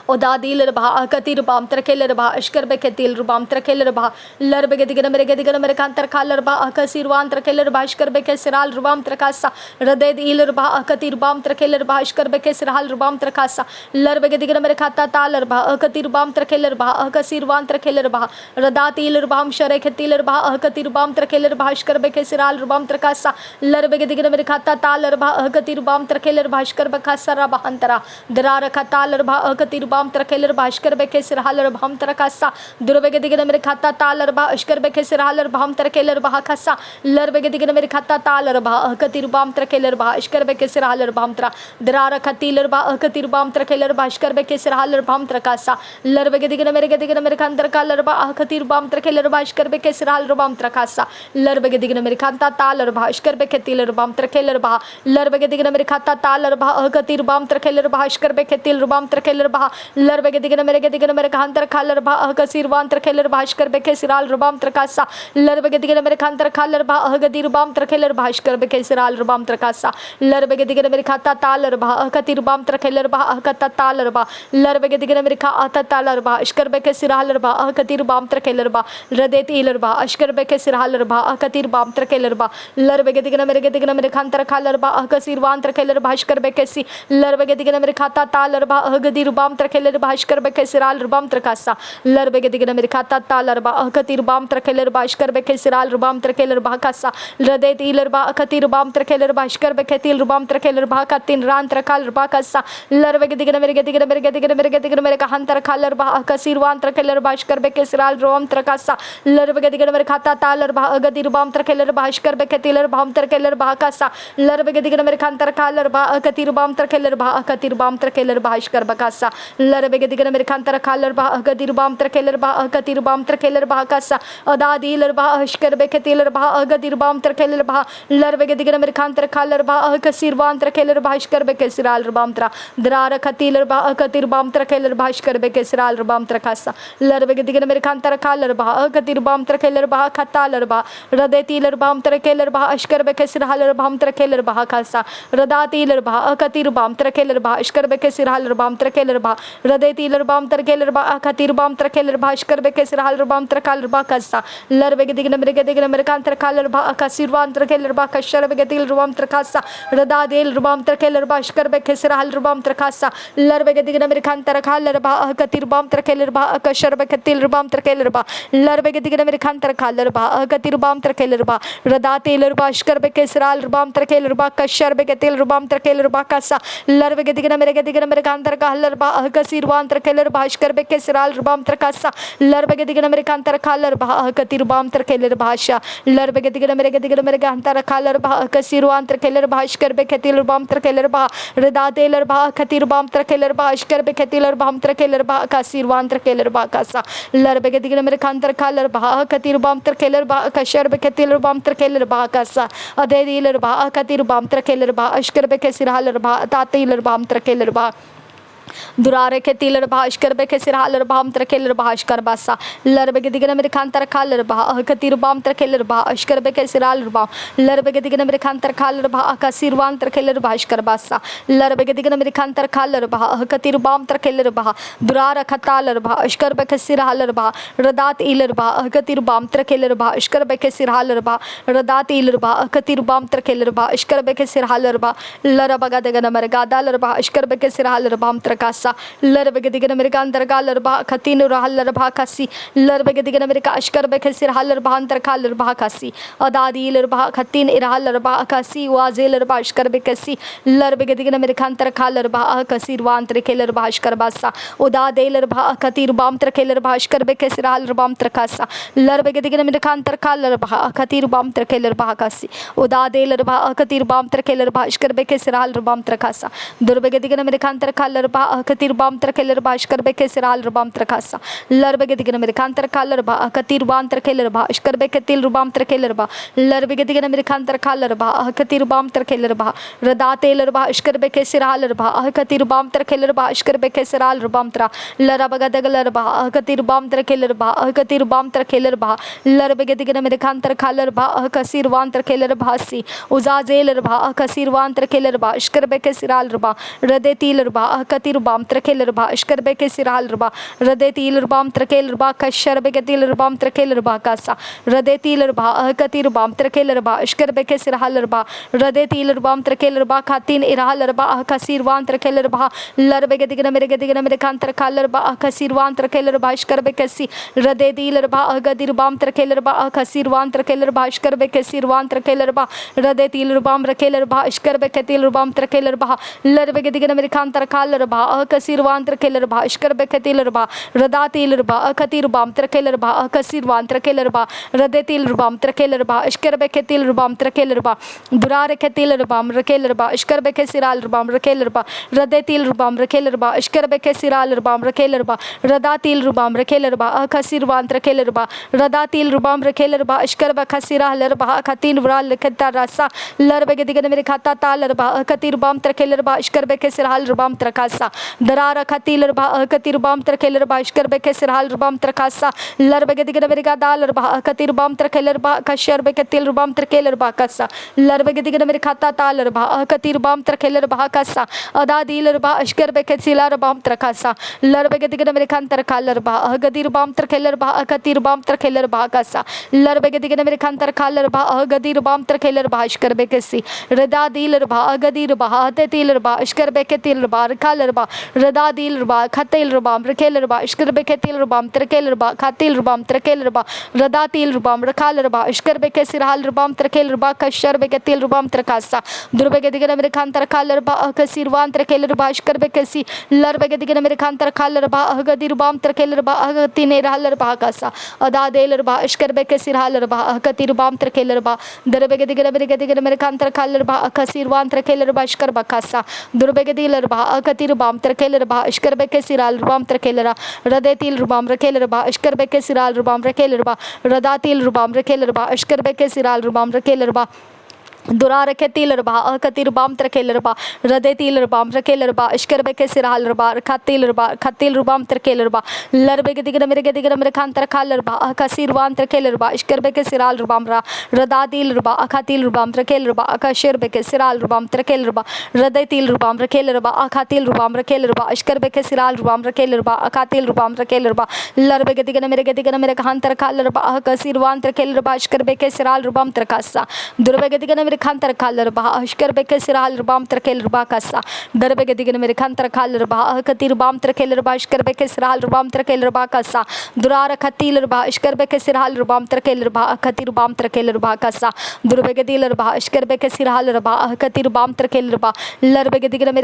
उदा दीलर बा अकतिर बाम तरकेलर बा अशकर बेके तिल रुबाम तरकेलर बा लरबगे दिगन मेरे कांतर खालर बा अकसिरवान तरकेलर बा अशकर बेके सिराल रुबाम तरकासा हृदय दीलर बा अकतिर बाम तरकेलर बा अशकर बेके सिराल रुबाम तरकासा लरबगे दिगन मेरे खाता तालर बा अकतिर बाम तरकेलर बा अकसिरवान तरकेलर बा रदा तीलर बाम शरेख तिलर बा अकतिर बाम तरकेलर बा अशकर बेके सिराल रुबाम तरकासा लरबगे दिगन मेरे खाता तालर बा अकतिर बाम तरकेलर बा अशकर बखासा रा बहंतरा दरार खतालर बा अकतिर बाम तरकेलर भास्कर बेके सिरालर भाम तरकासा दुरबगे दिगन मेरे खाता तालर बा अशकर बेके सिरालर भाम तरकेलर बा खासा लरबगे दिगन मेरे खाता तालर बा अकतिर बाम तरकेलर बा अशकर बेके सिरालर भाम तरा दरार खतीलर बा अकतिर बाम तरकेलर बा अशकर बेके सिरालर भाम तरकासा लरबगे दिगन मेरे कांतर कालर बा अकतिर बाम तरकेलर बा अशकर बेके सिरालर भाम तरकासा लरबगे दिगन मेरे खाता तालर बा अशकर बेके तिलर बाम तरकेलर बा लरबगे दिगन मेरे खाता तालर बा अकतिर बाम तरकेलर बा अशकर बेके तिलर बाम तरकेलर बा लरबे के दिगन मेरे खांतर खालर बा कसीरवान तरखेलर भास्कर बेके सिराल रुबाम त्रकासा लरबे के दिगन मेरे खांतर खालर बा गदी रुबाम तरखेलर भास्कर बेके सिराल रुबाम त्रकासा लरबे के दिगन मेरे खाता तालर बा कति रुबाम तरखेलर बा कता तालर बा लरबे के दिगन मेरे खा आता तालर बा अशकर बेके सिरालर बा कति रुबाम तरखेलर बा रदेत इलर बा अशकर बेके सिरालर बा कति रुबाम तरखेलर बा लरबे के दिगन मेरे खांतर खालर बा कसीरवान तरखेलर भास्कर बेके सी लरबे के दिगन मेरे खाता तालर बा गदी रुबाम तरखेलर भास्कर बेके सिराल रुबाम त्रकासा लरबे के दिगन मेरे खाता तालर बा कति रुबाम तरखेलर भास्कर बेके सिराल रुबाम तरखेलर भाकासा रदेत इलर बा कति रुबाम तरखेलर भास्कर बेके तिल रुबाम तरखेलर भाका तीन रान तरखाल भाकासा लरबे के दिगन मेरे कहंतर खालर बा कसीरवान तरखेलर भास्कर बेके सिराल रुबाम त्रकासा लरबे के दिगन मेरे खाता तालर बा गदी रुबाम तरखेलर भास्कर बेके तिलर भाम तरखेलर भाकासा लरबे के दिगन मेरे खांतर खालर बा कति रुबाम तरखेलर भा कति रुबाम तरखेलर भास्कर बकासा लरबे के दिगन मेरे खांतर खालर बा गदी रुबाम तरखेलर बा कति रुबाम तरखेलर भाकासा अदादीलर बा अशकर बेके तिलर बा गदी रुबाम तरखेलर बा लरबे के दिगन मेरे खांतर खालर बा कसीरवान तरखेलर भास्कर बेके सिराल रुबाम त्रा दरार खतीलर बा कति रुबाम तरखेलर भास्कर बेके सिराल रुबाम त्रकासा लरबे के दिगन मेरे खांतर खालर बा कति रुबाम तरखेलर बा खतालर बा रदेतीलर बाम तरखेलर बा अशकर बेके सिराल रुबाम तरखेलर बा खासा रदातीलर बा कति रुबाम तरखेलर बा अशकर बेके सिराल रुबाम तरखेलर बा रदेतीलर बाम तरखेलर बा कति रुबाम तरखेलर बा अशकर बेके सिराल रुबाम तरखालर बा कसा लरबे के दिगन मेरे खांतर खालर बा कसीरवान तरखेलर बा कशर बेके तिल रुबाम तरखासा रदादेल रुबाम तरखेलर बा अशकर बेके सिराल रुबाम तरखासा लरबे के दिगन मेरे खांतर खालर बा कति रुबाम तरखेलर बा कशर बेके तिल रुबाम तरखेलर बा लरबे के दिगन मेरे खांतर खालर बा कति रुबाम तरखेलर बा रदातेलर बा अशकर बेके सिराल रुबाम तरखेलर बा कशर बेके तिल रुबाम तरखेलर बा कसा लरबे के दिगन मेरे खांतर खालर बा कसीरवान तरखेलर बा अशकर बेके सिराल रुबाम तरखासा लरबे के दिगन मेरे खांतर खालर बा कति रुबाम तरखेलर भाषा लरबे के दिगन मेरे खांतर खालर बा कसीरवान तरखेलर बा अशकर बेके तिल रुबाम तरखेलर बा रदातेलर बा कति रुबाम तरखेलर बा अशकर बेके तिल रुबाम तरखेलर बा कसीरवान तरखेलर बा कसा लरबे के दिगन मेरे खांतर खालर बा कति रुबाम तरखेलर बा कशर बेके तिल रुबाम तरखेलर बा कसा अदेदीलर बा कति रुबाम तरखेलर बा अशकर बेके सिरालर बा तातीलर बाम तरखेलर बा दुरारे के तिलर भास्कर बेके सिरालर बाम तरखेलर भास्कर बासा लरबे के दिगन मेरे खांतर खालर बा कति रुबाम तरखेलर बा अशकर बेके सिरालर बा लरबे के दिगन मेरे खांतर खालर बा कसीरवान तरखेलर भास्कर बासा लरबे के दिगन मेरे खांतर खालर बा कति रुबाम तरखेलर बा दुरार खतालर बा अशकर बेके सिरालर बा रदात इलर बा कति रुबाम तरखेलर बा अशकर बेके सिरालर बा रदात इलर बा कति रुबाम तरखेलर बा अशकर बेके सिरालर बा लरबगा दिगन मेरे गादालर बा अशकर बेके सिरालर बाम कासा लरबे के दिगन मेरे कांतर कालर बा खतीन रहलर बा कासी लरबे के दिगन मेरे काशकर बे खसिर हलर बा अंतर कालर बा कासी अदादीलर बा खतीन इरहलर बा कासी वाजेलर बा अशकर बे कसी लरबे के दिगन मेरे कांतर कालर बा कसीर वांतर केलर बा अशकर बासा उदादेलर बा खतीर बामतर केलर बा अशकर बे खसिर हलर बामतर कासा लरबे के दिगन मेरे कांतर कालर बा खतीर बामतर केलर बा कासी उदादेलर बा खतीर बामतर केलर बा अशकर बे खसिर हलर बामतर कासा दुरबे के दिगन मेरे कांतर कालर बा खतीर बामतर केलर बा अशकर बे खसिर हलर बामतर कासा लरबे के दिगन मेरे कांतर कालर बा खतीर बामतर केलर बा अशकर बे खतील बामतर केलर बा लरबे के दिगन मेरे कांतर कालर बा खतीर बामतर केलर बा रदातेलर बा अशकर बे खसिर हलर बा खतीर बामतर केलर बा अशकर बे खसिर हलर बामतर लरबगा दगलर बा खतीर बामतर केलर बा खतीर बामतर केलर बा लरबे के दिगन मेरे कांतर कालर बा खसीर वांतर केलर भासी उजाजेलर बा खसीर वांतर केलर बा अशकर बे खसिर हलर बा रदेतीलर बा खतीर बामतर केलर बा अशकर बे खसिर हलर बा रदेतीलर बामतर केलर बा कशर बे खतीलर बामतर केलर बा कासा रदेतीलर बा खतीर बामतर केलर बा अशकर बे खसिर हलर बा रदेतीलर बामतर केलर बा खातीन इरहलर बा खसीर वांतर केलर बा लरबे के दिगन मेरे कांतर कालर बा खसीर वांतर केलर बा अशकर बे खसी रदेतीलर बा गदिर बामतर केलर बा खसीर वांतर केलर बा अशकर बे खसीर वांतर केलर बा रदेतीलर बामतर केलर बा अशकर बे खतीलर बामतर केलर बा लरबे के दिगन मेरे कांतर कालर बा खसीर वांतर केलर बा अशकर बे खतीलर बा रदातीलर बा खतीर बामतर केलर बा खसीर वांतर केलर बा रदेतीलर बामतर केलर बा अशकर बे खतीलर बामतर केलर बा दुरार खतीलर बामतर केलर बा अशकर बे खसीर हलर बामतर केलर बा रदेतीलर बामतर केलर बा अशकर बे खसीर हलर बामतर केलर बा रदातीलर बामतर केलर बा खसीर वांतर केलर बा रदातीलर बामतर केलर बा अशकर बे खसीर हलर बा खतीन वराल खता रासा लरबे के दिगन मेरे खाता तालर बा खतीर बामतर केलर बा अशकर बे खसीर हलर बामतर कासा Darara Katiler Katirubam Trakeler Bashker Bekesral Rubam Trakasa, Larbegadiga Dalar Katirubam Trakeler Bakashar Bekatil Rubam Trakeler Bakasa, Larbegadiga Mercata Taler Katirubam Trakeler Bakasa, Ada Dealer Bashker Beketila Rubam Trakasa, Larbegadiga American Tarkaler Gadirubam Trakeler Katirubam Trakeler Bakasa, Larbegadiga American Tarkaler Gadirubam Trakeler Bashker Bekesi, Reda Dealer Gadir Bahate Dealer Bashker Beketil Bar Kaler Reda Dealer Katil Rubam Rekeler Bashker Beketil Rubam Trakeler Katil Rubam Trakeler Reda Til Rubam Rakaler Bashker Bekesirhal Rubam Trakeler Kashar Beketil Rubam Trakasa, Durbegadigan American Tarkaler Kasirwan Trakeler Bashker Bekesi, Larbegadigan American Tarkaler Gadirubam Trakeler Tine Haller Bakasa, Ada Deler Bashker Bekesir Haller Katirubam Trakeler Derbegadigan American Tarkaler Kasirwan Trakeler Bashker Bakasa, Durbegadiler Katirubam Trakeler Bashker Bekesiral Rubam Trakelera, Radetil Rubam Rekeler Bashker Bekesiral Rubam Rekeler Radatil Rubam Rekeler Bashker Bekesiral Rubam Rekeler Durara Ketilerba, Katirubam Trakelerba, Radetilerba, Rakelerba, Ishkerbeke Siralba, Katilba, Katilrubam Trakelerba, Larbegadigan American Trakalerba, Kasirwan Trakelerba, Ishkerbeke Siralbamra, Radadilba, Akatilrubam Trakelerba, Akasherbeke Siralbam Trakelerba, Radetilrubam Rakelerba, Akatilrubam Rakelerba, Ishkerbeke Siralbam Rakelerba, Akatilrubam Rakelerba, Larbegadigan American Trakalerba, Kasirwan Trakelerba, Ishkerbeke Siralbam Trakasa, Durbegadigan Kantar Kaler Bah, Ashker Bekesiral Bam Trakel Bakasa, Darbegadigan American Kaler Bah, Katir Bam Trakeler Bashker Bekesiral Bam Trakeler Bakasa, Durara Katiler Bah, Ashker Bekesiral Bam Trakeler Bah, Katir Bam Trakeler Bakasa, Durbegadiler Bah, Ashker Bekesiral Bah, Katir Bam Trakeler Bah, Larbegadigan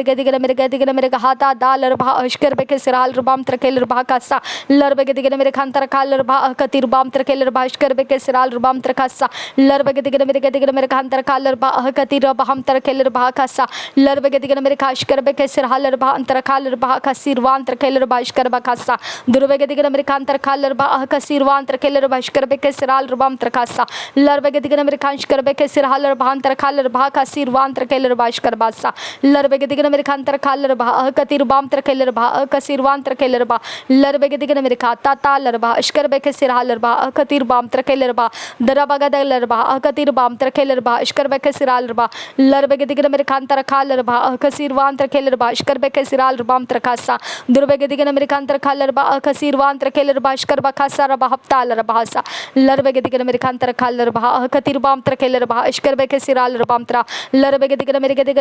America Hata Daler Bah, Ashker Bekesiral Bam Trakeler Bakasa, Larbegadigan American Kaler Bah, Katir Bam Trakeler Bashker Bekesiral Bam Trakasa, Larbegadigan American Katira Baham Tarakeler Bahakasa, Larbegadigan Amerikashkar Bekesir Haller Bahantarakaler Bahakasirwan Trakeler Bashkar Bakasa, Durvegadigan American Tarkaler Bahakasirwan Trakeler Bashkar Bekesiral Rubam Trakasa, Larbegadigan Amerikanshkar Bekesir Haller Bahantarakaler Bahakasirwan Trakeler Bashkar Basa, Larbegadigan American Tarkaler Bahakatir Bam Trakeler Bahakasirwan Trakeler Bah, Larbegadigan America Taler Bashkar Bekesir Haller Bahakatir Bam Trakeler Bah, Darabagadaler Bahakatir Bam Trakeler Ishkar Bekesiral Rba, Larbegadigan American Tarkalerba, Kasirwan Trakelerba, Ishkar Bekesiral Rubam Trakasa, Durbegadigan American Tarkalerba, Kasirwan Trakelerba, Ishkar Bakasa Rabahaptal Rabasa, Larbegadigan American Tarkalerba, Katirbam Trakelerba, Ishkar Bekesiral Rubamtra, Larbegadigan American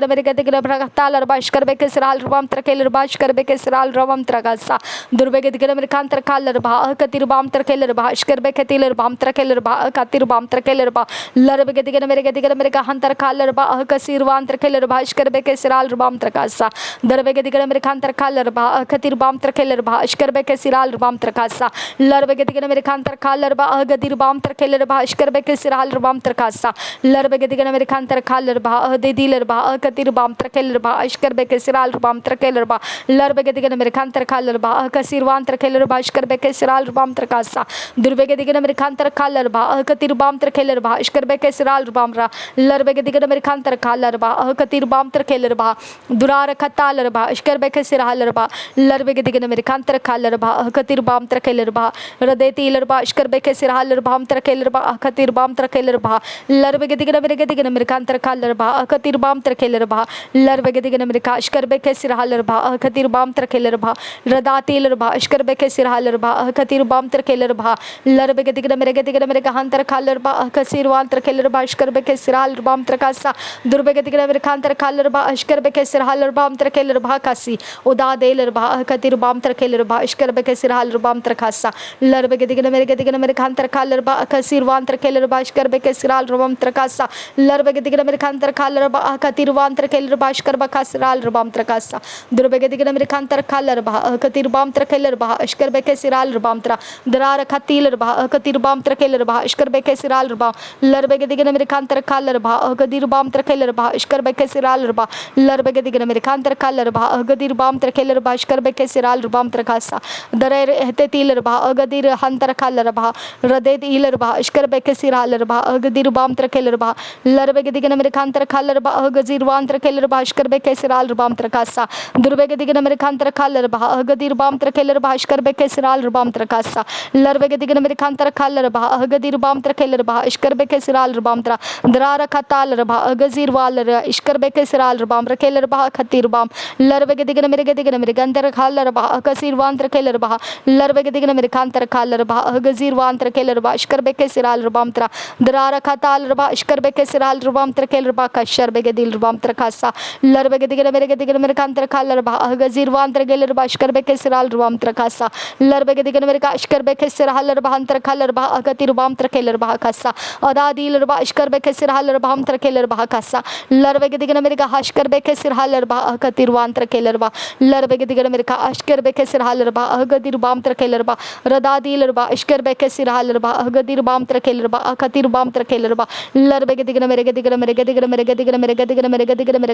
Talarba, Ishkar Bekesiral Rubam Trakelerba, Ishkar Bekesiral Rubam Tragasa, Durbegadigan American Tarkalerba, Katirbam Trakelerba, Ishkar Beketiler Bam Trakelerba, Katirbam Trakelerba, Larbegadigan America Hunter Kalerba, Kasirwan Trakelerba, Ishkar Bekesiral Rubam Trakasa, Darbegadigan American Tarkalerba, Katirbam Trakelerba, Ishkar Bekesiral Rubam Trakasa, Larbegadigan American Tarkalerba, Gadirbam Trakelerba, Ishkar Bekesiral Rubam Trakasa, Larbegadigan American Tarkalerba, Dedilerba, Katirbam Trakelerba, Ishkar Bekesiral Rubam Trakelerba, Larbegadigan American Tarkalerba, Kasirwan Trakelerba, Ishkar Bekesiral Rubam Trakasa, Durbegadigan American Tarkalerba, Katirbam Trakelerba, Ishkar Bekesiral Rubamra, Larbegadigan American Tarkalerba, Katirbam Trakelerba, Durara Katalerba, Ishkar Bekesiralerba, Larbegadigan American Tarkalerba, Katirbam Trakelerba, Radetilerba, Ishkar Bekesiralerba, Trakelerba, Katirbam Trakelerba, Larbegadigan American Tarkalerba, Katirbam Trakelerba, Larbegadigan America, Ishkar Bekesiralerba, Katirbam Trakelerba, Radatilerba, Ishkar Bekesiralerba, Katirbam Trakelerba, Larbegadigan America Hunter Kalerba, Kasirwan Trakelerba, Ishkar Bekesiral Rubam Trakasa, Durbegadigan American Tarkalerba, Ishkar Bekesiralerba, Trakelerba Kasi, Uda Delerba, Katirbam Trakelerba, Ishkar Bekesiral Rubam Trakasa, Larbegadigan American Tarkalerba, Kasirwan Trakelerba, Ishkar Bekesiral Rubam Trakasa, Larbegadigan American Tarkalerba, Katirwan Trakelerba, Ishkar Bekesiral Rubam Trakasa, Durbegadigan American Tarkalerba, Katirbam Trakelerba, Ishkar Bekesiral Rubam Tra, Darara Katilerba, Katirbam Trakelerba, Ishkar Bekesiral Rubam, Larbegadigan American Tarkalerba, bha agadir bam trakeler bha ishkar beke siral rba larbege digna mere kantar kaler bha agadir bam trakeler bha ishkar beke siral bam trakasa darer ehte tiler bha agadir hantar kaler bha raded iler bha ishkar beke siral rba agadir bam trakeler bha larbege digna mere kantar kaler bha agazir wan trakeler bha ishkar beke siral bam trakasa durbege digna mere kantar kaler bha agadir bam trakeler bha ishkar beke siral bam trakasa larbege digna mere kantar kaler bha agadir bam trakeler bha ishkar beke siral bam tra drara katal rba agazir wal ishkar beke siral bam rakeler bha khatir bam larbege digna mere gantar kaler bha akasir wan trakeler bha larbege digna mere kantar kaler bha agazir wan trakeler bha ishkar beke siral bam tra drara katal rba ishkar beke siral bam trakeler bha kashar bege dil bam trakasa larbege digna mere kantar kaler bha agazir wan trakeler bha ishkar beke siral bam trakasa larbege digna mere ka ishkar beke siral bha antar kaler bha akatir bam trakeler bha kasa adadil rba ishkar beke siral bam trakeler bha kasa larbege digna mere ka hashkar beke siral bha akatir wan trakeler bha larbege digna mere ka ashkar beke siral bha agadir bam trakeler bha radadil rba ishkar beke siral bha agadir bam trakeler bha akatir bam trakeler bha larbege digna mere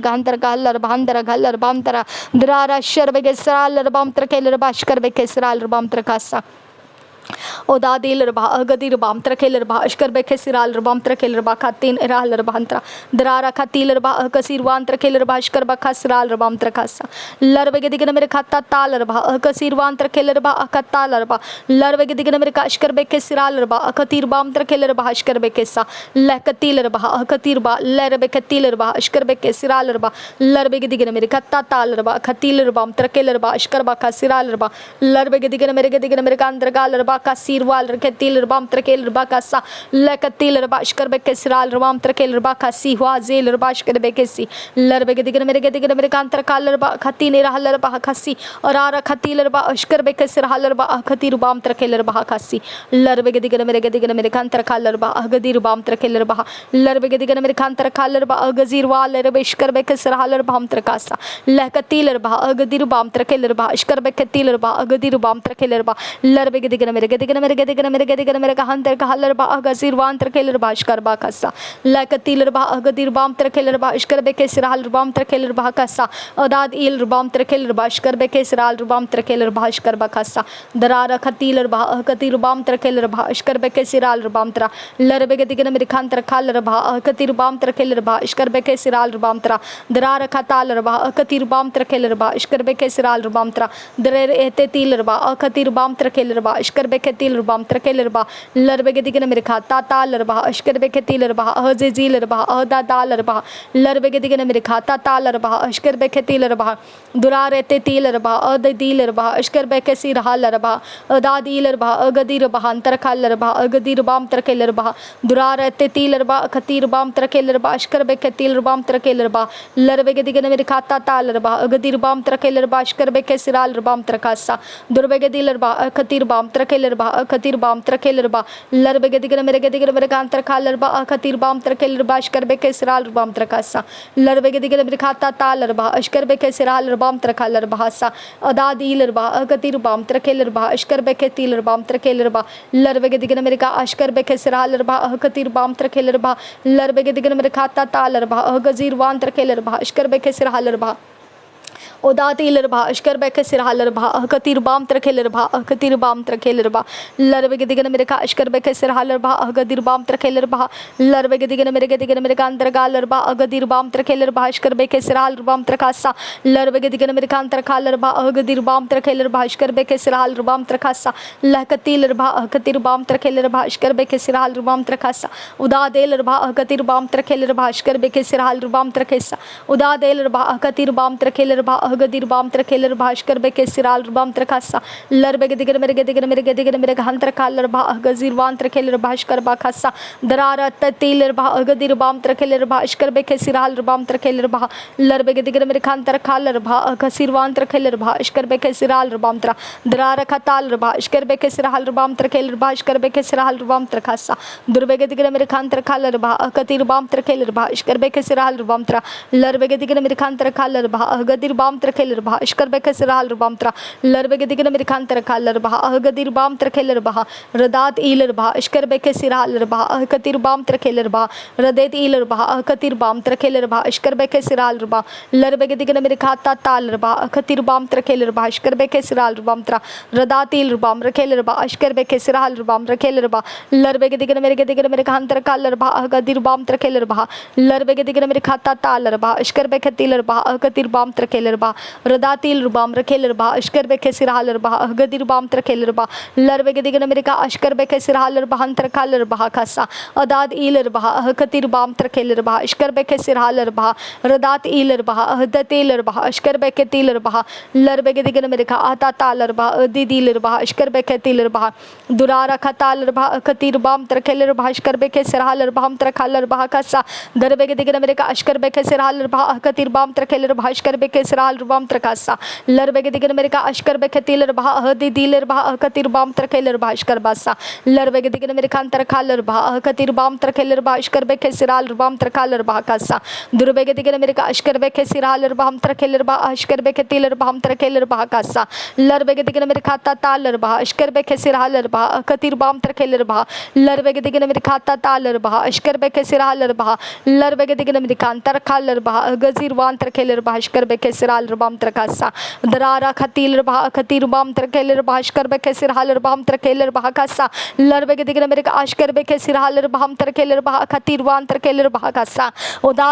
gantar kaler bha antar galer bam tara drara shar bege siral bam trakeler bha ishkar beke siral bam trakasa odadil rba agadir bam trakeler bha ishkar beke siral bam trakeler bha khatin iral bantra drara khatil rba akasir wan trakeler bha ishkar bha khasral bam trakasa larbege digna mere khatta tal rba akasir wan trakeler bha akatal rba larbege digna mere ka ishkar beke siral rba akatir bam trakeler bha ishkar beke sa lakatil rba akatir ba lerbe khatil rba ishkar beke siral rba larbege digna mere khatta tal rba khatil rba trakeler bha ishkar bha khasiral rba larbege digna mere ka andar gal rba kasir wal rketil bam trakel rba kasa lakatil rba ishkar beke siral bam trakel rba kasi wa zel rba ishkar beke si larbege digna mere kantar kal rba khati ne rahal rba khasi और ara khatil rba ishkar beke siral rba khatir bam trakel rba khasi larbege digna mere kantar kal rba agadir bam trakel rba larbege digna mere kantar kal rba agazir wal rba ishkar beke siral rba bam trakasa lakatil rba agadir bam trakel rba ishkar beke til rba agadir bam trakel rba larbege digna mere hantar kahaler ba agazir wan trakeler ba ishkar ba kasa lakatil ba agadir bam trakeler ba ishkar beke siral bam trakeler ba kasa adad il bam trakeler ba ishkar beke siral bam trakeler ba ishkar ba kasa darara khatil ba akatir bam trakeler ba ishkar beke siral bam tra larbege digna mere khantar kaler ba akatir bam trakeler ba ishkar beke siral bam tra darara khatal ba akatir bam trakeler ba ishkar beke siral bam tra darer ete til ba akatir bam trakeler ba ishkar beke til bam trakeler ba larbege digna mere khata tal ba ishkar beke til ba azizil ba ada dal ba larbege digna mere khata tal ba ishkar beke til ba durare te til ba adadil ba ishkar beke sir hal ba adadil ba agadir ba antar khaler ba agadir bam trakeler ba durare te til ba khatir bam trakeler ba ishkar beke til bam trakeler ba larbege digna mere khata tal ba agadir bam trakeler ba ishkar beke siral bam trakasa durbege dil ba khatir bam trakeler ba khatir bam trakeler ba larbege digna mere kantar kaler ba khatir bam trakeler ba ishkar beke siral bam trakasa larbege digna mere khata tal ba ishkar beke siral bam trakaler ba sa adadil ba khatir bam trakeler ba ishkar beke til bam trakeler ba larbege digna mere ka ishkar beke siral ba khatir bam trakeler ba larbege digna mere khata tal ba gazir wan trakeler ba ishkar beke siral ba odadil rba ishkar beke siral rba akatir bam trakeler rba akatir bam trakeler rba larbege digna mere ka ishkar beke siral rba agadir bam trakeler rba larbege digna mere ka andar gal rba agadir bam trakeler rba ishkar beke siral bam trakasa larbege digna mere ka antar kal rba agadir bam trakeler rba ishkar beke siral bam trakasa lakatil rba akatir bam trakeler rba ishkar beke siral bam trakasa udadil rba akatir bam trakeler rba ishkar beke siral bam trakesa udadil rba akatir bam trakeler rba agadir bam trakeler rba ishkar beke siral bam trakasa larbege digna mere hantar kal rba agazir wan trakeler rba ishkar ba khasa darara tatil rba agadir bam trakeler rba ishkar beke siral bam trakeler rba larbege digna mere hantar kal rba agasir wan trakeler rba ishkar beke siral bam tra darara khatal rba ishkar beke siral bam trakeler rba ishkar beke siral bam trakasa durbege digna mere hantar kal rba akatir bam trakeler rba ishkar beke siral bam tra larbege digna mere hantar kal rba agadir bam bam trekeler bah ishkar beke siral bam tra larbege digna mere khan tra khaler bah ahgadir bam trekeler bah radat iler bah ishkar beke siral bah ahkatir bam trekeler bah radet iler bah ahkatir bam trekeler bah ishkar beke siral bah larbege digna mere khata tal bah ahkatir bam trekeler bah ishkar beke siral bam tra radat iler bam rekeler bah ishkar beke siral bam rekeler bah larbege digna mere khan tra khaler bah ahgadir bam trekeler bah larbege digna mere khata tal bah ishkar beke tiler bah ahkatir bam trekeler bah radatil bam rekeler bah ishkar beke siral bah ahgadir bam trekeler bah larbege digna mere ka ishkar beke siral bah antar khaler bah kasa adad iler bah ahkatir bam trekeler bah ishkar beke siral bah radat iler bah ahdat iler bah ishkar beke tiler bah larbege digna mere ka ata taler bah didiler bah ishkar beke tiler bah durara khataler bah ahkatir bam trekeler bah ishkar beke siral bah antar khaler bah kasa darbege digna mere ka ishkar beke siral bah ahkatir bam trekeler bah ishkar beke siral bam trakasa larbege digna mere ka ishkar beke tiler bah ahdi diler bah ahkatir bam trekeler bah ishkar basa larbege digna mere kan trakhaler bah ahkatir bam trekeler bah ishkar beke siral bam trakhaler bah kasa durbege digna mere ka ishkar beke siral bah am trekeler bah ishkar beke tiler bah am trekeler bah kasa larbege digna mere khata taler bah ishkar beke siral bah ahkatir bam trekeler bah larbege digna mere khata taler bah ishkar beke siral bah larbege digna mere kan trakhaler bah gazir wan trekeler bah ishkar beke siral bam trakasa darara khatil bah khatir bam trekeler bah ishkar beke siral bam trekeler bah kasa larbege digna mere ka ishkar beke siral bam trekeler bah khatir wan trekeler bah kasa oda